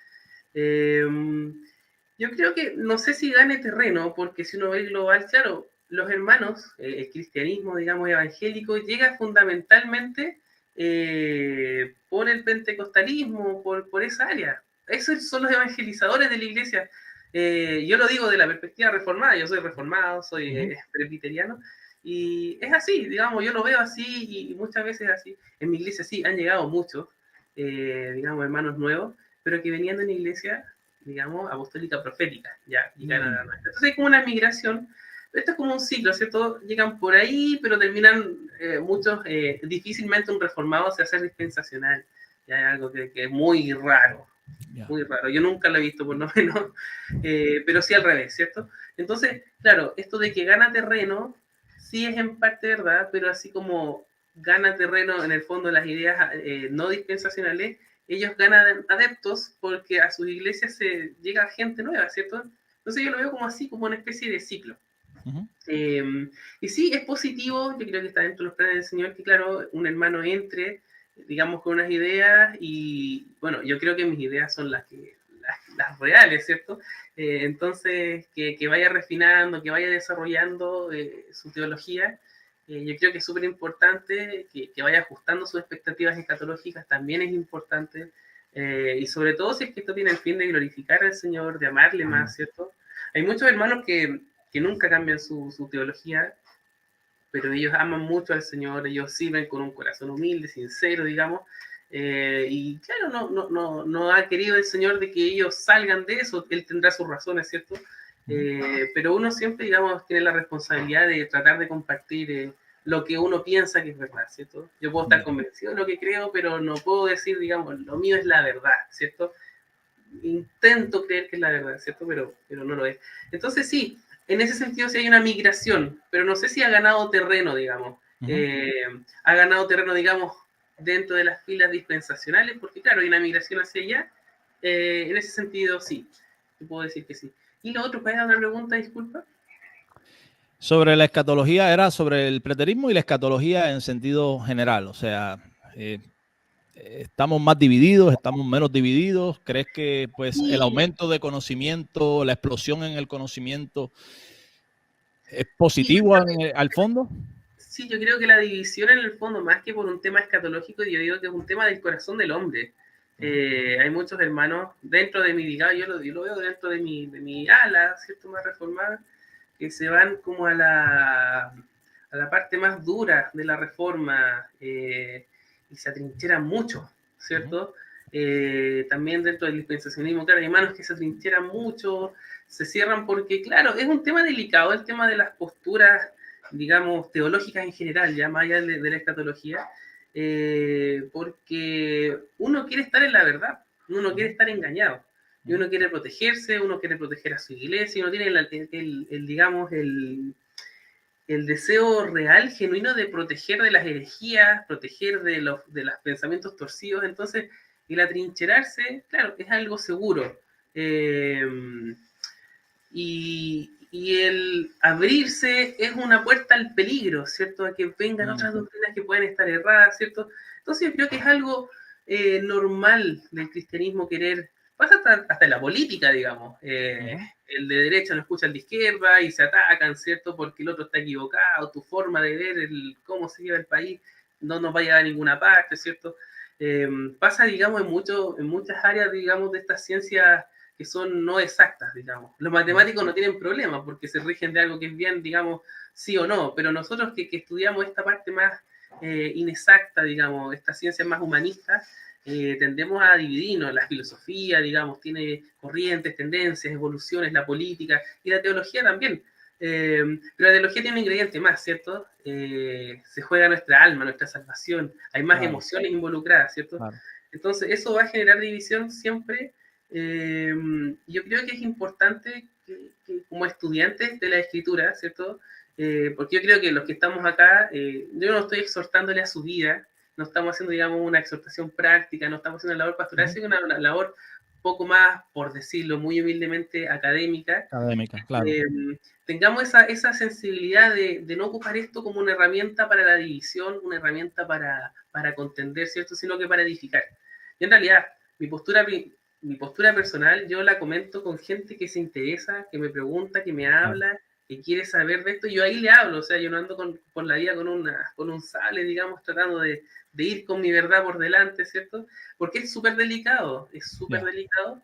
Yo creo que no sé si gane terreno, porque si uno ve global, claro, los hermanos, el cristianismo, digamos, evangélico, llega fundamentalmente por el pentecostalismo, por esa área. Esos son los evangelizadores de la iglesia. Yo lo digo de la perspectiva reformada, yo soy reformado, soy presbiteriano, y es así, digamos, yo lo veo así y muchas veces así. En mi iglesia sí han llegado muchos, digamos, hermanos nuevos, pero que venían de una iglesia, digamos, apostólica profética, ya, llegaron a la nuestra. Entonces hay como una migración, esto es como un ciclo, ¿cierto? Llegan por ahí, pero terminan muchos, difícilmente un reformado se hace dispensacional, ya es algo que es muy raro, muy raro, yo nunca lo he visto por lo menos, pero sí al revés, ¿cierto? Entonces, claro, esto de que gana terreno, sí es en parte verdad, pero así como gana terreno en el fondo las ideas no dispensacionales, ellos ganan adeptos porque a sus iglesias se llega gente nueva, ¿cierto? Entonces yo lo veo como así, como una especie de ciclo. Y sí, es positivo, yo creo que está dentro de los planes del Señor, que claro, un hermano entre, digamos, con unas ideas y, bueno, yo creo que mis ideas son las reales, ¿cierto? Entonces, que vaya refinando, que vaya desarrollando su teología Yo creo que es súper importante que vaya ajustando sus expectativas escatológicas, también es importante. Y sobre todo si es que esto tiene el fin de glorificar al Señor, de amarle más, ¿cierto? Hay muchos hermanos que nunca cambian su teología, pero ellos aman mucho al Señor, ellos sirven con un corazón humilde, sincero, digamos, y claro, no ha querido el Señor de que ellos salgan de eso, Él tendrá sus razones, ¿cierto? Pero uno siempre, digamos, tiene la responsabilidad de tratar de compartir lo que uno piensa que es verdad, ¿cierto? Yo puedo estar convencido de lo que creo, pero no puedo decir, digamos, lo mío es la verdad, ¿cierto? Intento creer que es la verdad, ¿cierto? Pero no lo es. Entonces sí, en ese sentido sí hay una migración, pero no sé si ha ganado terreno, digamos. Ha ganado terreno, digamos, dentro de las filas dispensacionales, porque claro, hay una migración hacia allá. En ese sentido sí, te puedo decir que sí. Y lo otro, ¿puedes dar una pregunta, disculpa? Sobre la escatología, era sobre el preterismo y la escatología en sentido general, o sea, ¿estamos más divididos, estamos menos divididos? ¿Crees que pues el aumento de conocimiento, la explosión en el conocimiento es positivo al fondo? Sí, yo creo que la división en el fondo, más que por un tema escatológico, yo digo que es un tema del corazón del hombre. Hay muchos hermanos dentro de mi, digamos, yo lo veo dentro de mi ala, ¿cierto? Más reformada, que se van como a la parte más dura de la reforma y se atrincheran mucho, ¿cierto? También dentro del dispensacionismo, claro, hay hermanos que se atrincheran mucho, se cierran porque, claro, es un tema delicado el tema de las posturas, digamos, teológicas en general, ya más allá de la escatología, porque uno quiere estar en la verdad, uno quiere estar engañado. Y uno quiere protegerse, uno quiere proteger a su iglesia, uno tiene digamos, el deseo real, genuino de proteger de las herejías, proteger de los pensamientos torcidos. Entonces, el atrincherarse, claro, es algo seguro. Y el abrirse es una puerta al peligro, ¿cierto? A que vengan otras doctrinas que pueden estar erradas, ¿cierto? Entonces yo creo que es algo normal del cristianismo querer, pasa hasta en la política, digamos. El de derecha no escucha al de izquierda y se atacan, ¿cierto? Porque el otro está equivocado, tu forma de ver cómo se lleva el país no nos va a llevar a ninguna parte, ¿cierto? Pasa, digamos, en muchas áreas, digamos, de estas ciencias que son no exactas, digamos. Los matemáticos no tienen problema porque se rigen de algo que es bien, digamos, sí o no, pero nosotros que estudiamos esta parte más inexacta, digamos, estas ciencias más humanistas, tendemos a dividirnos. La filosofía, digamos, tiene corrientes, tendencias, evoluciones, la política y la teología también. Pero la teología tiene un ingrediente más, ¿cierto? Se juega nuestra alma, nuestra salvación, hay más emociones involucradas, ¿cierto? Entonces eso va a generar división siempre. Yo creo que es importante que como estudiantes de la escritura, ¿cierto? Porque yo creo que los que estamos acá, yo no estoy exhortándole a su vida, no estamos haciendo, digamos, una exhortación práctica, no estamos haciendo una labor pastoral, sino una labor poco más, por decirlo muy humildemente, académica. Académica, claro. Tengamos esa sensibilidad de no ocupar esto como una herramienta para la división, una herramienta para contender, ¿cierto? Sino que para edificar. Y en realidad, mi postura personal, yo la comento con gente que se interesa, que me pregunta, que me habla, que quiere saber de esto, y yo ahí le hablo. O sea, yo no ando por la vida con un sable, digamos, tratando de ir con mi verdad por delante, ¿cierto? Porque es súper delicado, delicado.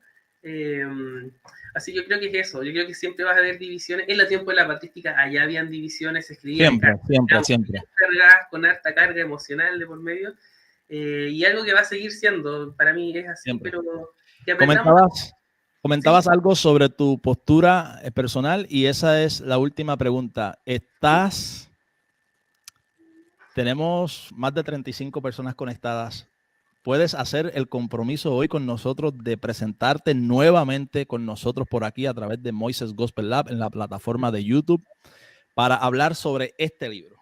Así que yo creo que es eso, yo creo que siempre vas a haber divisiones. En el tiempo de la patrística allá habían divisiones, se escribían siempre. Cargas, con harta carga emocional de por medio, y algo que va a seguir siendo, para mí es así, siempre. Pero que aprendamos... Comentabas algo sobre tu postura personal y esa es la última pregunta. Tenemos más de 35 personas conectadas. ¿Puedes hacer el compromiso hoy con nosotros de presentarte nuevamente con nosotros por aquí a través de Moises Gospel Lab en la plataforma de YouTube para hablar sobre este libro?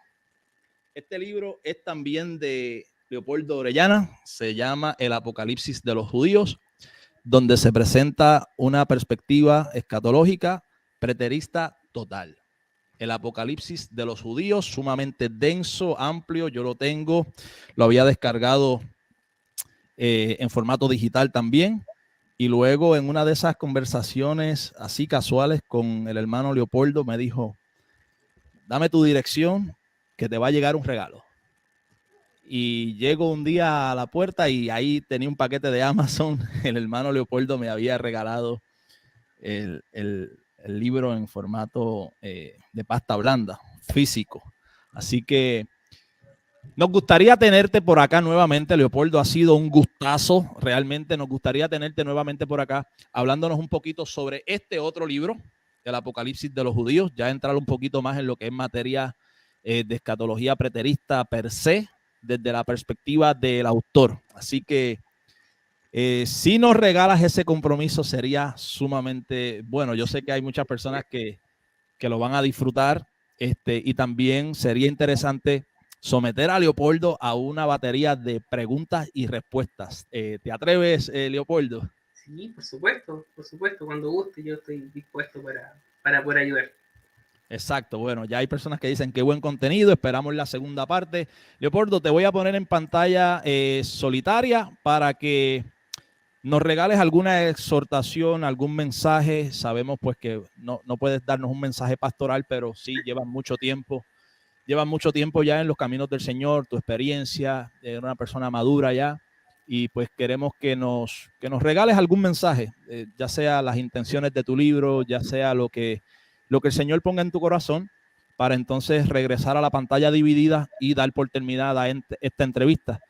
Este libro es también de Leopoldo Orellana, se llama El Apocalipsis de los Judíos, donde se presenta una perspectiva escatológica preterista total. El Apocalipsis de los Judíos, sumamente denso, amplio, yo lo tengo, lo había descargado en formato digital también, y luego en una de esas conversaciones así casuales con el hermano Leopoldo me dijo, dame tu dirección que te va a llegar un regalo. Y llego un día a la puerta y ahí tenía un paquete de Amazon. El hermano Leopoldo me había regalado el libro en formato de pasta blanda, físico. Así que nos gustaría tenerte por acá nuevamente, Leopoldo. Ha sido un gustazo. Realmente nos gustaría tenerte nuevamente por acá, hablándonos un poquito sobre este otro libro, el Apocalipsis de los Judíos. Ya entrar un poquito más en lo que es materia de escatología preterista per se, desde la perspectiva del autor. Así que si nos regalas ese compromiso sería sumamente bueno. Yo sé que hay muchas personas que lo van a disfrutar, y también sería interesante someter a Leopoldo a una batería de preguntas y respuestas. ¿Te atreves, Leopoldo? Sí, por supuesto, cuando guste yo estoy dispuesto para poder ayudar. Exacto, bueno, ya hay personas que dicen qué buen contenido, esperamos la segunda parte. Leopoldo, te voy a poner en pantalla solitaria para que nos regales alguna exhortación, algún mensaje. Sabemos pues que no puedes darnos un mensaje pastoral, pero sí llevas mucho tiempo ya en los caminos del Señor, tu experiencia, eres una persona madura ya, y pues queremos que nos regales algún mensaje, ya sea las intenciones de tu libro, ya sea lo que el Señor ponga en tu corazón, para entonces regresar a la pantalla dividida y dar por terminada esta entrevista.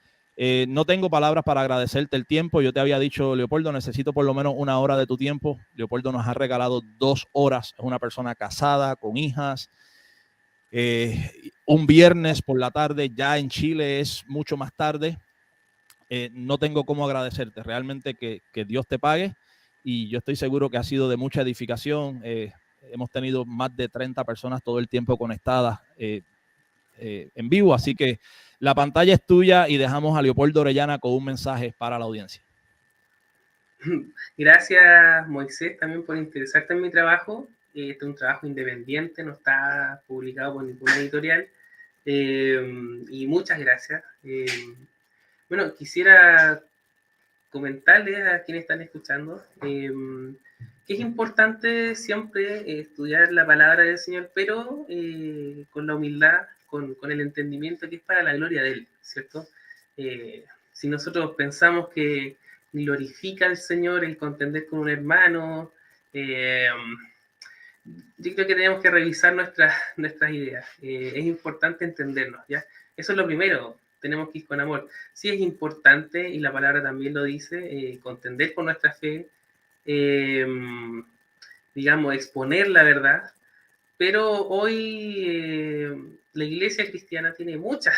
No tengo palabras para agradecerte el tiempo. Yo te había dicho, Leopoldo, necesito por lo menos 1 hora de tu tiempo. Leopoldo nos ha regalado 2 horas. Es una persona casada, con hijas. Un viernes por la tarde, ya en Chile es mucho más tarde. No tengo cómo agradecerte. Realmente que Dios te pague. Y yo estoy seguro que ha sido de mucha edificación. Hemos tenido más de 30 personas todo el tiempo conectadas en vivo. Así que la pantalla es tuya y dejamos a Leopoldo Orellana con un mensaje para la audiencia. Gracias, Moisés, también por interesarte en mi trabajo. Este es un trabajo independiente, no está publicado por ninguna editorial. Y muchas gracias. Bueno, quisiera comentarles a quienes están escuchando que es importante siempre estudiar la palabra del Señor, pero con la humildad, con el entendimiento que es para la gloria de Él, ¿cierto? Si nosotros pensamos que glorifica al Señor el contender con un hermano, yo creo que tenemos que revisar nuestras ideas. Es importante entendernos, ¿ya? Eso es lo primero, tenemos que ir con amor. Sí es importante, y la palabra también lo dice, contender con nuestra fe, eh, digamos, exponer la verdad, pero hoy la iglesia cristiana tiene muchas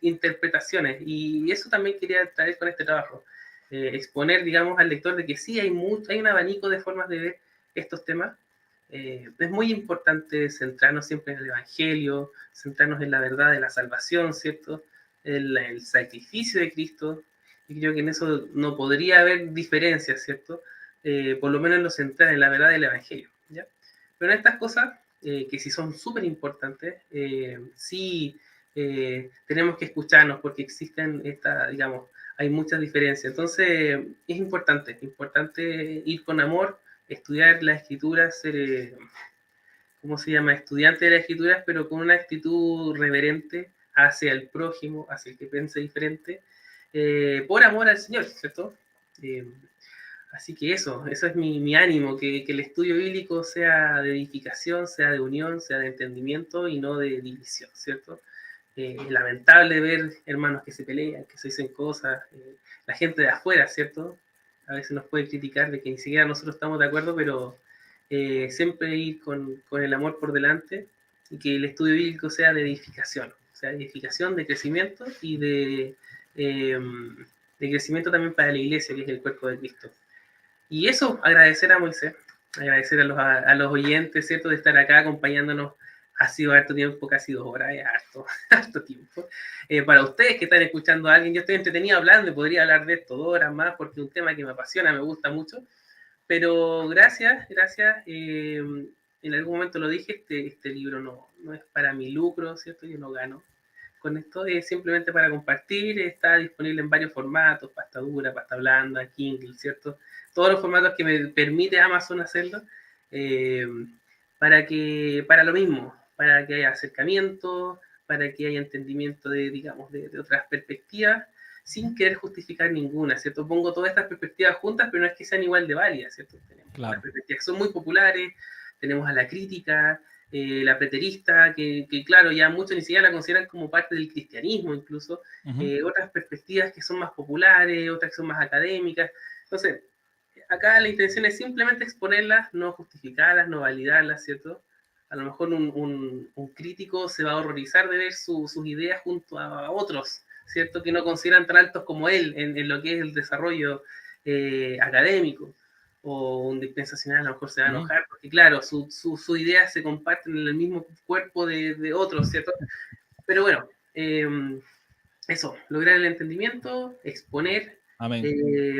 interpretaciones y eso también quería traer con este trabajo. Exponer, digamos, al lector de que sí hay un abanico de formas de ver estos temas. Es muy importante centrarnos siempre en el Evangelio, centrarnos en la verdad de la salvación, ¿cierto? El sacrificio de Cristo. Y creo que en eso no podría haber diferencias, ¿cierto? Por lo menos en lo central, en la verdad del Evangelio, ¿ya? Pero en estas cosas, que sí son súper importantes, sí tenemos que escucharnos porque existen, digamos, hay muchas diferencias. Entonces, es importante ir con amor, estudiar la escritura, ser, ¿cómo se llama? Estudiante de las escrituras, pero con una actitud reverente hacia el prójimo, hacia el que piensa diferente, por amor al Señor, ¿cierto? Así que eso es mi ánimo, que el estudio bíblico sea de edificación, sea de unión, sea de entendimiento y no de división, ¿cierto? Es lamentable ver hermanos que se pelean, que se dicen cosas, la gente de afuera, ¿cierto? A veces nos puede criticar de que ni siquiera nosotros estamos de acuerdo, pero siempre ir con el amor por delante y que el estudio bíblico sea de edificación, o sea, de edificación, de crecimiento y de crecimiento también para la iglesia, que es el cuerpo de Cristo. Y eso, agradecer a Moisés, agradecer a los oyentes, ¿cierto?, de estar acá acompañándonos. Ha sido harto tiempo, casi 2 horas, harto tiempo. Para ustedes que están escuchando a alguien, yo estoy entretenido hablando y podría hablar de esto 2 horas más porque es un tema que me apasiona, me gusta mucho. Pero gracias. En algún momento lo dije, este libro no es para mi lucro, ¿cierto? Yo no gano con esto, es simplemente para compartir. Está disponible en varios formatos: pasta dura, pasta blanda, Kindle, ¿cierto? Todos los formatos que me permite Amazon hacerlo, para lo mismo, para que haya acercamiento, para que haya entendimiento de, digamos, de otras perspectivas, sin querer justificar ninguna, ¿cierto? Pongo todas estas perspectivas juntas, pero no es que sean igual de válidas, ¿cierto? Tenemos las perspectivas que son muy populares, tenemos a la crítica, la preterista, que claro, ya muchos ni siquiera la consideran como parte del cristianismo incluso, otras perspectivas que son más populares, otras que son más académicas. Entonces, acá la intención es simplemente exponerlas, no justificarlas, no validarlas, ¿cierto? A lo mejor un crítico se va a horrorizar de ver sus ideas junto a otros, ¿cierto? Que no consideran tan altos como él en lo que es el desarrollo académico. O un dispensacional a lo mejor se va a enojar, porque claro, sus ideas se comparten en el mismo cuerpo de otros, ¿cierto? Pero bueno, eso, lograr el entendimiento, exponer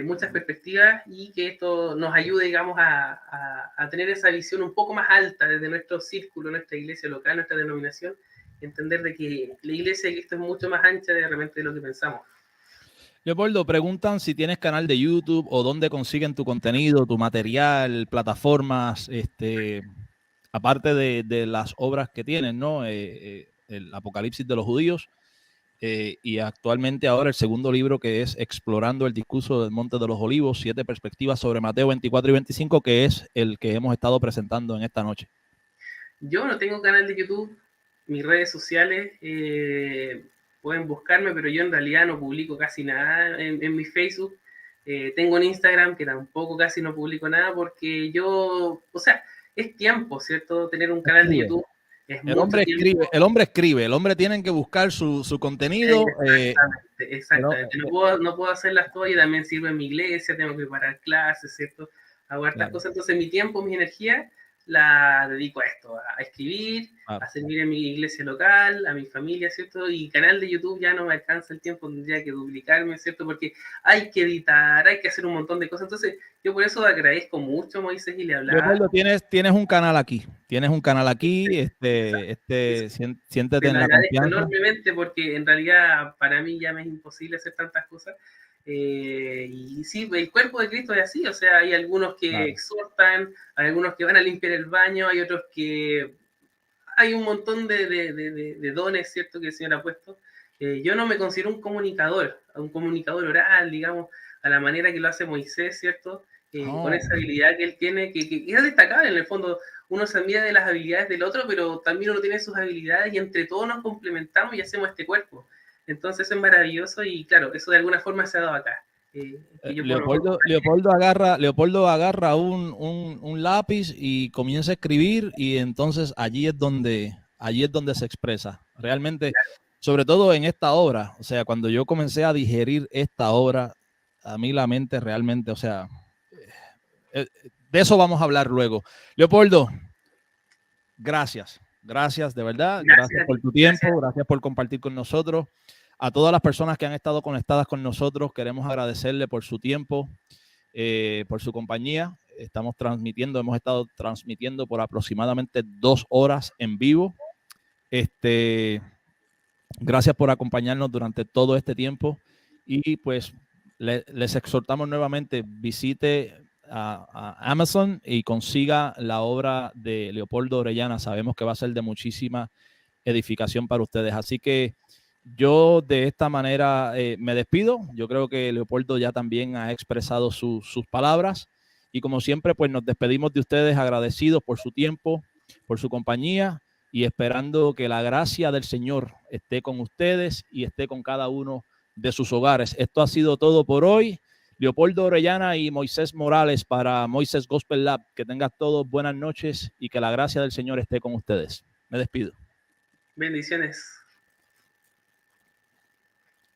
muchas perspectivas y que esto nos ayude, digamos, a tener esa visión un poco más alta desde nuestro círculo, nuestra iglesia local, nuestra denominación, entender de que la iglesia de Cristo es mucho más ancha de repente de lo que pensamos. Leopoldo, preguntan si tienes canal de YouTube o dónde consiguen tu contenido, tu material, plataformas, aparte de las obras que tienes, ¿no? El Apocalipsis de los Judíos y actualmente ahora el segundo libro que es Explorando el discurso del Monte de los Olivos, 7 perspectivas sobre Mateo 24 y 25, que es el que hemos estado presentando en esta noche. Yo no tengo canal de YouTube, mis redes sociales pueden buscarme, pero yo en realidad no publico casi nada en mi Facebook. Tengo un Instagram que tampoco casi no publico nada porque yo, o sea, es tiempo, ¿cierto? Tener un canal de YouTube. Es el hombre escribe, el hombre tiene que buscar su contenido. Exactamente. No puedo hacerlas todas y también sirvo en mi iglesia, tengo que preparar clases, ¿cierto? Hago hartas cosas, entonces mi tiempo, mi energía la dedico a esto, a escribir, a servir en mi iglesia local, a mi familia, ¿cierto? Y canal de YouTube ya no me alcanza el tiempo, tendría que duplicarme, ¿cierto? Porque hay que editar, hay que hacer un montón de cosas. Entonces, yo por eso agradezco mucho a Moisés y le hablaba. Leopoldo, tienes un canal aquí, siéntete en la confianza. Enormemente porque en realidad para mí ya me es imposible hacer tantas cosas. Y sí, el cuerpo de Cristo es así, o sea, hay algunos que exhortan, hay algunos que van a limpiar el baño, hay otros que... Hay un montón de dones, ¿cierto?, que el Señor ha puesto. Yo no me considero un comunicador oral, digamos, a la manera que lo hace Moisés, ¿cierto? Con esa habilidad que él tiene, que es destacable en el fondo. Uno se admira de las habilidades del otro, pero también uno tiene sus habilidades y entre todos nos complementamos y hacemos este cuerpo. Entonces eso es maravilloso y claro, eso de alguna forma se ha dado acá. Leopoldo agarra un lápiz y comienza a escribir y entonces allí es donde se expresa. Realmente, sobre todo en esta obra, o sea, cuando yo comencé a digerir esta obra, a mí la mente realmente, o sea, de eso vamos a hablar luego. Leopoldo, gracias de verdad, gracias por tu tiempo, gracias por compartir con nosotros. A todas las personas que han estado conectadas con nosotros, queremos agradecerle por su tiempo, por su compañía. Hemos estado transmitiendo por aproximadamente 2 horas en vivo. Gracias por acompañarnos durante todo este tiempo y pues les exhortamos nuevamente, visite a Amazon y consiga la obra de Leopoldo Orellana. Sabemos que va a ser de muchísima edificación para ustedes. Así que yo de esta manera me despido. Yo creo que Leopoldo ya también ha expresado sus palabras y como siempre pues nos despedimos de ustedes agradecidos por su tiempo, por su compañía y esperando que la gracia del Señor esté con ustedes y esté con cada uno de sus hogares. Esto ha sido todo por hoy. Leopoldo Orellana y Moisés Morales para Moisés Gospel Lab. Que tengan todos buenas noches y que la gracia del Señor esté con ustedes. Me despido. Bendiciones.